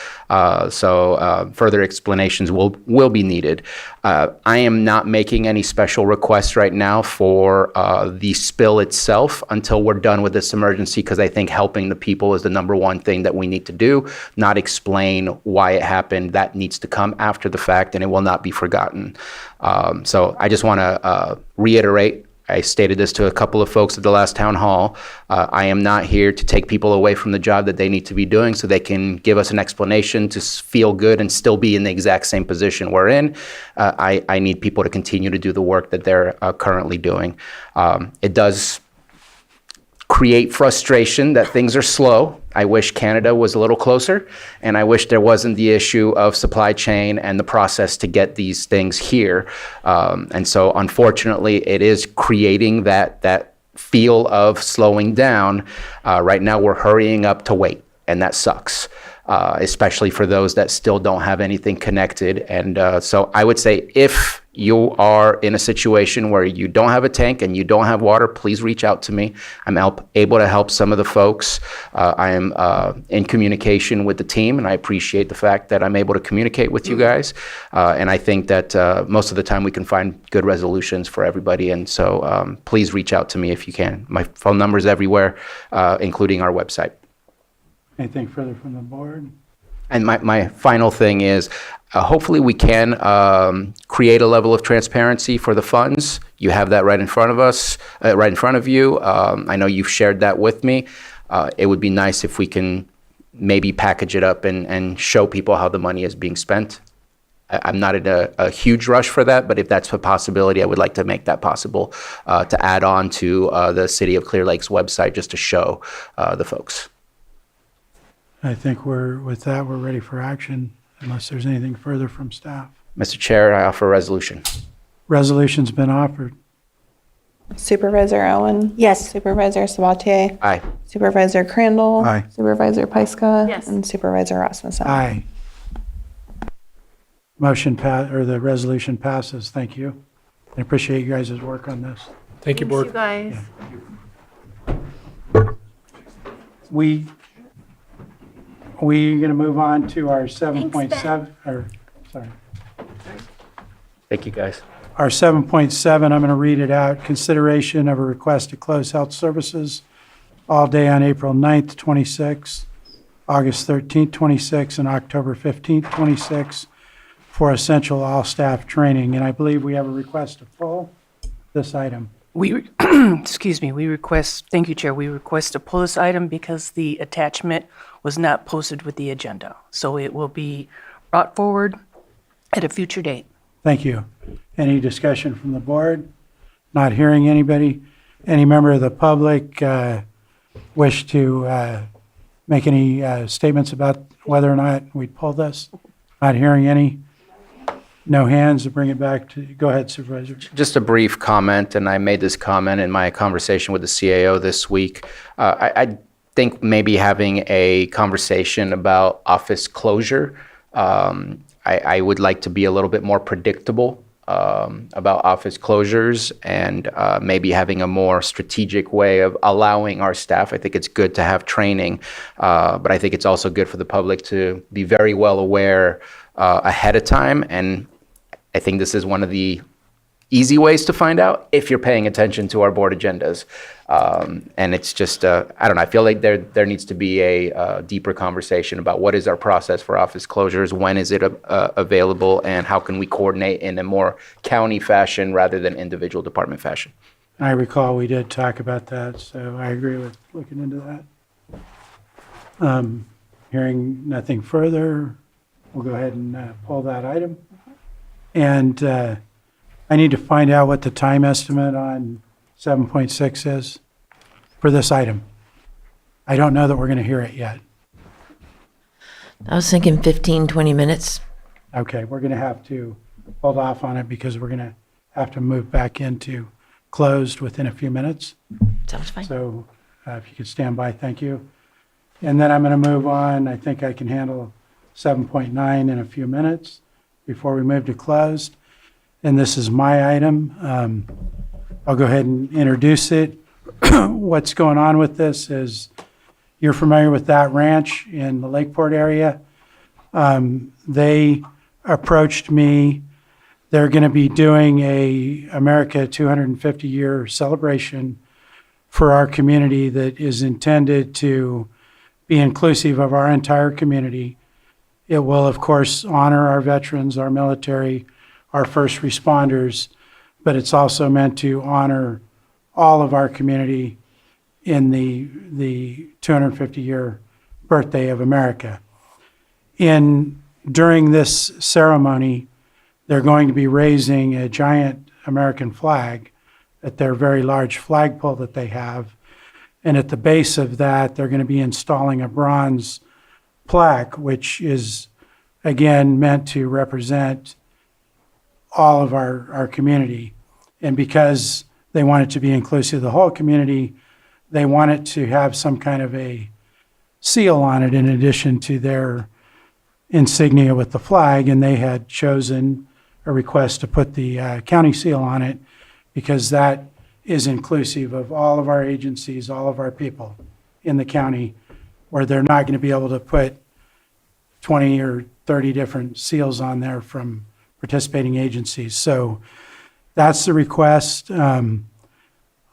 So further explanations will be needed. I am not making any special requests right now for the spill itself until we're done with this emergency, because I think helping the people is the number one thing that we need to do, not explain why it happened. That needs to come after the fact, and it will not be forgotten. So I just want to reiterate, I stated this to a couple of folks at the last town hall. I am not here to take people away from the job that they need to be doing so they can give us an explanation to feel good and still be in the exact same position we're in. I need people to continue to do the work that they're currently doing. It does create frustration that things are slow. I wish Canada was a little closer, and I wish there wasn't the issue of supply chain and the process to get these things here. And so unfortunately, it is creating that feel of slowing down. Right now, we're hurrying up to wait, and that sucks, especially for those that still don't have anything connected. And so I would say if you are in a situation where you don't have a tank and you don't have water, please reach out to me. I'm able to help some of the folks. I am in communication with the team, and I appreciate the fact that I'm able to communicate with you guys. And I think that most of the time we can find good resolutions for everybody. And so please reach out to me if you can. My phone number is everywhere, including our website. Anything further from the board? And my final thing is, Hopefully, we can create a level of transparency for the funds. You have that right in front of us, right in front of you. I know you've shared that with me. It would be nice if we can maybe package it up and show people how the money is being spent. I'm not in a huge rush for that, but if that's a possibility, I would like to make that possible to add on to the City of Clear Lake's website just to show the folks. I think with that, we're ready for action, unless there's anything further from staff. Mr. Chair, I offer a resolution. Resolution's been offered. Supervisor Owen? Yes. Supervisor Sabatier? Aye. Supervisor Crandall? Aye. Supervisor Pyska? Yes. And Supervisor Rasmussen? Aye. The resolution passes. Thank you. I appreciate you guys' work on this. Thank you, board. Thanks, you guys. We're going to move on to our 7.7, sorry. Thank you, guys. Our 7.7, I'm going to read it out. Consideration of a request to close health services all day on April 9th, 26, August 13th, 26, and October 15th, 26 for essential all-staff training. And I believe we have a request to pull this item. Excuse me, thank you, Chair, we request to pull this item because the attachment was not posted with the agenda. So it will be brought forward at a future date. Thank you. Any discussion from the board? Not hearing anybody. Any member of the public wish to make any statements about whether or not we pull this? Not hearing any. No hands to bring it back to, go ahead, Supervisor. Just a brief comment, and I made this comment in my conversation with the CAO this week. I think maybe having a conversation about office closure. I would like to be a little bit more predictable about office closures and maybe having a more strategic way of allowing our staff. I think it's good to have training, but I think it's also good for the public to be very well aware ahead of time. And I think this is one of the easy ways to find out if you're paying attention to our board agendas. And it's just, I don't know, I feel like there needs to be a deeper conversation about what is our process for office closures, when is it available, and how can we coordinate in a more county fashion rather than individual department fashion. I recall we did talk about that, so I agree with looking into that. Hearing nothing further, we'll go ahead and pull that item. And I need to find out what the time estimate on 7.6 is for this item. I don't know that we're going to hear it yet. I was thinking 15, 20 minutes. Okay, we're going to have to hold off on it because we're going to have to move back into closed within a few minutes. Sounds fine. So if you could stand by, thank you. And then I'm going to move on. I think I can handle 7.9 in a few minutes before we move to closed. And this is my item. I'll go ahead and introduce it. What's going on with this is you're familiar with that ranch in the Lakeport area. They approached me. They're going to be doing a America 250 year celebration for our community that is intended to be inclusive of our entire community. It will, of course, honor our veterans, our military, our first responders, but it's also meant to honor all of our community in the 250-year birthday of America. During this ceremony, they're going to be raising a giant American flag at their very large flagpole that they have. And at the base of that, they're going to be installing a bronze plaque, which is, again, meant to represent all of our community. And because they want it to be inclusive of the whole community, they want it to have some kind of a seal on it in addition to their insignia with the flag. And they had chosen a request to put the county seal on it because that is inclusive of all of our agencies, all of our people in the county, where they're not going to be able to put 20 or 30 different seals on there from participating agencies. So that's the request.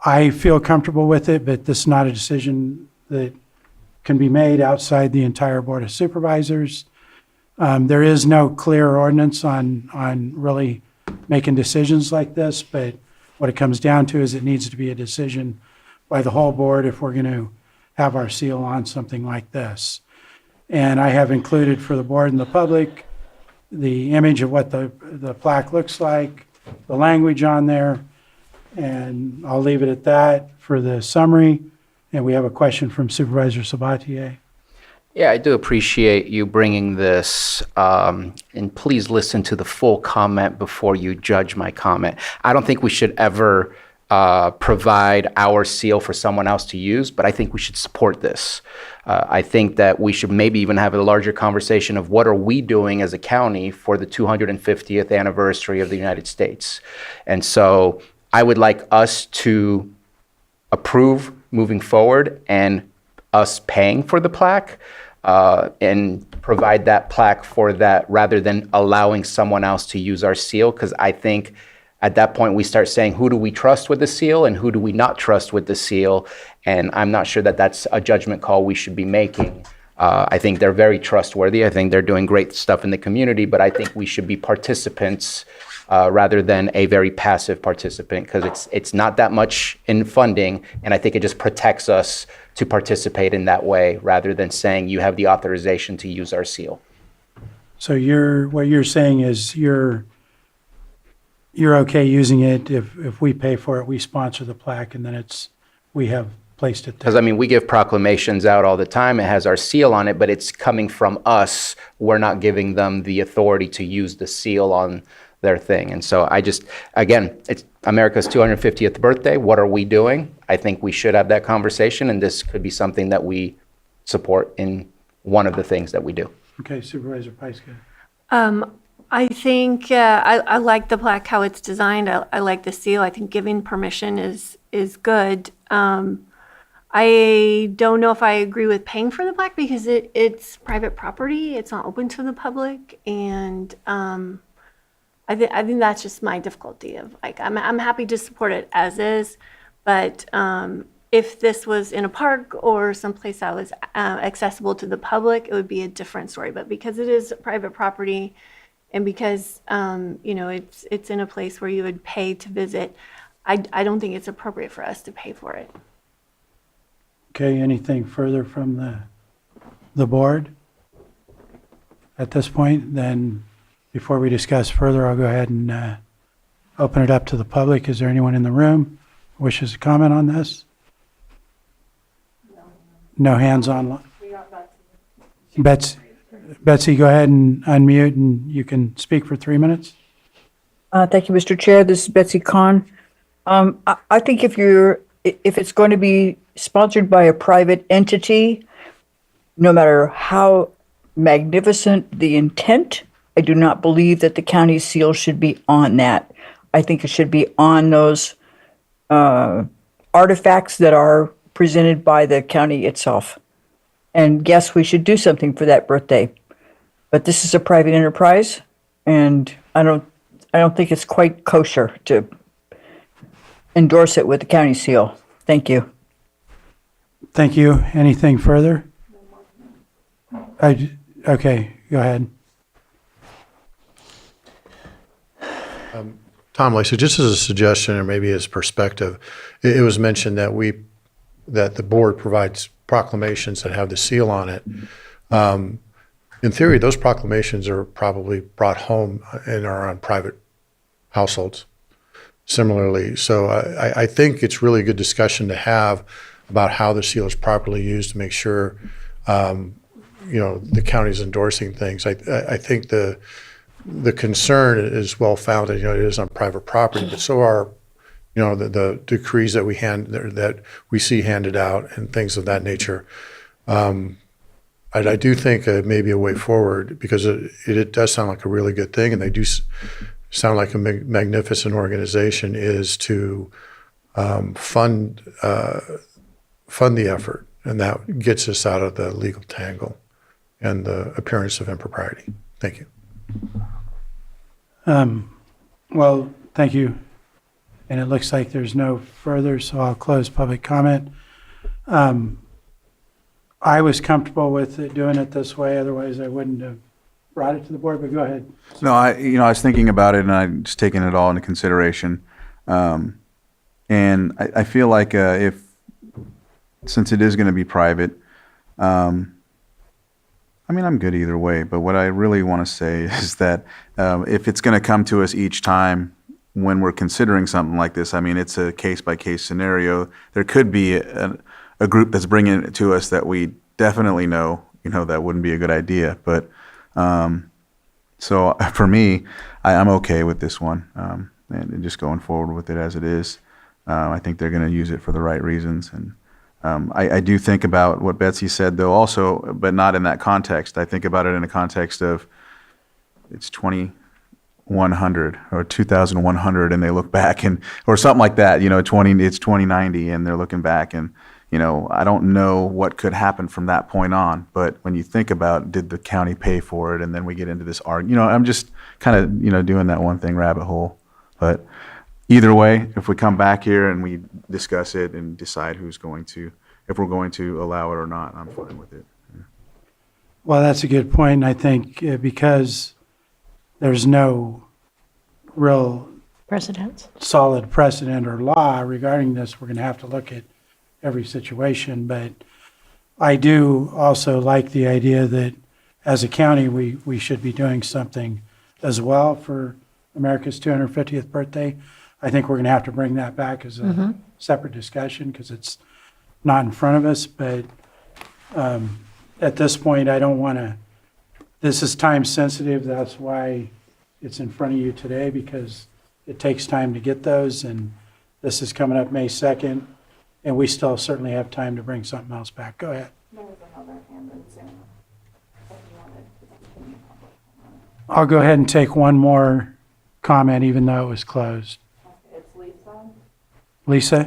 I feel comfortable with it, but this is not a decision that can be made outside the entire Board of Supervisors. There is no clear ordinance on really making decisions like this, but what it comes down to is it needs to be a decision by the whole board if we're going to have our seal on something like this. And I have included for the board and the public the image of what the plaque looks like, the language on there, and I'll leave it at that for the summary. And we have a question from Supervisor Sabatier. Yeah, I do appreciate you bringing this, and please listen to the full comment before you judge my comment. I don't think we should ever provide our seal for someone else to use, but I think we should support this. I think that we should maybe even have a larger conversation of what are we doing as a county for the 250th anniversary of the United States. And so I would like us to approve moving forward and us paying for the plaque, and provide that plaque for that rather than allowing someone else to use our seal. Because I think at that point we start saying, who do we trust with the seal and who do we not trust with the seal? And I'm not sure that that's a judgment call we should be making. I think they're very trustworthy. I think they're doing great stuff in the community, but I think we should be participants rather than a very passive participant, because it's not that much in funding, and I think it just protects us to participate in that way rather than saying you have the authorization to use our seal. So what you're saying is you're okay using it if we pay for it, we sponsor the plaque, and then we have placed it there. Because, I mean, we give proclamations out all the time. It has our seal on it, but it's coming from us. We're not giving them the authority to use the seal on their thing. And so again, it's America's 250th birthday. What are we doing? I think we should have that conversation, and this could be something that we support in one of the things that we do. Okay, Supervisor Pyska. I think I like the plaque, how it's designed. I like the seal. I think giving permission is good. I don't know if I agree with paying for the plaque because it's private property. It's not open to the public, and I think that's just my difficulty of like I'm happy to support it as is, but if this was in a park or someplace that was accessible to the public, it would be a different story. But because it is private property, and because it's in a place where you would pay to visit, I don't think it's appropriate for us to pay for it. Okay, anything further from the board at this point? Then before we discuss further, I'll go ahead and open it up to the public. Is there anyone in the room who wishes to comment on this? No hands on. Betsy, go ahead and unmute and you can speak for 3 minutes. Thank you, Mr. Chair. This is Betsy Kahn. I think if it's going to be sponsored by a private entity, no matter how magnificent the intent, I do not believe that the county seal should be on that. I think it should be on those artifacts that are presented by the county itself. And yes, we should do something for that birthday. But this is a private enterprise, and I don't think it's quite kosher to endorse it with the county seal. Thank you. Thank you. Anything further? Okay, go ahead. Tom Lacey, just as a suggestion or maybe as perspective, it was mentioned that the board provides proclamations that have the seal on it. In theory, those proclamations are probably brought home and are on private households similarly. So I think it's really a good discussion to have about how the seal is properly used to make sure, the county's endorsing things. I think the concern is well founded. It is on private property, but so are, the decrees that we see handed out and things of that nature. I do think maybe a way forward, because it does sound like a really good thing, and they do sound like a magnificent organization, is to fund the effort, and that gets us out of the legal tangle and the appearance of impropriety. Thank you. Well, thank you. And it looks like there's no further, so I'll close public comment. I was comfortable with doing it this way, otherwise I wouldn't have brought it to the board, but go ahead. No, I was thinking about it and I just taking it all into consideration. And I feel like since it is going to be private, I'm good either way. But what I really want to say is that if it's going to come to us each time when we're considering something like this, it's a case-by-case scenario. There could be a group that's bringing it to us that we definitely know, that wouldn't be a good idea. But so for me, I'm okay with this one and just going forward with it as it is. I think they're going to use it for the right reasons. And I do think about what Betsy said, though, also, but not in that context. I think about it in a context of it's 2100 or 2100, and they look back or something like that. It's 2090, and they're looking back, and I don't know what could happen from that point on. But when you think about, did the county pay for it, and then we get into this argument. I'm just kind of doing that one thing rabbit hole. But either way, if we come back here and we discuss it and decide if we're going to allow it or not, I'm fine with it. Well, that's a good point. And I think because there's no real Precedents. solid precedent or law regarding this, we're going to have to look at every situation. But I do also like the idea that as a county, we should be doing something as well for America's 250th birthday. I think we're going to have to bring that back as a separate discussion because it's not in front of us. But at this point, I don't want to, this is time sensitive. That's why it's in front of you today, because it takes time to get those. And this is coming up May 2nd, and we still certainly have time to bring something else back. Go ahead. I'll go ahead and take one more comment, even though it was closed. It's Lisa. Lisa?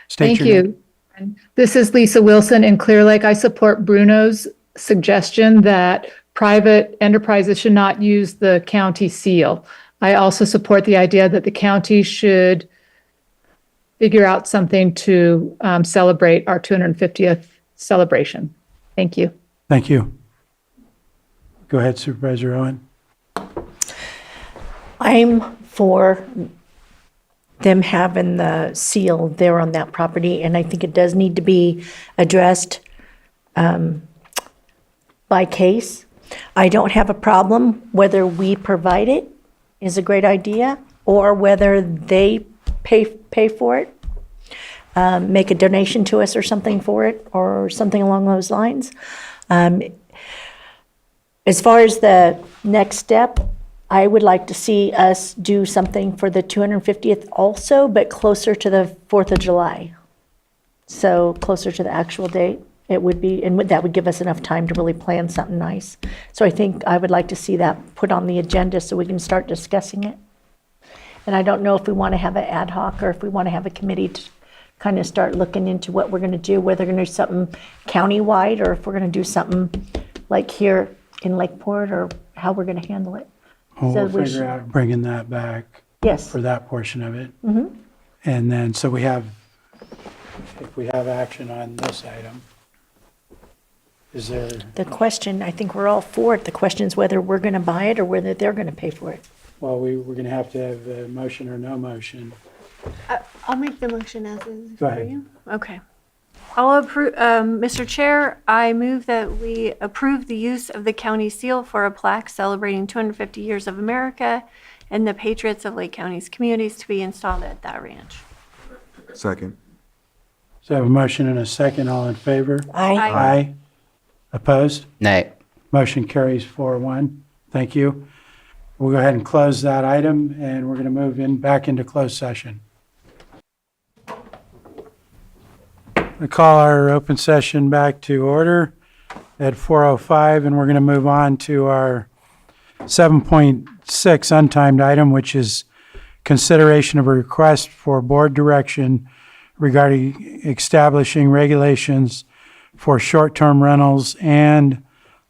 State Thank your name. you. This is Lisa Wilson in Clear Lake. I support Bruno's suggestion that private enterprises should not use the county seal. I also support the idea that the county should figure out something to celebrate our 250th celebration. Thank you. Thank you. Go ahead, Supervisor Owen. I'm for them having the seal there on that property, and I think it does need to be addressed by case. I don't have a problem whether we provide it is a great idea, or whether they pay for it, make a donation to us or something for it, or something along those lines. As far as the next step, I would like to see us do something for the 250th also, but closer to the 4th of July. So closer to the actual date, it would be, and that would give us enough time to really plan something nice. So I think I would like to see that put on the agenda so we can start discussing it. And I don't know if we want to have an ad hoc or if we want to have a committee to kind of start looking into what we're going to do, whether we're going to do something countywide or if we're going to do something like here in Lakeport, or how we're going to handle it. Well, So we'll we figure out bringing that back. Yes. For that portion of it. Mhm. And then, so if we have action on this item, is there? The question, I think we're all for it. The question is whether we're going to buy it or whether they're going to pay for it. Well, we're going to have a motion or no motion. I'll make the motion as is. Go for ahead. you. Okay. I'll approve, Mr. Chair, I move that we approve the use of the county seal for a plaque celebrating 250 years of America and the patriots of Lake County's communities to be installed at that ranch. Second. So I have a motion and a second. All in favor? Aye. Aye. Opposed? Nay. Motion carries 4-1. Thank you. We'll go ahead and close that item, and we're going to move back into closed session. We call our open session back to order at 4:05, and we're going to move on to our 7.6 untimed item, which is consideration of a request for board direction regarding establishing regulations for short-term rentals and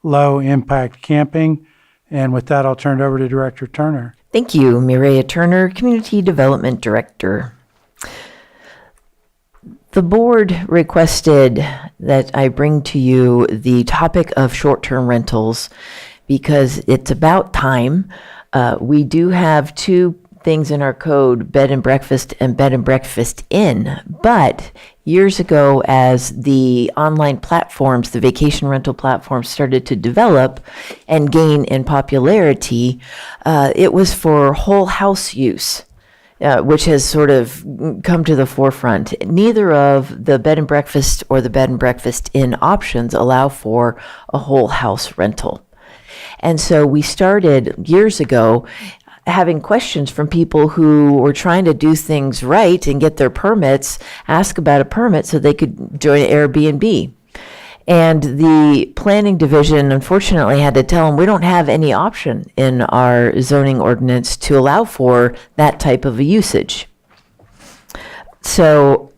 low-impact camping. And with that, I'll turn it over to Director Turner. Thank you, Mireya Turner, Community Development Director. The board requested that I bring to you the topic of short-term rentals because it's about time. We do have two things in our code, bed and breakfast and bed and breakfast inn. But years ago, as the online platforms, the vacation rental platforms started to develop and gain in popularity, it was for whole house use. Which has sort of come to the forefront. Neither of the bed and breakfast or the bed and breakfast inn options allow for a whole house rental. And so we started years ago having questions from people who were trying to do things right and get their permits, ask about a permit so they could join Airbnb. And the planning division unfortunately had to tell them, we don't have any option in our zoning ordinance to allow for that type of a usage. So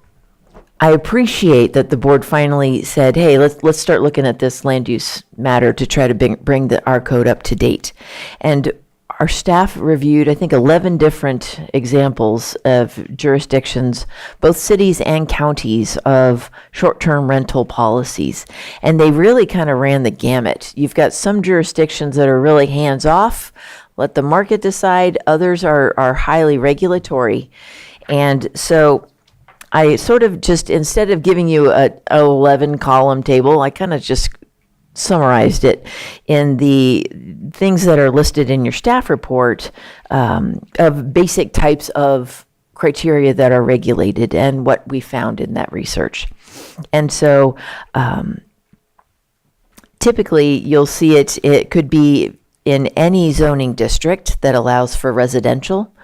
I appreciate that the board finally said, hey, let's start looking at this land use matter to try to bring our code up to date. And our staff reviewed, I think, 11 different examples of jurisdictions, both cities and counties, of short-term rental policies. And they really kind of ran the gamut. You've got some jurisdictions that are really hands-off, let the market decide. Others are highly regulatory. And so I sort of just, instead of giving you a 11-column table, I kind of just summarized it in the things that are listed in your staff report, of basic types of criteria that are regulated and what we found in that research. And so typically you'll see it could be in any zoning district that allows for residential.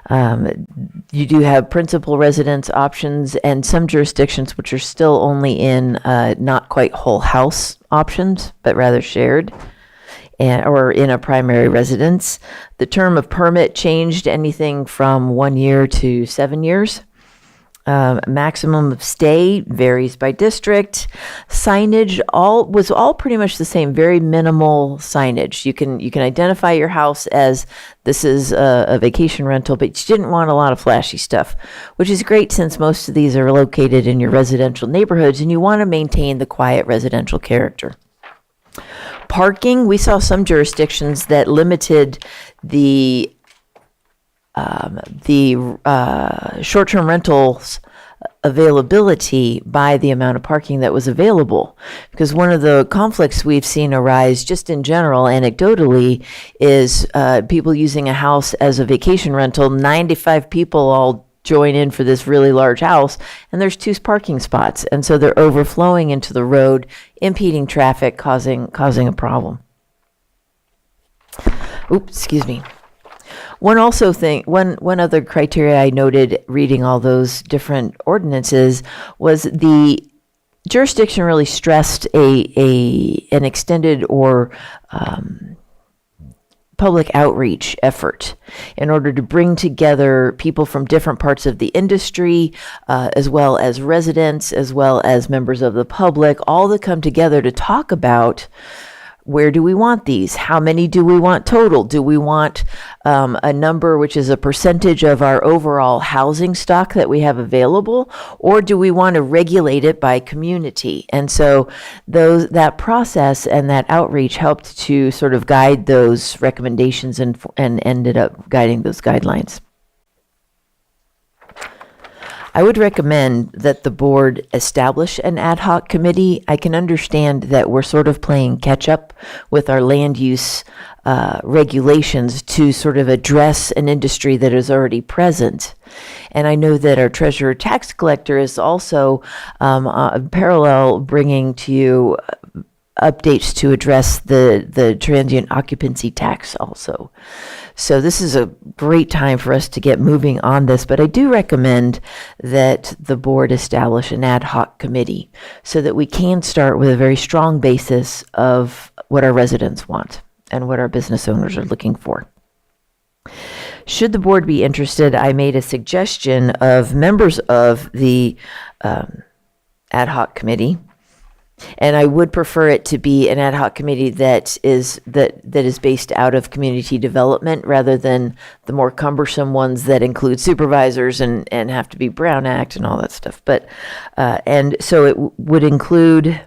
You do have principal residence options and some jurisdictions which are still only in not quite whole house options, but rather shared or in a primary residence. The term of permit changed anything from 1 year to 7 years. Maximum of stay varies by district. Signage was all pretty much the same, very minimal signage. You can identify your house as this is a vacation rental, but you didn't want a lot of flashy stuff, which is great since most of these are located in your residential neighborhoods and you want to maintain the quiet residential character. Parking, we saw some jurisdictions that limited the short-term rentals availability by the amount of parking that was available. Because one of the conflicts we've seen arise just in general, anecdotally, is people using a house as a vacation rental. 95 people all join in for this really large house, and there's 2 parking spots. And so they're overflowing into the road, impeding traffic, causing a problem. Oops, excuse me. One other criteria I noted reading all those different ordinances was the jurisdiction really stressed an extended or public outreach effort in order to bring together people from different parts of the industry, as well as residents, as well as members of the public, all to come together to talk about where do we want these? How many do we want total? Do we want a number which is a percentage of our overall housing stock that we have available? Or do we want to regulate it by community? And so that process and that outreach helped to sort of guide those recommendations and ended up guiding those guidelines. I would recommend that the board establish an ad hoc committee. I can understand that we're sort of playing catch up with our land use regulations to sort of address an industry that is already present. And I know that our treasurer tax collector is also parallel bringing to you updates to address the transient occupancy tax also. So this is a great time for us to get moving on this, but I do recommend that the board establish an ad hoc committee so that we can start with a very strong basis of what our residents want and what our business owners are looking for. Should the board be interested, I made a suggestion of members of the ad hoc committee And I would prefer it to be an ad hoc committee that is based out of community development rather than the more cumbersome ones that include supervisors and have to be Brown Act and all that stuff. But and so it would include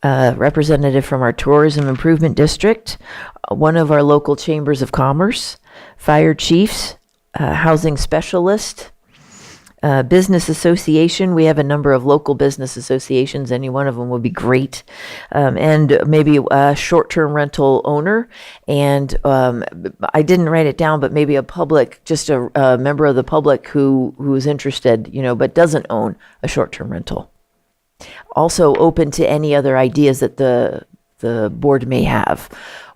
a representative from our tourism improvement district, one of our local chambers of commerce, fire chiefs, housing specialist, business association. We have a number of local business associations. Any one of them would be great. And maybe a short-term rental owner. And I didn't write it down, but maybe a public, just a member of the public who is interested, but doesn't own a short-term rental. Also open to any other ideas that the board may have.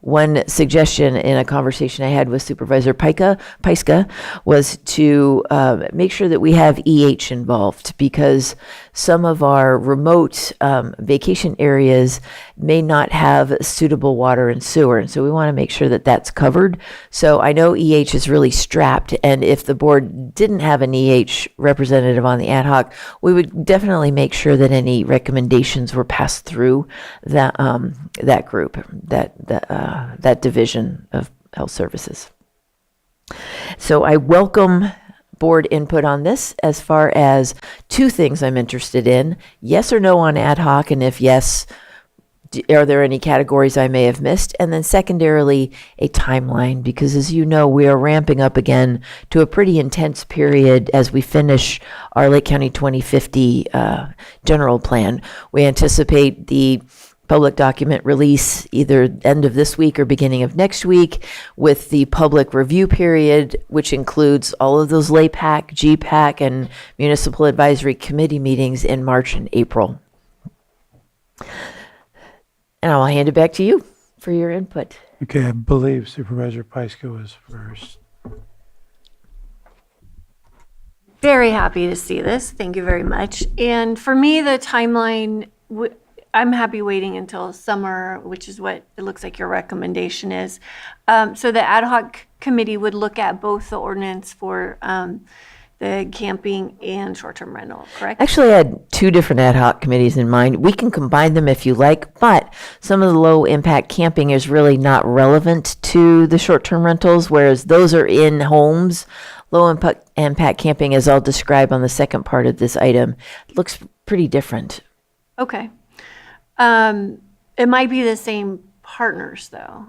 One suggestion in a conversation I had with Supervisor Pyska was to make sure that we have EH involved, because some of our remote vacation areas may not have suitable water and sewer. And so we want to make sure that that's covered. So I know EH is really strapped. And if the board didn't have an EH representative on the ad hoc, we would definitely make sure that any recommendations were passed through that group, that division of health services. So I welcome board input on this as far as two things I'm interested in: yes or no on ad hoc, and if yes, are there any categories I may have missed? And then secondarily, a timeline, because as you know, we are ramping up again to a pretty intense period as we finish our Lake County 2050 general plan. We anticipate the public document release either end of this week or beginning of next week, with the public review period, which includes all of those LAPAC, GPAC, and Municipal Advisory Committee meetings in March and April. And I'll hand it back to you for your input. Okay, I believe Supervisor Pyska was first. Very happy to see this. Thank you very much. And for me, the timeline, I'm happy waiting until summer, which is what it looks like your recommendation is. So the ad hoc committee would look at both the ordinance for the camping and short-term rental, correct? Actually, I had two different ad hoc committees in mind. We can combine them if you like, but some of the low-impact camping is really not relevant to the short-term rentals, whereas those are in homes. Low-impact camping, as I'll describe on the second part of this item, looks pretty different. Okay. It might be the same partners, though.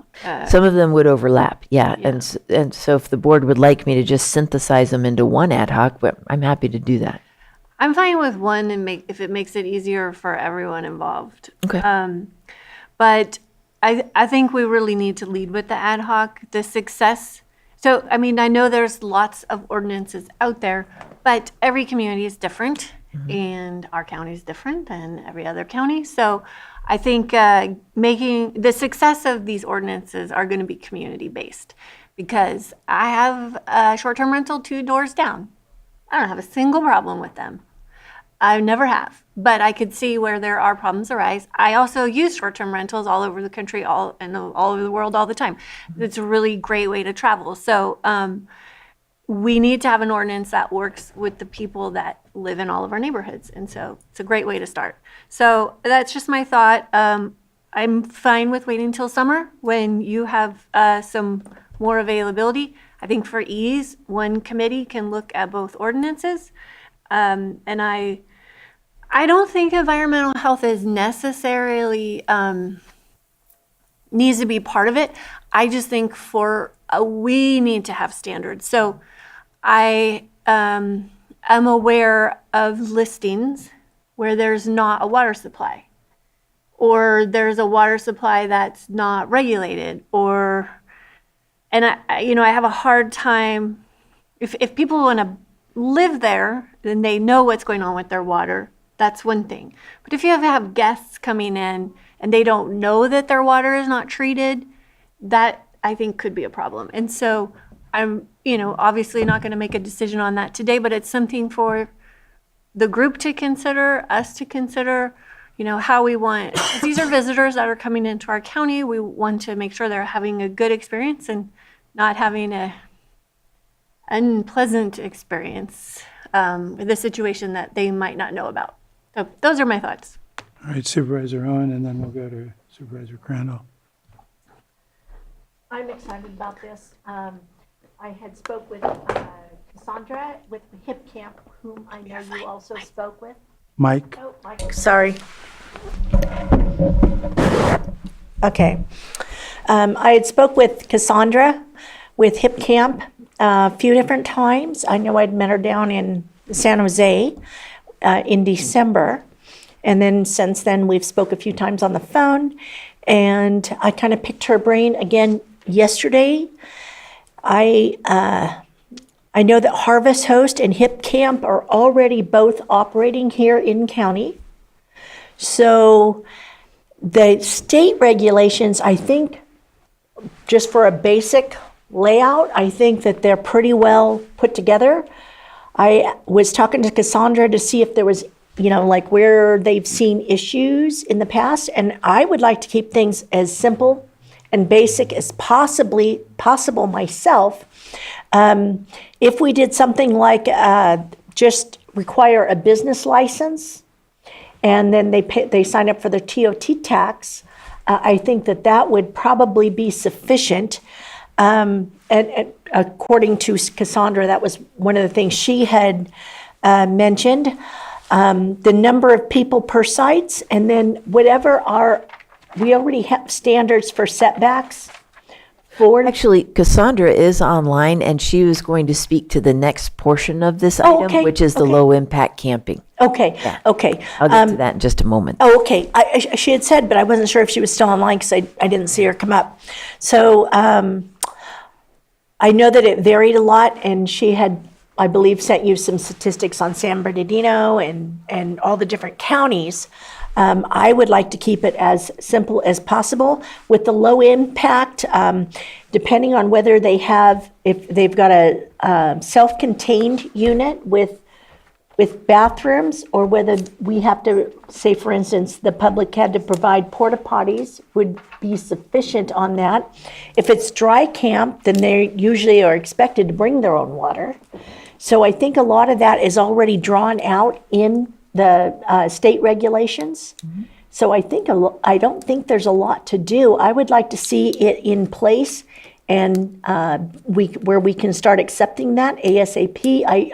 Some of them would overlap, yeah. Yeah. And so if the board would like me to just synthesize them into one ad hoc, but I'm happy to do that. I'm fine with one and if it makes it easier for everyone involved. Okay. But I think we really need to lead with the ad hoc, the success. So, I mean, I know there's lots of ordinances out there, but every community is different. And our county is different than every other county. So I think making the success of these ordinances are going to be community-based, because I have a short-term rental 2 doors down. I don't have a single problem with them. I never have, but I could see where there are problems arise. I also use short-term rentals all over the country, all over the world all the time. It's a really great way to travel. So we need to have an ordinance that works with the people that live in all of our neighborhoods. And so it's a great way to start. So that's just my thought. I'm fine with waiting till summer when you have some more availability. I think for ease, one committee can look at both ordinances. And I don't think environmental health is necessarily needs to be part of it. I just think we need to have standards. So I am aware of listings where there's not a water supply, or there's a water supply that's not regulated, and I have a hard time, if people want to live there, then they know what's going on with their water. That's one thing. But if you have guests coming in and they don't know that their water is not treated, that I think could be a problem. And so I'm, obviously not going to make a decision on that today, but it's something for the group to consider, us to consider, how we want, because these are visitors that are coming into our county. We want to make sure they're having a good experience and not having a unpleasant experience with a situation that they might not know about. So those are my thoughts. All right, Supervisor Owen, and then we'll go to Supervisor Crandall. I'm excited about this. I had spoke with Cassandra with Hip Camp, whom I know you also spoke with. Mike? Oh, Mike, sorry. Okay. I had spoke with Cassandra with Hip Camp a few different times. I know I'd met her down in San Jose in December. And then since then, we've spoke a few times on the phone. And I kind of picked her brain again yesterday. I know that Harvest Host and Hip Camp are already both operating here in county. So the state regulations, I think, just for a basic layout, I think that they're pretty well put together. I was talking to Cassandra to see if there was, like where they've seen issues in the past. And I would like to keep things as simple and basic as possible myself. If we did something like just require a business license, and then they sign up for their TOT tax, I think that would probably be sufficient. And according to Cassandra, that was one of the things she had mentioned. The number of people per sites, and then whatever we already have standards for setbacks. Actually, Cassandra is online, and she was going to speak to the next portion of this item, okay, which is the okay. low-impact camping. Okay, okay. I'll get to that in just a moment. Oh, okay. She had said, but I wasn't sure if she was still online because I didn't see her come up. So I know that it varied a lot, and she had, I believe, sent you some statistics on San Bernardino and all the different counties. I would like to keep it as simple as possible with the low impact, depending on whether if they've got a self-contained unit with bathrooms, or whether we have to, say, for instance, the public had to provide porta potties would be sufficient on that. If it's dry camp, then they usually are expected to bring their own water. So I think a lot of that is already drawn out in the state regulations. Mm-hmm. So I don't think there's a lot to do. I would like to see it in place, and where we can start accepting that ASAP.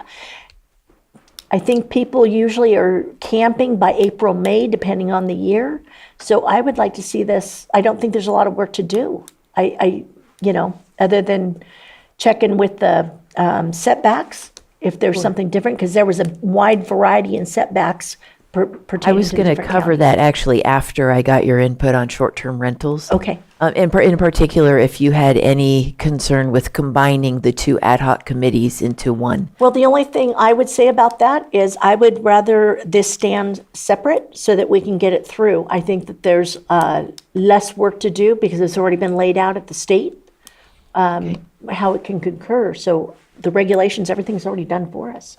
I think people usually are camping by April, May, depending on the year. So I would like to see this. I don't think there's a lot of work to do. Other than checking with the setbacks, if there's something different, because there was a wide variety in setbacks pertaining to I was going to different cover counties. that actually after I got your input on short-term rentals. Okay. In particular, if you had any concern with combining the two ad hoc committees into one. Well, the only thing I would say about that is I would rather this stand separate so that we can get it through. I think that there's less work to do because it's already been laid out at the state, how it can concur. So the regulations, everything's already done for us.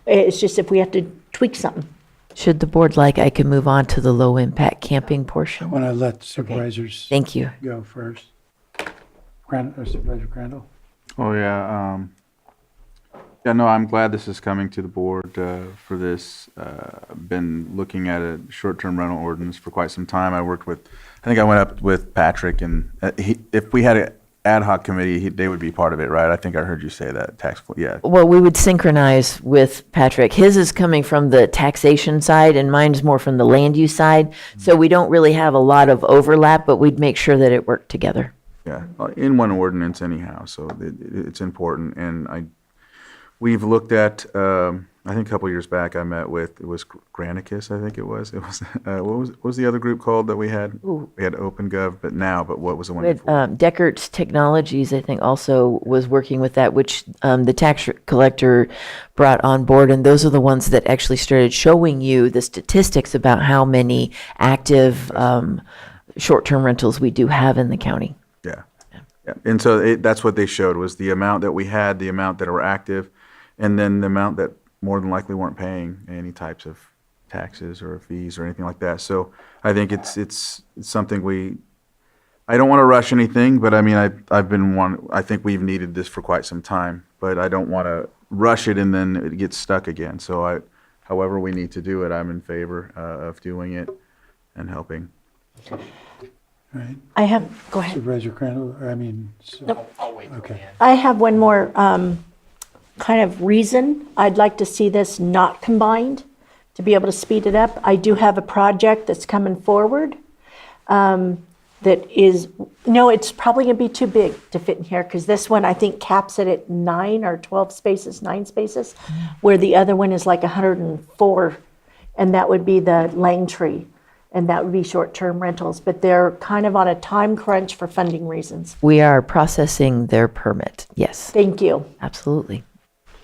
It's just if we have to tweak something. Should the board like, I can move on to the low-impact camping portion. I want to let supervisors Thank you. go first. Supervisor Crandall? Oh, yeah. Yeah, no, I'm glad this is coming to the board for this. Been looking at a short-term rental ordinance for quite some time. I think I went up with Patrick, and if we had an ad hoc committee, they would be part of it, right? I think I heard you say that, yeah. Well, we would synchronize with Patrick. His is coming from the taxation side, and mine's more from the land use side. So we don't really have a lot of overlap, but we'd make sure that it worked together. Yeah, in one ordinance anyhow, so it's important. And we've looked at, I think a couple years back I met with, it was Granicus, I think it was. What was the other group called that we had? Ooh. We had OpenGov, but what was the one With before? Deckert's Technologies, I think, also was working with that, which the tax collector brought on board. And those are the ones that actually started showing you the statistics about how many active short-term rentals we do have in the county. Yeah, and so that's what they showed, was the amount that we had, the amount that were active, and then the amount that more than likely weren't paying any types of taxes or fees or anything like that. So I think it's something I don't want to rush anything, but I mean, I think we've needed this for quite some time, but I don't want to rush it and then it gets stuck again. So however we need to do it, I'm in favor of doing it. and helping. Right. I have, go ahead. Supervisor Crandall, or I mean, okay. I have one more kind of reason I'd like to see this not combined, to be able to speed it up. I do have a project that's coming forward that is, no, it's probably going to be too big to fit in here, because this one, I think, caps it at 9 or 12 spaces, 9 spaces, where the other one is like 104, and that would be the Langtree, and that would be short-term rentals, but they're kind of on a time crunch for funding reasons. We are processing their permit. Yes, Thank you. absolutely.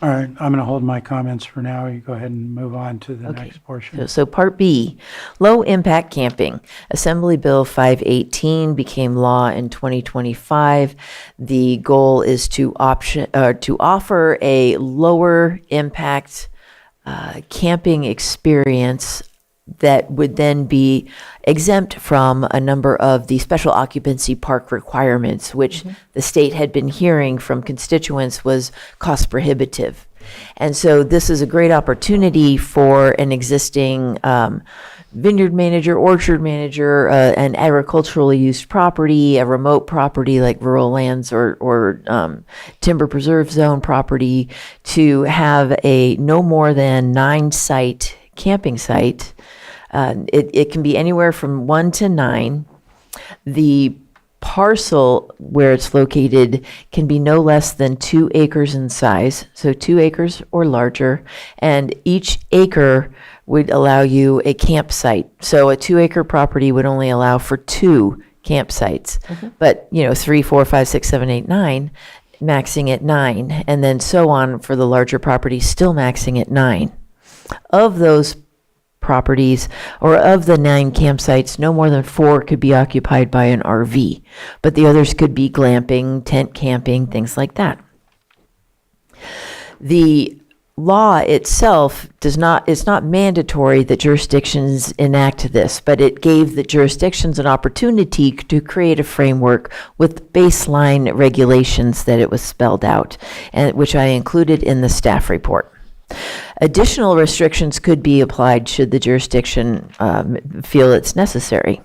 All right, I'm going to hold my comments for now. You go ahead and move on to the Okay. next portion. So Part B, low impact camping. Assembly Bill 518 became law in 2025. The goal is to offer a lower impact camping experience that would then be exempt from a number of the special occupancy park requirements, which the state had been hearing from constituents was cost prohibitive. And so this is a great opportunity for an existing vineyard manager, orchard manager, an agriculturally used property, a remote property like rural lands or timber preserve zone property, to have a no more than 9 site camping site. It can be anywhere from 1 to 9. The parcel where it's located can be no less than 2 acres in size, so 2 acres or larger, and each acre would allow you a campsite. So a 2-acre property would only allow for 2 campsites, but 3, 4, 5, 6, 7, 8, 9, maxing at 9, and then so on for the larger properties, still maxing at 9. Of those properties, or of the 9 campsites, no more than 4 could be occupied by an RV, but the others could be glamping, tent camping, things like that. The law itself is not mandatory that jurisdictions enact this, but it gave the jurisdictions an opportunity to create a framework with baseline regulations that it was spelled out, and which I included in the staff report. Additional restrictions could be applied should the jurisdiction feel it's necessary.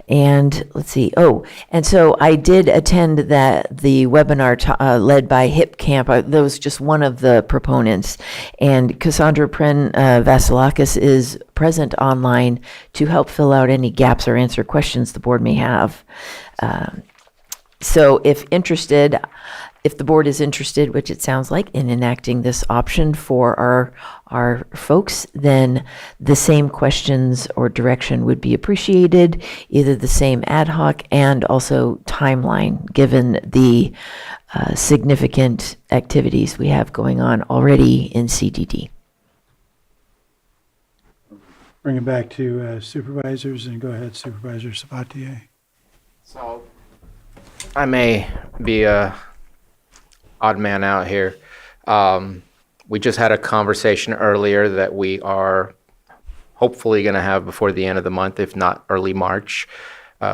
And let's see. Oh, and so I did attend the webinar led by Hip Camp. That was just one of the proponents. And Cassandra Vasilakis is present online to help fill out any gaps or answer questions the board may have. So if the board is interested, which it sounds like, in enacting this option for our folks, then the same questions or direction would be appreciated, either the same ad hoc and also timeline, given the significant activities we have going on already in CDD. Bring it back to supervisors, and go ahead, Supervisor Sabatier. So I may be a odd man out here. We just had a conversation earlier that we are hopefully going to have before the end of the month, if not early March.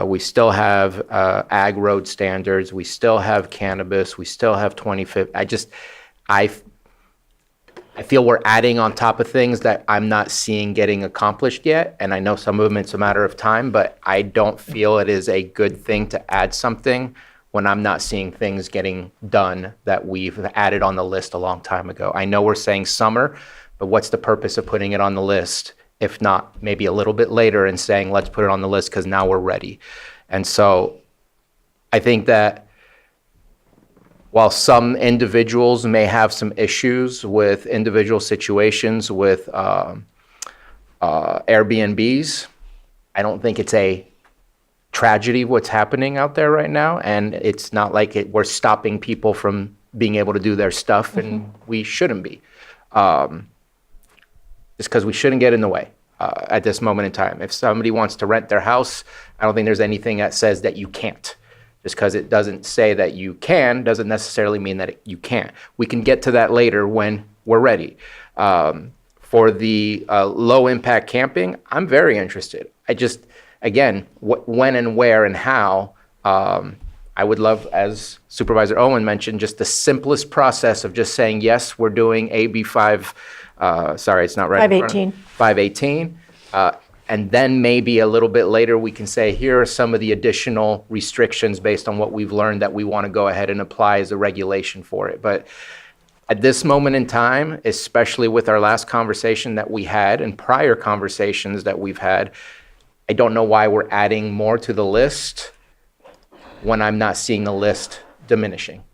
We still have ag road standards. We still have cannabis. We still have 25th. I feel we're adding on top of things that I'm not seeing getting accomplished yet. And I know some of them, it's a matter of time, but I don't feel it is a good thing to add something when I'm not seeing things getting done that we've added on the list a long time ago. I know we're saying summer, but what's the purpose of putting it on the list, if not maybe a little bit later and saying, let's put it on the list because now we're ready. And so I think that while some individuals may have some issues with individual situations with Airbnbs, I don't think it's a tragedy what's happening out there right now, and it's not like we're stopping people from being able to do their stuff, and we shouldn't be. Just because we shouldn't get in the way at this moment in time. If somebody wants to rent their house, I don't think there's anything that says that you can't. Just because it doesn't say that you can doesn't necessarily mean that you can't. We can get to that later when we're ready. For the low impact camping, I'm very interested. Again, when and where and how, I would love, as Supervisor Owen mentioned, just the simplest process of just saying, yes, we're doing AB 5, sorry, it's not right. 518. 518. And then maybe a little bit later, we can say, here are some of the additional restrictions based on what we've learned that we want to go ahead and apply as a regulation for it. But at this moment in time, especially with our last conversation that we had and prior conversations that we've had, I don't know why we're adding more to the list when I'm not seeing the list diminishing.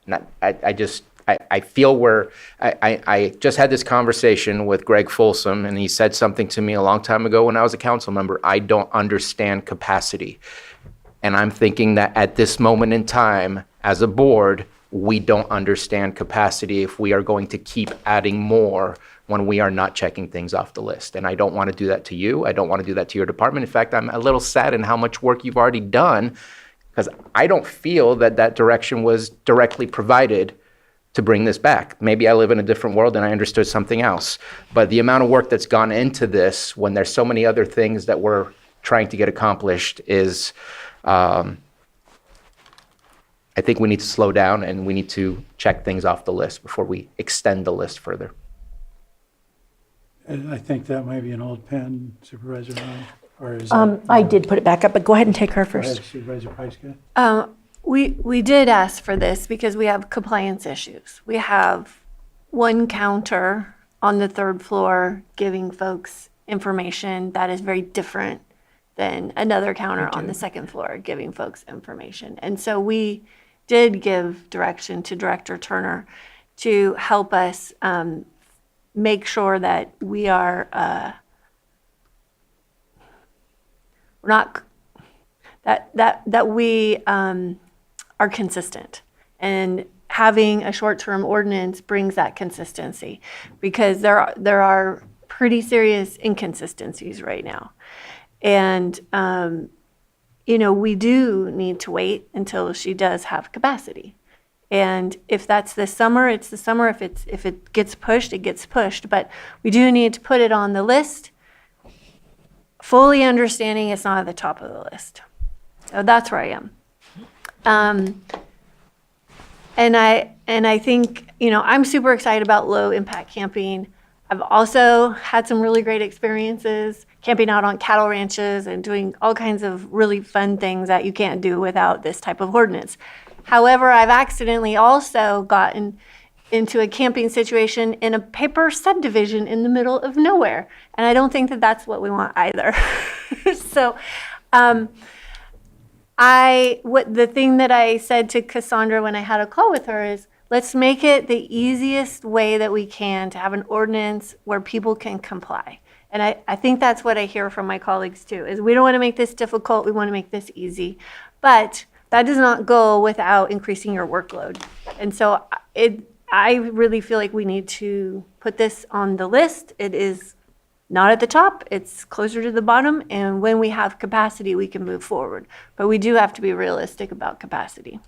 And I feel I just had this conversation with Greg Folsom, and he said something to me a long time ago when I was a council member. I don't understand capacity. And I'm thinking that at this moment in time, as a board, we don't understand capacity if we are going to keep adding more when we are not checking things off the list. And I don't want to do that to you. I don't want to do that to your department. In fact, I'm a little sad in how much work you've already done, because I don't feel that that direction was directly provided to bring this back. Maybe I live in a different world and I understood something else. But the amount of work that's gone into this when there's so many other things that we're trying to get accomplished is, I think we need to slow down and we need to check things off the list before we extend the list further. And I think that might be an old pen, Supervisor Ryan, or is that? I did put it back up, but go ahead and take her Go ahead, first. Supervisor Pyska. We did ask for this because we have compliance issues. We have one counter on the third floor giving folks information that is very different than another counter on the second floor giving folks information. And so we did give direction to Director Turner to help us make sure that we are we're not that we are consistent, and having a short-term ordinance brings that consistency, because there are pretty serious inconsistencies right now. And, we do need to wait until she does have capacity. And if that's this summer, it's the summer. If it gets pushed, it gets pushed. But we do need to put it on the list, fully understanding it's not at the top of the list. So that's where I am. And I think, I'm super excited about low impact camping. I've also had some really great experiences camping out on cattle ranches and doing all kinds of really fun things that you can't do without this type of ordinance. However, I've accidentally also gotten into a camping situation in a paper subdivision in the middle of nowhere. And I don't think that that's what we want either. So, the thing that I said to Cassandra when I had a call with her is, let's make it the easiest way that we can to have an ordinance where people can comply. And I think that's what I hear from my colleagues too, is we don't want to make this difficult, we want to make this easy. But that does not go without increasing your workload. And so I really feel like we need to put this on the list. It is not at the top, it's closer to the bottom, and when we have capacity, we can move forward. But we do have to be realistic about capacity.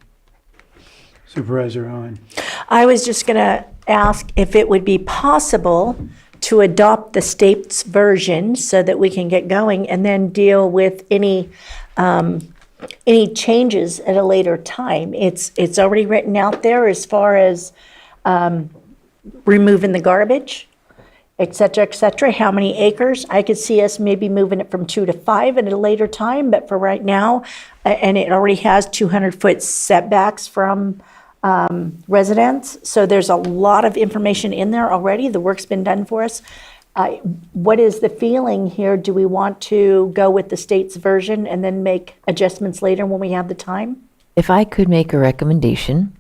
Supervisor Owen. I was just going to ask if it would be possible to adopt the state's version so that we can get going, and then deal with any changes at a later time. It's already written out there as far as removing the garbage, et cetera, how many acres. I could see us maybe moving it from 2 to 5 at a later time, but for right now, and it already has 200-foot setbacks from residents. So there's a lot of information in there already. The work's been done for us. What is the feeling here? Do we want to go with the state's version and then make adjustments later when we have the time? If I could make a recommendation,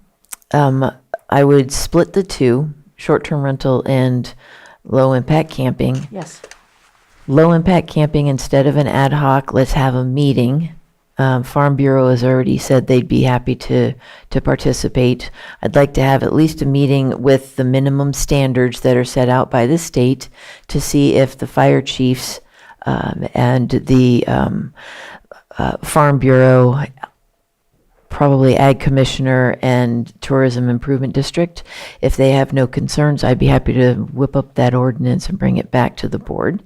I would split the two, short-term rental and low-impact camping. Yes. Low-impact camping, instead of an ad hoc, let's have a meeting. Farm Bureau has already said they'd be happy to participate. I'd like to have at least a meeting with the minimum standards that are set out by the state to see if the fire chiefs and the Farm Bureau, probably Ag Commissioner and Tourism Improvement District, if they have no concerns, I'd be happy to whip up that ordinance and bring it back to the board.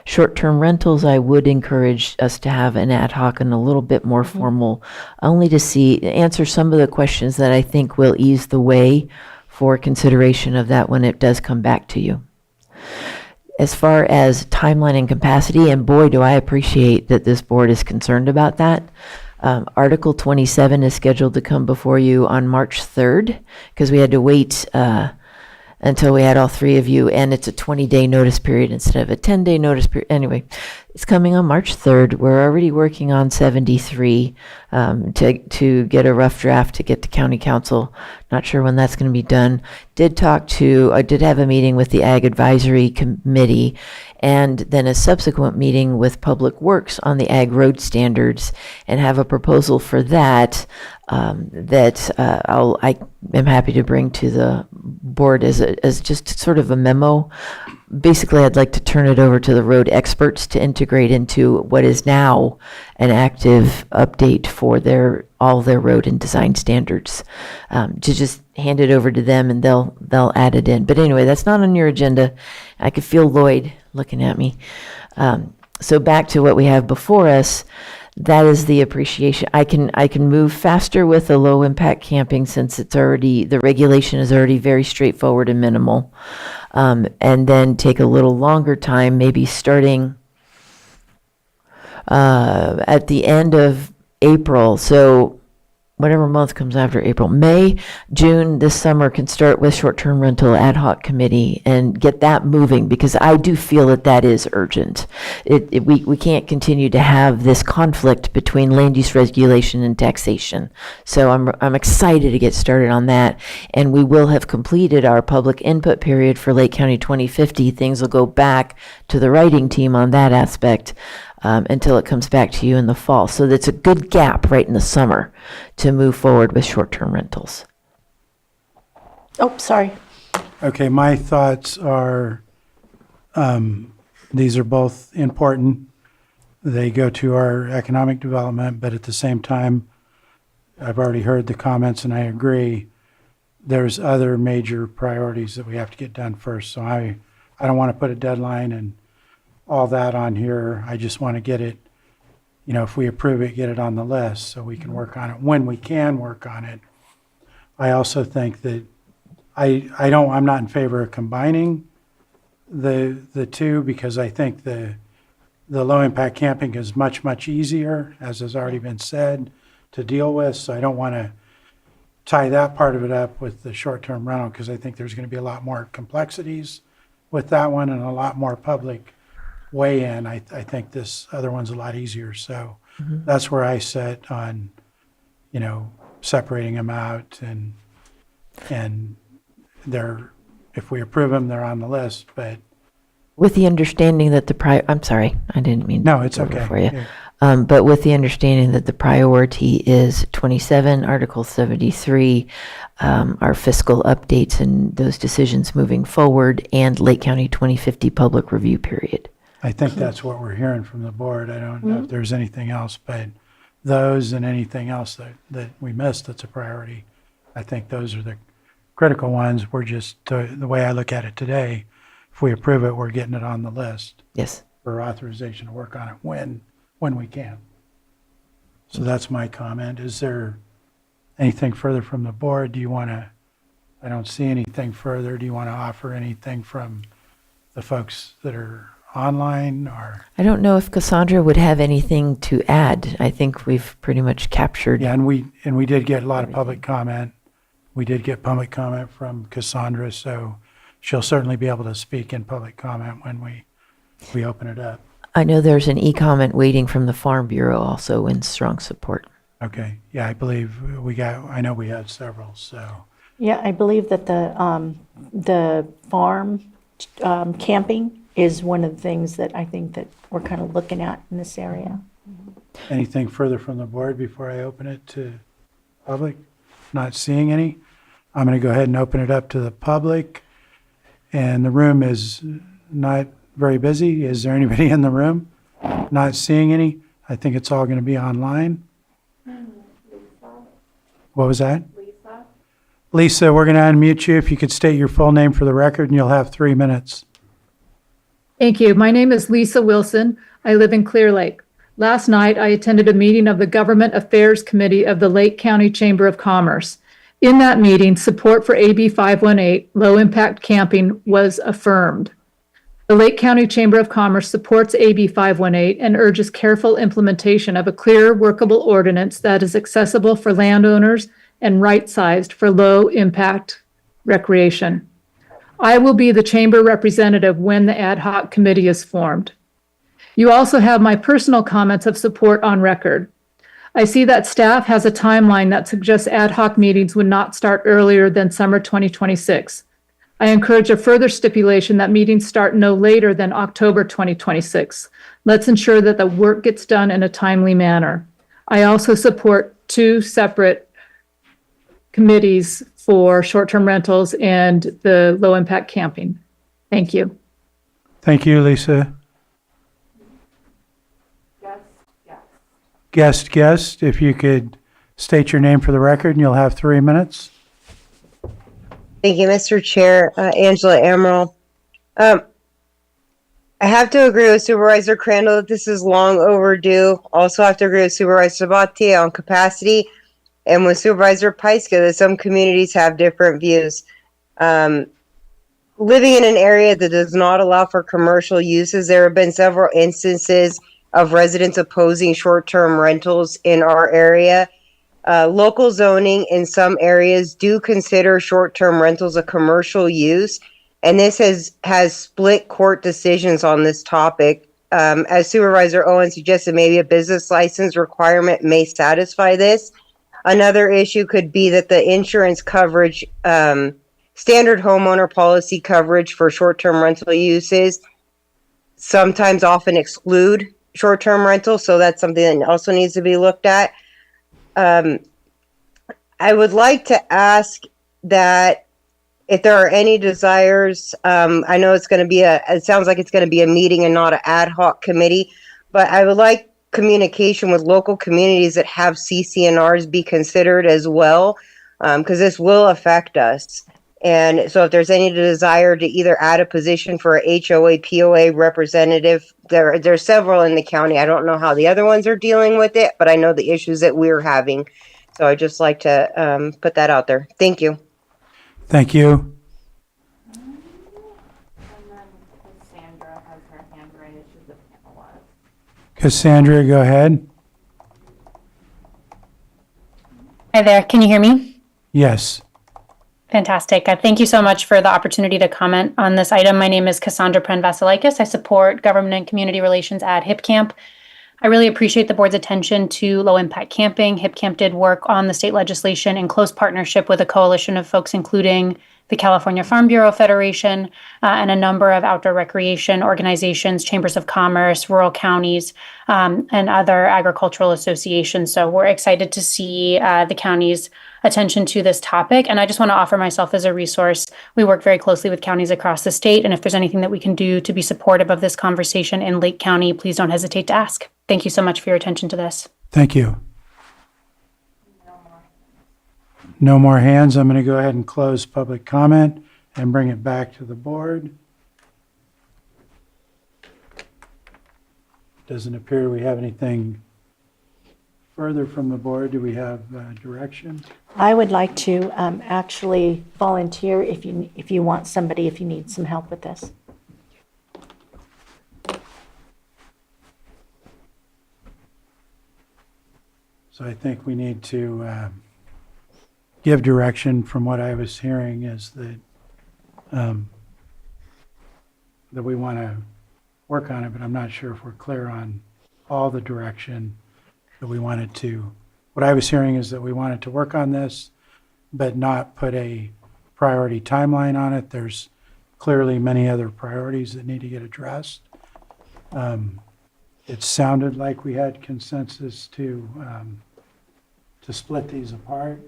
Short-term rentals, I would encourage us to have an ad hoc and a little bit more formal, only to answer some of the questions that I think will ease the way for consideration of that when it does come back to you. as far as timeline and capacity, and boy, do I appreciate that this board is concerned about that. Article 27 is scheduled to come before you on March 3rd, because we had to wait until we had all three of you, and it's a 20-day notice period instead of a 10-day notice period. Anyway, it's coming on March 3rd. We're already working on 73 to get a rough draft to get to county council. Not sure when that's going to be done. I did have a meeting with the Ag Advisory Committee, and then a subsequent meeting with Public Works on the Ag Road Standards, and have a proposal for that I am happy to bring to the board as just sort of a memo. Basically, I'd like to turn it over to the road experts to integrate into what is now an active update for all their road and design standards. To just hand it over to them, and they'll add it in. But anyway, that's not on your agenda. I could feel Lloyd looking at me. So back to what we have before us. That is the appreciation. I can move faster with the low impact camping, since the regulation is already very straightforward and minimal. And then take a little longer time, maybe starting at the end of April. So whatever month comes after April, May, June, this summer can start with short-term rental ad hoc committee and get that moving, because I do feel that is urgent. We can't continue to have this conflict between land use regulation and taxation. So I'm excited to get started on that, and we will have completed our public input period for Lake County 2050. Things will go back to the writing team on that aspect. Until it comes back to you in the fall. So that's a good gap right in the summer to move forward with short-term rentals. Oh, sorry. Okay, my thoughts are, these are both important. They go to our economic development, but at the same time, I've already heard the comments and I agree. There's other major priorities that we have to get done first. So I don't want to put a deadline and all that on here. I just want to get it, if we approve it, get it on the list so we can work on it when we can work on it. I also think that I'm not in favor of combining the two, because I think the low impact camping is much, much easier, as has already been said, to deal with. So I don't want to tie that part of it up with the short-term rental, because I think there's going to be a lot more complexities with that one and a lot more public weigh in. I think this other one's a lot easier. So that's where I sit on, separating them out, and they're, if we approve them, they're on the list, but. With the understanding that I'm sorry, I didn't mean. No, it's to go okay. For you. Yeah. But with the understanding that the priority is 27, Article 73, our fiscal updates and those decisions moving forward, and Lake County 2050 public review period. I think that's what we're hearing from the board. I don't know if there's anything else, but those and anything else that we missed that's a priority, I think those are the critical ones. We're just, the way I look at it today, if we approve it, we're getting it on the list. Yes. For authorization to work on it when we can. So that's my comment. Is there anything further from the board? Do you want to, I don't see anything further. Do you want to offer anything from the folks that are online, or? I don't know if Cassandra would have anything to add. I think we've pretty much captured. Yeah, and we did get a lot of public comment. We did get public comment from Cassandra, so she'll certainly be able to speak in public comment when we open it up. I know there's an e-comment waiting from the Farm Bureau also in strong support. Okay, yeah, I believe I know we had several, so. Yeah, I believe that the farm camping is one of the things that I think that we're kind of looking at in this area. Anything further from the board before I open it to public? Not seeing any. I'm going to go ahead and open it up to the public. And the room is not very busy. Is there anybody in the room? Not seeing any. I think it's all going to be online. What was that? Lisa, we're going to unmute you. If you could state your full name for the record, and you'll have 3 minutes. Thank you. My name is Lisa Wilson. I live in Clear Lake. Last night, I attended a meeting of the Government Affairs Committee of the Lake County Chamber of Commerce. In that meeting, support for AB 518, low impact camping, was affirmed. The Lake County Chamber of Commerce supports AB 518 and urges careful implementation of a clear, workable ordinance that is accessible for landowners and right-sized for low-impact recreation. I will be the chamber representative when the ad hoc committee is formed. You also have my personal comments of support on record. I see that staff has a timeline that suggests ad hoc meetings would not start earlier than summer 2026. I encourage a further stipulation that meetings start no later than October 2026. Let's ensure that the work gets done in a timely manner. I also support 2 separate committees for short-term rentals and the low-impact camping. Thank you. Thank you, Lisa. Guest, if you could state your name for the record, and you'll have 3 minutes. Thank you, Mr. Chair. Angela Amaral. I have to agree with Supervisor Crandall that this is long overdue. Also have to agree with Supervisor Sabatier on capacity, and with Supervisor Pyska that some communities have different views. Living in an area that does not allow for commercial uses, there have been several instances of residents opposing short-term rentals in our area. Local zoning in some areas do consider short-term rentals a commercial use, and this has split court decisions on this topic. As Supervisor Owen suggested, maybe a business license requirement may satisfy this. Another issue could be that the insurance coverage, standard homeowner policy coverage for short-term rental uses sometimes often exclude short-term rentals, so that's something that also needs to be looked at. I would like to ask that if there are any desires, I know it's going to be it sounds like it's going to be a meeting and not an ad hoc committee, but I would like communication with local communities that have CCNRs be considered as well, because this will affect us. And so if there's any desire to either add a position for a HOA, POA representative, there's several in the county. I don't know how the other ones are dealing with it, but I know the issues that we're having. So I'd just like to put that out there. Thank you. Thank you. Cassandra, go ahead. Hi there, can you hear me? Yes. Fantastic. Thank you so much for the opportunity to comment on this item. My name is Cassandra Pren-Vasilikis. I support government and community relations at HipCamp. I really appreciate the board's attention to low-impact camping. HipCamp did work on the state legislation in close partnership with a coalition of folks, including the California Farm Bureau Federation and a number of outdoor recreation organizations, chambers of commerce, rural counties, and other agricultural associations. So we're excited to see the county's attention to this topic. And I just want to offer myself as a resource. We work very closely with counties across the state. And if there's anything that we can do to be supportive of this conversation in Lake County, please don't hesitate to ask. Thank you so much for your attention to this. Thank you. No more hands. I'm going to go ahead and close public comment and bring it back to the board. Doesn't appear we have anything further from the board. Do we have direction? I would like to actually volunteer if you want somebody, if you need some help with this. So I think we need to give direction. From what I was hearing is that that we want to work on it, but I'm not sure if we're clear on all the direction that we wanted to. What I was hearing is that we wanted to work on this, but not put a priority timeline on it. There's clearly many other priorities that need to get addressed. It sounded like we had consensus to split these apart,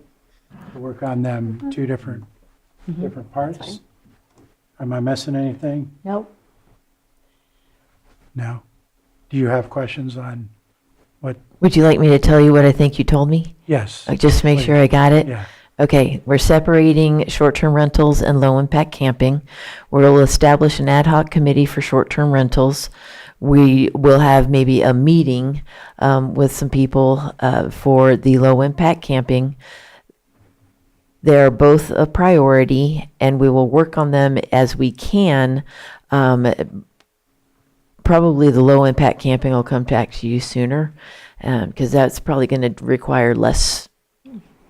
to work on them two different parts. Am I missing anything? Nope. No. Do you have questions on what? Would you like me to tell you what I think you told me? Yes. Just make sure I got it? Yeah. Okay, we're separating short-term rentals and low-impact camping. We'll establish an ad hoc committee for short-term rentals. We will have maybe a meeting with some people for the low-impact camping. They're both a priority, and we will work on them as we can probably the low impact camping will come back to you sooner, because that's probably going to require less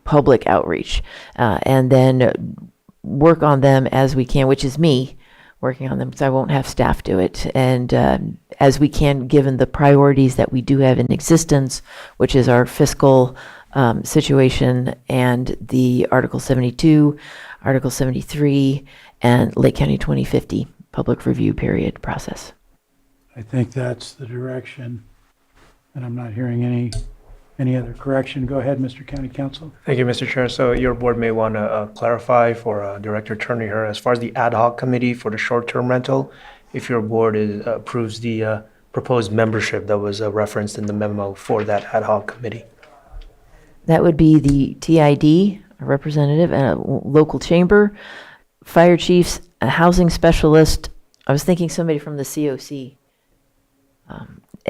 public outreach, and then work on them as we can, which is me working on them, because I won't have staff do it. And as we can, given the priorities that we do have in existence, which is our fiscal situation and the Article 72, Article 73, and Lake County 2050 public review period process. I think that's the direction, and I'm not hearing any other correction. Go ahead, Mr. County Counsel. Thank you, Mr. Chair. So your board may want to clarify for Director Turner here, as far as the ad hoc committee for the short-term rental, if your board approves the proposed membership that was referenced in the memo for that ad hoc committee. That would be the TID, a representative, and a local chamber, fire chiefs, a housing specialist. I was thinking somebody from the COC.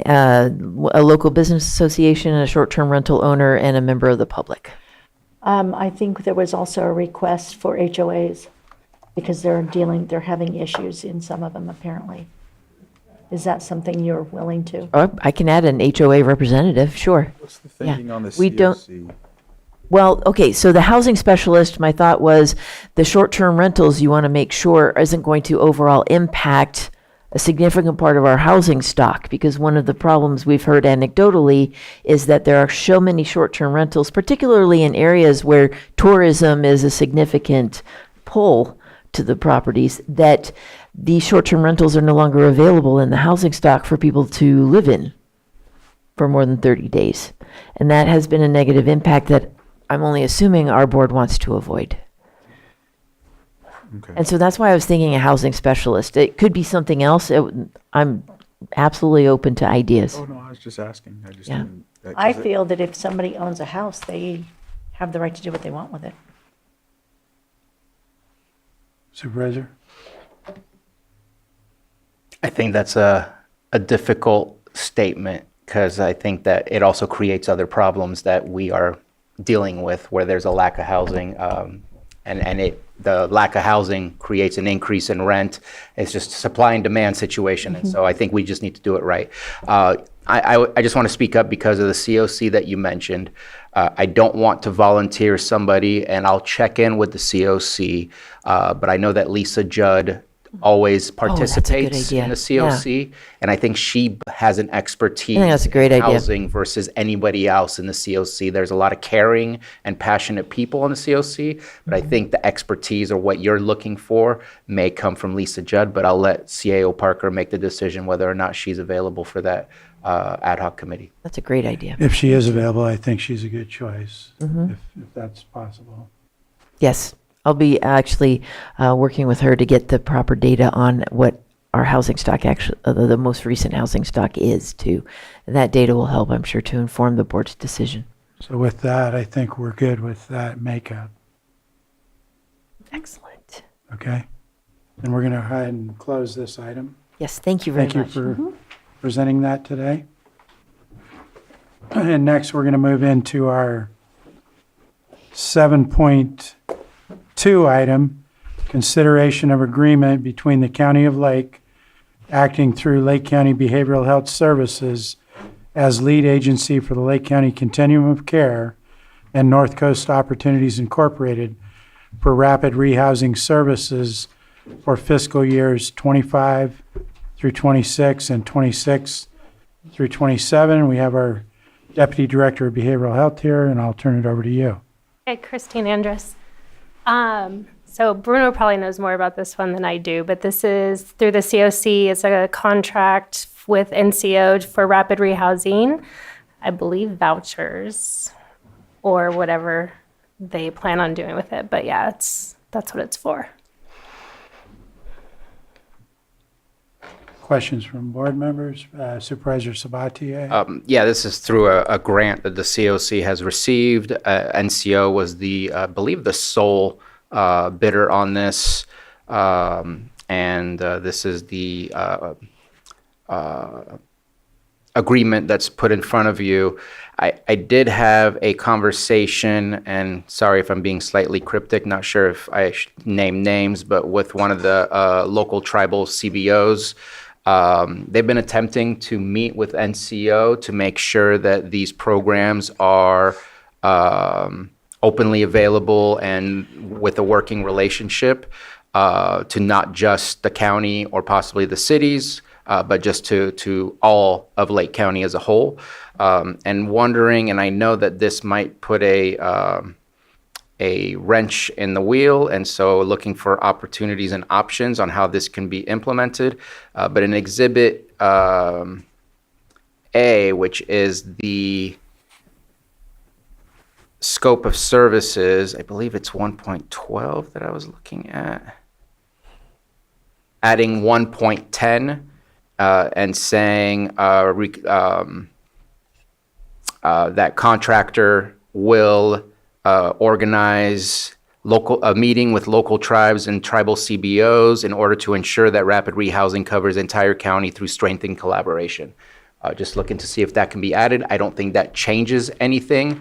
A local business association, a short-term rental owner, and a member of the public. I think there was also a request for HOAs because they're having issues in some of them apparently. Is that something you're willing to? I can add an HOA representative, sure. What's the thinking on the COC? We don't. Well, okay, so the housing specialist, my thought was the short-term rentals you want to make sure isn't going to overall impact a significant part of our housing stock, because one of the problems we've heard anecdotally is that there are so many short-term rentals, particularly in areas where tourism is a significant pull to the properties, that these short-term rentals are no longer available in the housing stock for people to live in for more than 30 days. And that has been a negative impact that I'm only assuming our board wants to avoid. Okay. And so that's why I was thinking a housing specialist. It could be something else. I'm absolutely open to ideas. Oh, no, I was just asking. I just Yeah. didn't. I feel that if somebody owns a house, they have the right to do what they want with it. Supervisor? I think that's a difficult statement, because I think that it also creates other problems that we are dealing with where there's a lack of housing, and the lack of housing creates an increase in rent. It's just a supply and demand situation, and so I think we just need to do it right. I just want to speak up because of the COC that you mentioned. I don't want to volunteer somebody, and I'll check in with the COC, but I know that Lisa Judd always participates in the COC, and I think she has an expertise that's a great in idea. housing versus anybody else in the COC. There's a lot of caring and passionate people in the COC, but I think the expertise or what you're looking for may come from Lisa Judd, but I'll let CAO Parker make the decision whether or not she's available for that ad hoc committee. That's a great idea. If she is available, I think she's a good choice, Mhm. if that's possible. Yes, I'll be actually working with her to get the proper data on what our housing stock actually, the most recent housing stock is too. And that data will help, I'm sure, to inform the board's decision. So with that, I think we're good with that makeup, Excellent. okay? And we're going to go ahead and close this item. Yes, thank you very Thank you much. for presenting that today. And next, we're going to move into our 7.2 item, consideration of agreement between the County of Lake, acting through Lake County Behavioral Health Services as lead agency for the Lake County Continuum of Care and North Coast Opportunities Incorporated for rapid rehousing services for fiscal years 25 through 26 and 26 through 27. We have our Deputy Director of Behavioral Health here, and I'll turn it over to you. Hey, Christine Andrus. So Bruno probably knows more about this one than I do, but this is through the COC. It's a contract with NCO for rapid rehousing, I believe vouchers or whatever they plan on doing with it. But yeah, that's what it's for. Questions from board members? Supervisor Sabatier? Yeah, this is through a grant that the COC has received. NCO was I believe the sole bidder on this. And this is the agreement that's put in front of you. I did have a conversation, and sorry if I'm being slightly cryptic, not sure if I should name names, but with one of the local tribal CBOs. They've been attempting to meet with NCO to make sure that these programs are openly available and with a working relationship to not just the county or possibly the cities, but just to all of Lake County as a whole. And wondering, and I know that this might put a wrench in the wheel, and so looking for opportunities and options on how this can be implemented. But in Exhibit A, which is the scope of services, I believe it's 1.12 that I was looking at, adding 1.10 and saying that contractor will organize a meeting with local tribes and tribal CBOs in order to ensure that rapid rehousing covers entire county through strengthened collaboration. Just looking to see if that can be added. I don't think that changes anything.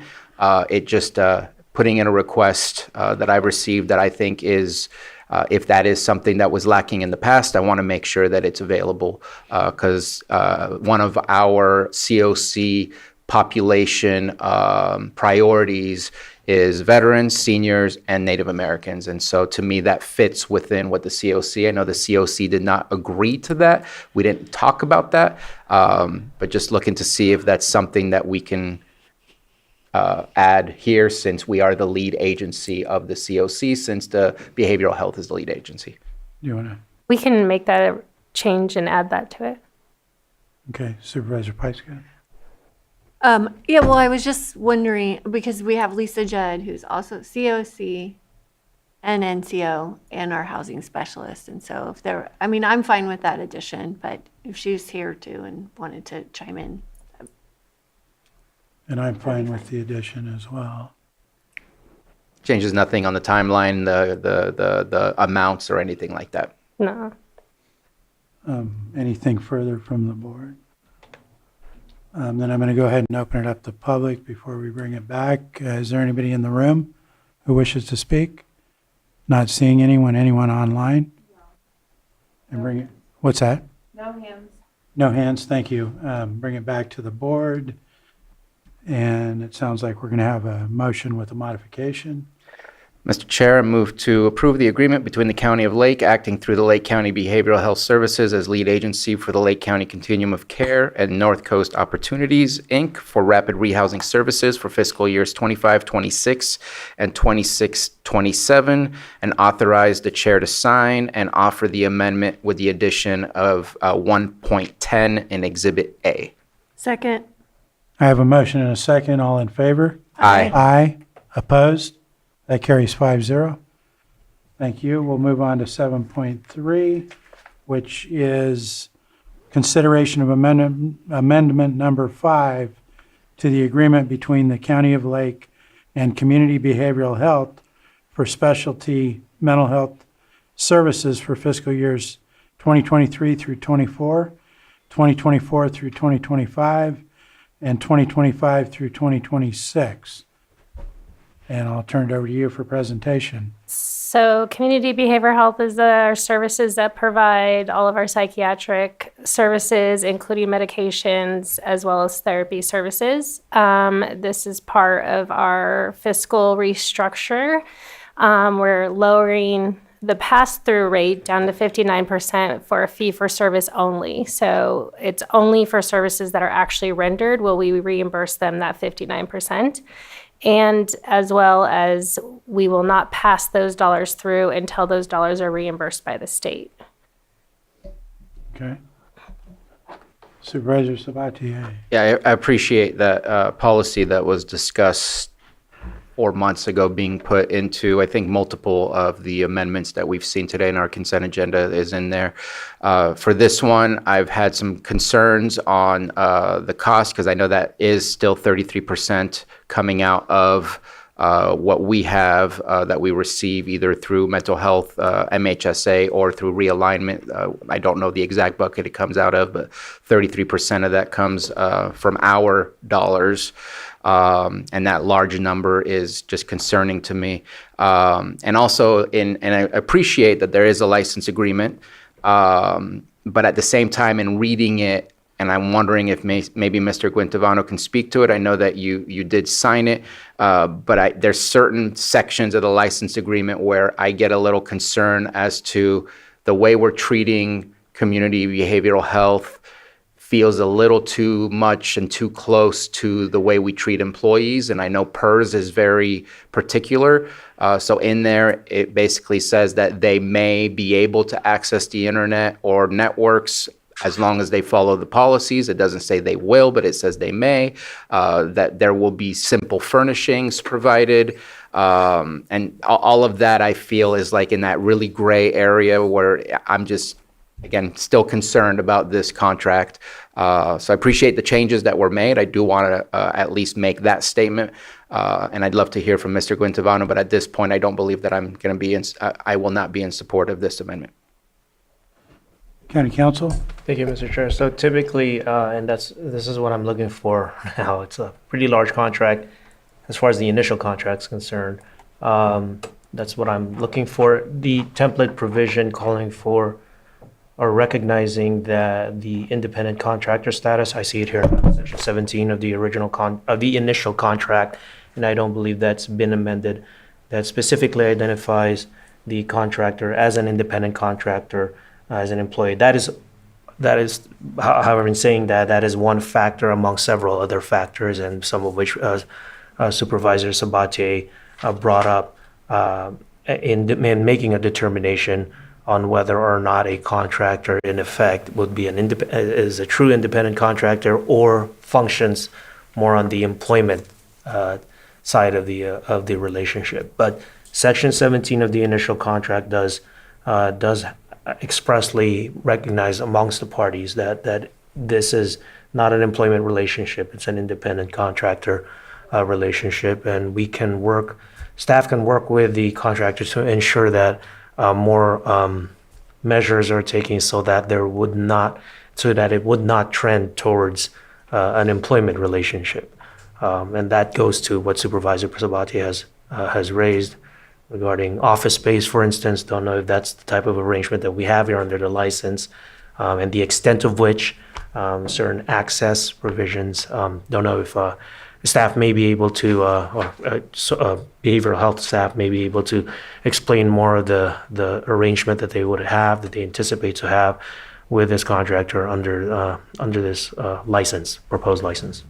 It just putting in a request that I've received that I think is, if that is something that was lacking in the past, I want to make sure that it's available because one of our COC population priorities is veterans, seniors, and Native Americans. And so to me, that fits within what the COC, I know the COC did not agree to that. We didn't talk about that, but just looking to see if that's something that we can add here since we are the lead agency of the COC, since the behavioral health is the lead agency. You want to? We can make that a change and add that to it. Okay, Supervisor Pyska. Yeah, well, I was just wondering, because we have Lisa Judd, who's also COC and NCO and our housing specialist. And so if there, I mean, I'm fine with that addition, but if she's here too and wanted to chime in. And I'm fine with the addition as well. Changes nothing on the timeline, the amounts or anything like that. No. Anything further from the board? Then I'm going to go ahead and open it up to public before we bring it back. Is there anybody in the room who wishes to speak? Not seeing anyone online? And bring it, what's that? No hands. No hands, thank you. Bring it back to the board. And it sounds like we're going to have a motion with a modification. Mr. Chair, I move to approve the agreement between the County of Lake acting through the Lake County Behavioral Health Services as lead agency for the Lake County Continuum of Care and North Coast Opportunities, Inc. for rapid rehousing services for fiscal years 25-26 and 26-27, and authorize the chair to sign and offer the amendment with the addition of 1.10 in Exhibit A. Second. I have a motion and a second. All in favor? Aye. Aye. Opposed? That carries 5-0. Thank you. We'll move on to 7.3, which is consideration of amendment number 5 to the agreement between the County of Lake and Community Behavioral Health for specialty mental health services for fiscal years 2023 through 24, 2024 through 2025, and 2025 through 2026. And I'll turn it over to you for presentation. So community behavioral health is our services that provide all of our psychiatric services, including medications, as well as therapy services. This is part of our fiscal restructure. We're lowering the pass-through rate down to 59% for a fee-for-service only. So it's only for services that are actually rendered will we reimburse them that 59%. And as well as we will not pass those dollars through until those dollars are reimbursed by the state. Okay. Supervisor Sabatier. Yeah, I appreciate that policy that was discussed 4 months ago being put into, I think, multiple of the amendments that we've seen today in our consent agenda is in there. For this one, I've had some concerns on the cost because I know that is still 33% coming out of what we have that we receive either through mental health, MHSA, or through realignment. I don't know the exact bucket it comes out of, but 33% of that comes from our dollars. And that large number is just concerning to me. And also, and I appreciate that there is a license agreement. But at the same time, in reading it, and I'm wondering if maybe Mr. Guintavano can speak to it. I know that you did sign it, but there's certain sections of the license agreement where I get a little concerned as to the way we're treating community behavioral health feels a little too much and too close to the way we treat employees. And I know PERS is very particular. So in there, it basically says that they may be able to access the internet or networks as long as they follow the policies. It doesn't say they will, but it says they may, that there will be simple furnishings provided. And all of that I feel is like in that really gray area where I'm just, again, still concerned about this contract. So I appreciate the changes that were made. I do want to at least make that statement. And I'd love to hear from Mr. Guintavano, but at this point, I don't believe that I'm going to be I will not be in support of this amendment. County Council? Thank you, Mr. Chair. So typically, and this is what I'm looking for now. It's a pretty large contract as far as the initial contract's concerned. That's what I'm looking for. The template provision calling for or recognizing that the independent contractor status, I see it here, section 17 of the initial contract, and I don't believe that's been amended. That specifically identifies the contractor as an independent contractor, as an employee. That is, however, in saying that, that is one factor among several other factors, and some of which Supervisor Sabatier brought up in making a determination on whether or not a contractor, in effect, would be is a true independent contractor or functions more on the employment side of the relationship. But Section 17 of the initial contract does expressly recognize amongst the parties that this is not an employment relationship, it's an independent contractor relationship, and staff can work with the contractor to ensure that more measures are taken so that it would not trend towards an employment relationship. And that goes to what Supervisor Sabatier has raised regarding office space, for instance. Don't know if that's the type of arrangement that we have here under the license, and the extent of which certain access provisions. Don't know if staff may be able to, or behavioral health staff may be able to explain more of the arrangement that they would have, that they anticipate to have with this contractor under this proposed license.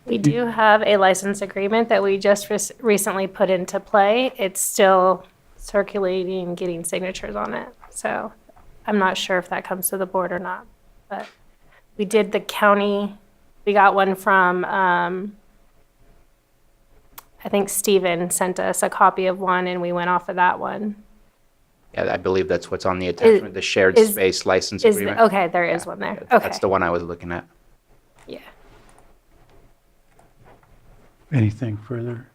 We do have a license agreement that we just recently put into play. It's still circulating, getting signatures on it. So I'm not sure if that comes to the board or not. But we did the county, we got one from, I think Steven sent us a copy of one and we went off of that one. Yeah, I believe that's what's on the attachment, the shared space license agreement. Okay, there is one there. Okay. That's the one I was looking at. Yeah. Anything further?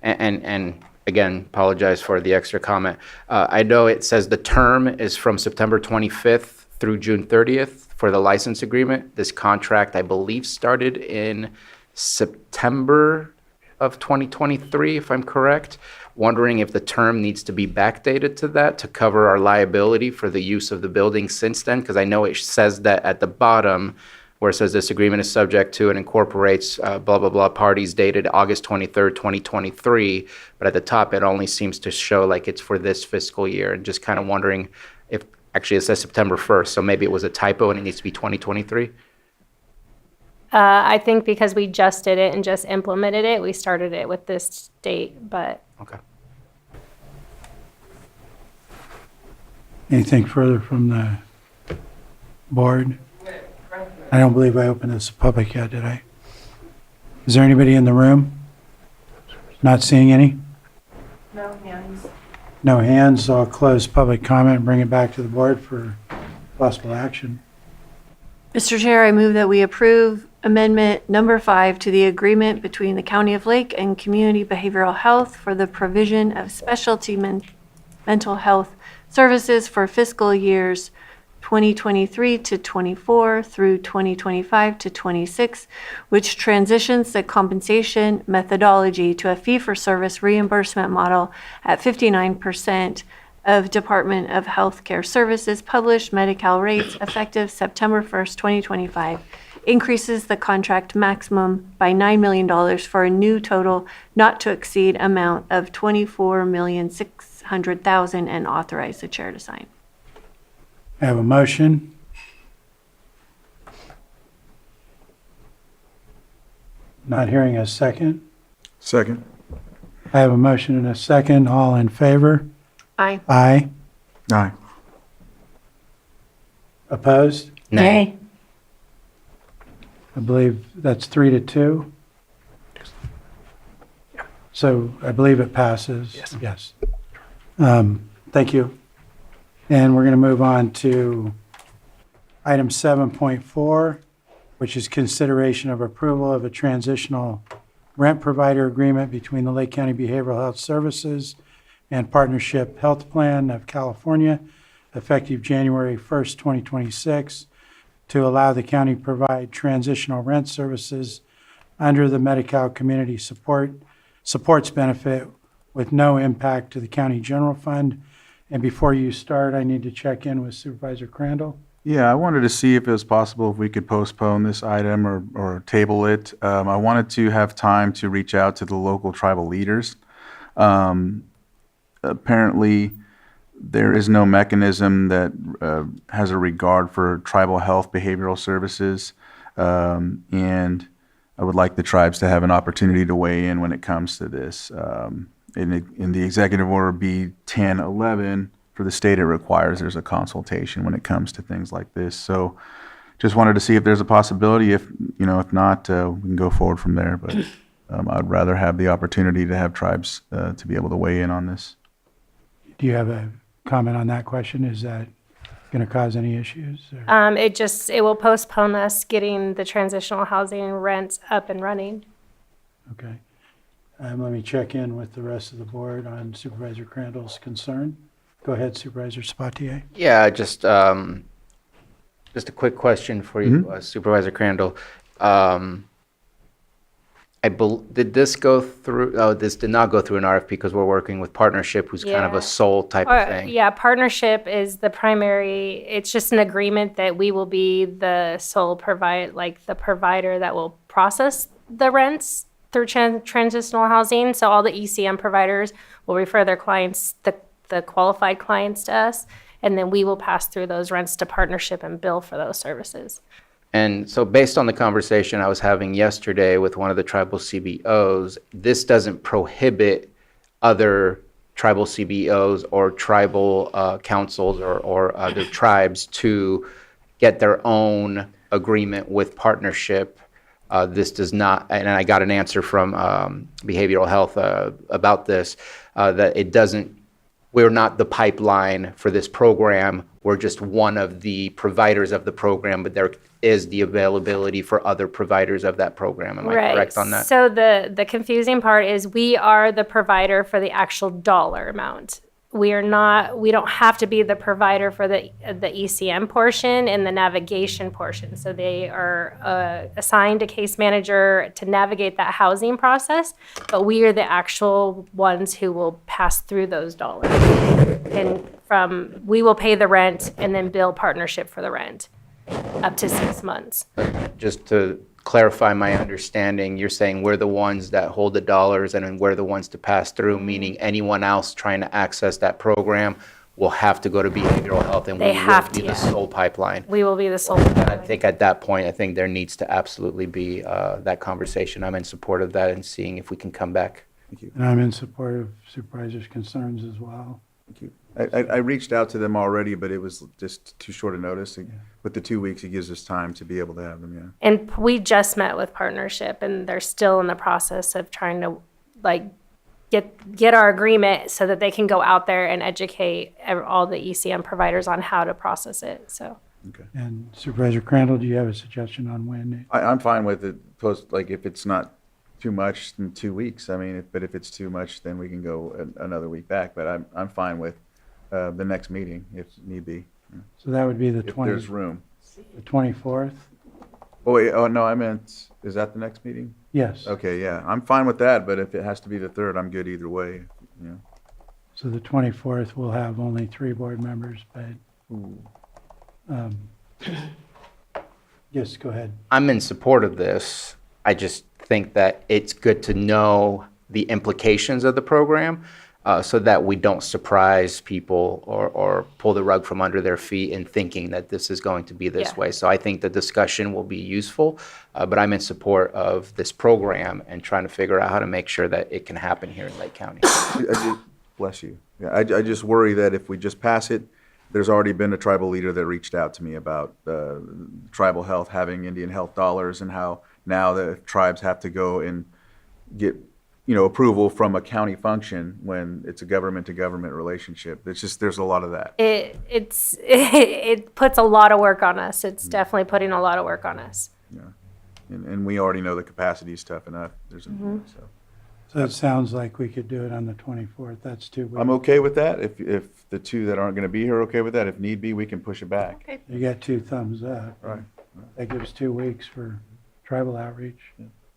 And again, apologize for the extra comment. I know it says the term is from September 25th through June 30th for the license agreement. This contract, I believe, started in September of 2023, if I'm correct. Wondering if the term needs to be backdated to that to cover our liability for the use of the building since then, because I know it says that at the bottom where it says this agreement is subject to and incorporates blah, blah, blah, parties dated August 23rd, 2023. But at the top, it only seems to show like it's for this fiscal year, and just kind of wondering if actually it says September 1st. So maybe it was a typo and it needs to be 2023. I think because we just did it and just implemented it, we started it with this date, but. Okay. Anything further from the board? I don't believe I opened this to public yet, did I? Is there anybody in the room? Not seeing any? No hands. No hands, so I'll close public comment and bring it back to the board for possible action. Mr. Chair, I move that we approve Amendment Number 5 to the agreement between the County of Lake and Community Behavioral Health for the provision of specialty mental health services for fiscal years 2023 to 24 through 2025 to 26, which transitions the compensation methodology to a fee-for-service reimbursement model at 59% of Department of Healthcare Services published Medi-Cal rates effective September 1st, 2025, increases the contract maximum by $9 million for a new total not to exceed amount of $24,600,000 and authorize the chair to sign. I have a motion. Not hearing a second. Second. I have a motion and a second. All in favor? Aye. Aye. Aye. Opposed? Nay. I believe that's 3-2. So I believe it passes. Yes. Thank you. And we're going to move on to item 7.4, which is consideration of approval of a transitional rent provider agreement between the Lake County Behavioral Health Services and Partnership Health Plan of California, effective January 1st, 2026, to allow the county to provide transitional rent services under the Medi-Cal Community Supports benefit with no impact to the county general fund. And before you start, I need to check in with Supervisor Crandall. Yeah, I wanted to see if it was possible if we could postpone this item or table it. I wanted to have time to reach out to the local tribal leaders. Apparently, there is no mechanism that has a regard for tribal health behavioral services, and I would like the tribes to have an opportunity to weigh in when it comes to this. In the Executive Order B-1011, for the state, it requires there's a consultation when it comes to things like this. So just wanted to see if there's a possibility. If not, we can go forward from there. But I'd rather have the opportunity to have tribes to be able to weigh in on this. Do you have a comment on that question? Is that going to cause any issues? Or? It will postpone us getting the transitional housing rents up and running. Okay. Let me check in with the rest of the board on Supervisor Crandall's concern. Go ahead, Supervisor Sabatier. Yeah, just a quick question for you, Supervisor Crandall. Did this go through? Oh, this did not go through an RFP because we're working with Partnership, who's kind of a sole type of thing. Yeah, Partnership is the primary. It's just an agreement that we will be the sole the provider that will process the rents through transitional housing. So all the ECM providers will refer their clients, the qualified clients, to us, and then we will pass through those rents to Partnership and bill for those services. And so based on the conversation I was having yesterday with one of the tribal CBOs, this doesn't prohibit other tribal CBOs or tribal councils or other tribes to get their own agreement with Partnership. This does not, and I got an answer from behavioral health about this, that it doesn't, we're not the pipeline for this program. We're just one of the providers of the program, but there is the availability for other providers of that program. Am I correct on that? So the confusing part is we are the provider for the actual dollar amount. We don't have to be the provider for the ECM portion and the navigation portion. So they are assigned a case manager to navigate that housing process, but we are the actual ones who will pass through those dollars. And we will pay the rent and then bill Partnership for the rent up to 6 months. Just to clarify my understanding, you're saying we're the ones that hold the dollars and then we're the ones to pass through, meaning anyone else trying to access that program will have to go to behavioral health and we will be the sole pipeline. We will be the sole And I think at that point, I think there needs to absolutely be that conversation. I'm in support of that and seeing if we can come back. Thank you. And I'm in support of Supervisor's concerns as well. Thank you. I reached out to them already, but it was just too short a notice. With the 2 weeks, it gives us time to be able to have them, yeah. And we just met with Partnership, and they're still in the process of trying to get our agreement so that they can go out there and educate all the ECM providers on how to process it. So. Okay. And Supervisor Crandall, do you have a suggestion on when? I'm fine with it. If it's not too much in 2 weeks. I mean, but if it's too much, then we can go another week back. But I'm fine with the next meeting if need be. So that would be the If 20. there's room. The 24th? Oh, wait, no, I meant, is that the next meeting? Yes. Okay, yeah, I'm fine with that, but if it has to be the 3rd, I'm good either way, you know. So the 24th, we'll have only 3 board members, but, yes, go ahead. I'm in support of this. I just think that it's good to know the implications of the program so that we don't surprise people or pull the rug from under their feet in thinking that this is going to be this way. So I think the discussion will be useful, but I'm in support of this program and trying to figure out how to make sure that it can happen here in Lake County. Bless you. Yeah, I just worry that if we just pass it, there's already been a tribal leader that reached out to me about tribal health having Indian health dollars and how now the tribes have to go and get, approval from a county function when it's a government to government relationship. It's just, there's a lot of that. It puts a lot of work on us. It's definitely putting a lot of work on us. Yeah. And we already know the capacity is tough enough. So it sounds like we could do it on the 24th. That's 2 weeks. I'm okay with that. If the 2 that aren't going to be here are okay with that, if need be, we can push it back. Okay. You got 2 thumbs up. Right. That gives 2 weeks for tribal outreach.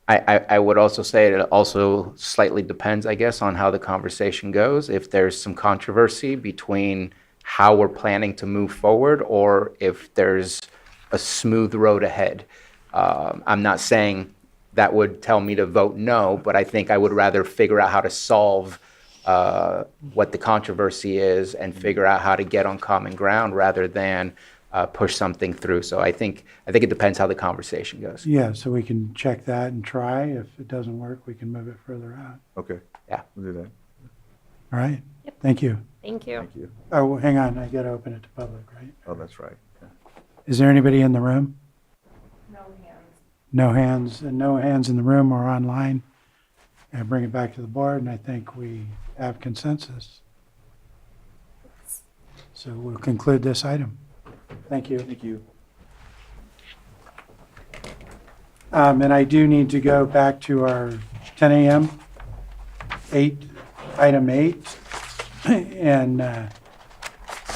I would also say it also slightly depends, I guess, on how the conversation goes. If there's some controversy between how we're planning to move forward or if there's a smooth road ahead. I'm not saying that would tell me to vote no, but I think I would rather figure out how to solve what the controversy is and figure out how to get on common ground rather than push something through. So I think it depends how the conversation goes. Yeah, so we can check that and try. If it doesn't work, we can move it further out. Okay. Yeah. We'll do that. All right? Thank you. Thank you. Thank you. Oh, hang on, I got to open it to public, right? Oh, that's right. Yeah. Is there anybody in the room? No hands, and no hands in the room or online. I bring it back to the board, and I think we have consensus. So we'll conclude this item. Thank you. Thank you. And I do need to go back to our 10 a.m. Item 8. And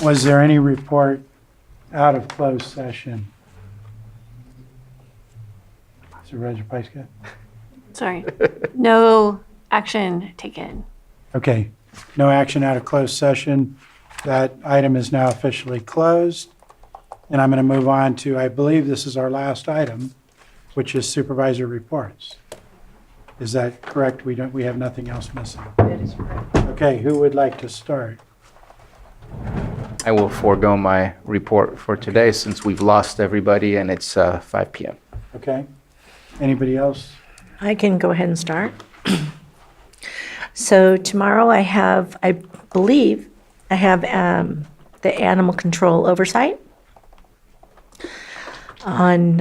was there any report out of closed session? Supervisor Pyska? Sorry. No action taken. Okay, no action out of closed session. That item is now officially closed. And I'm going to move on to, I believe this is our last item, which is supervisor reports. Is that correct? We have nothing else missing. That is correct. Okay, who would like to start? I will forego my report for today since we've lost everybody and it's 5 p.m. Okay, anybody else? I can go ahead and start. So tomorrow I believe I have the animal control oversight. On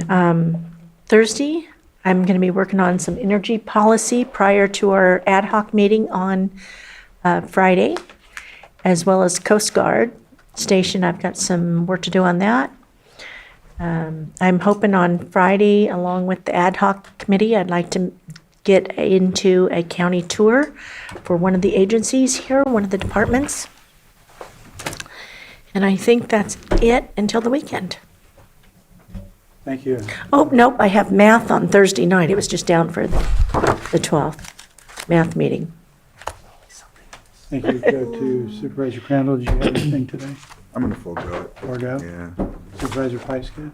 Thursday, I'm going to be working on some energy policy prior to our ad hoc meeting on Friday, as well as Coast Guard Station. I've got some work to do on that. I'm hoping on Friday, along with the ad hoc committee, I'd like to get into a county tour for one of the agencies here, one of the departments. And I think that's it until the weekend. Thank you. Oh, nope, I have math on Thursday night. It was just down for the 12th math meeting. Thank you. Go to Supervisor Crandall. Did you have anything today? I'm going to forego it. Forego? Yeah. Supervisor Pyska?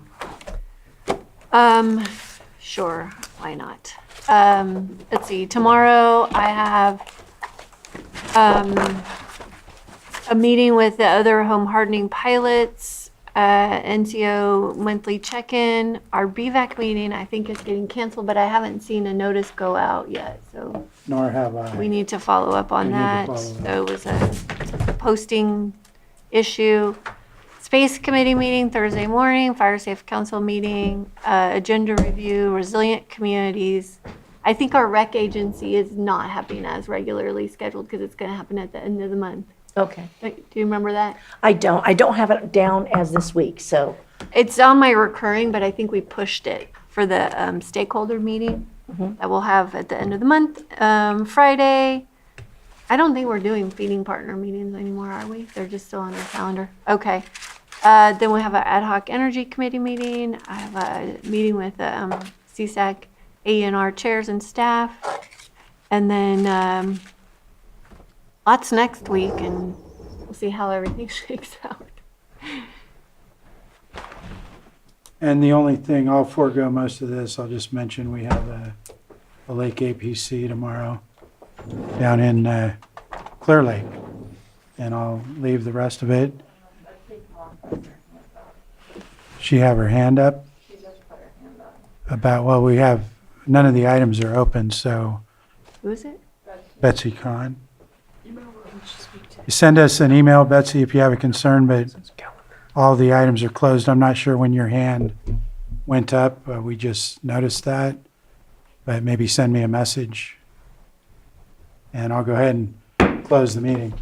Sure, why not? Let's see, tomorrow I have a meeting with the other home hardening pilots, NCO monthly check-in. Our BVAC meeting, I think, is getting canceled, but I haven't seen a notice go out yet, so Nor have I. we need to follow up on We need to that. follow up. So it was a posting issue. Space Committee meeting Thursday morning, Fire Safe Council meeting, agenda review, resilient communities. I think our rec agency is not happening as regularly scheduled because it's going to happen at the end of the month. Okay. Do you remember that? I don't have it down as this week, so. It's on my recurring, but I think we pushed it for the stakeholder meeting that we'll have at the end of the month. Friday, I don't think we're doing feeding partner meetings anymore, are we? They're just still on our calendar. Okay. Then we have an ad hoc energy committee meeting. I have a meeting with CSAC ANR chairs and staff. And then lots next week, and we'll see how everything shakes out. And the only thing, I'll forego most of this, I'll just mention we have a Lake APC tomorrow down in Clear Lake. And I'll leave the rest of it. She have her hand up? About, well, we have, none of the items are open, so Who is it? Betsy Kahn. You send us an email, Betsy, if you have a concern, but all the items are closed. I'm not sure when your hand went up. We just noticed that. But maybe send me a message. And I'll go ahead and close the meeting.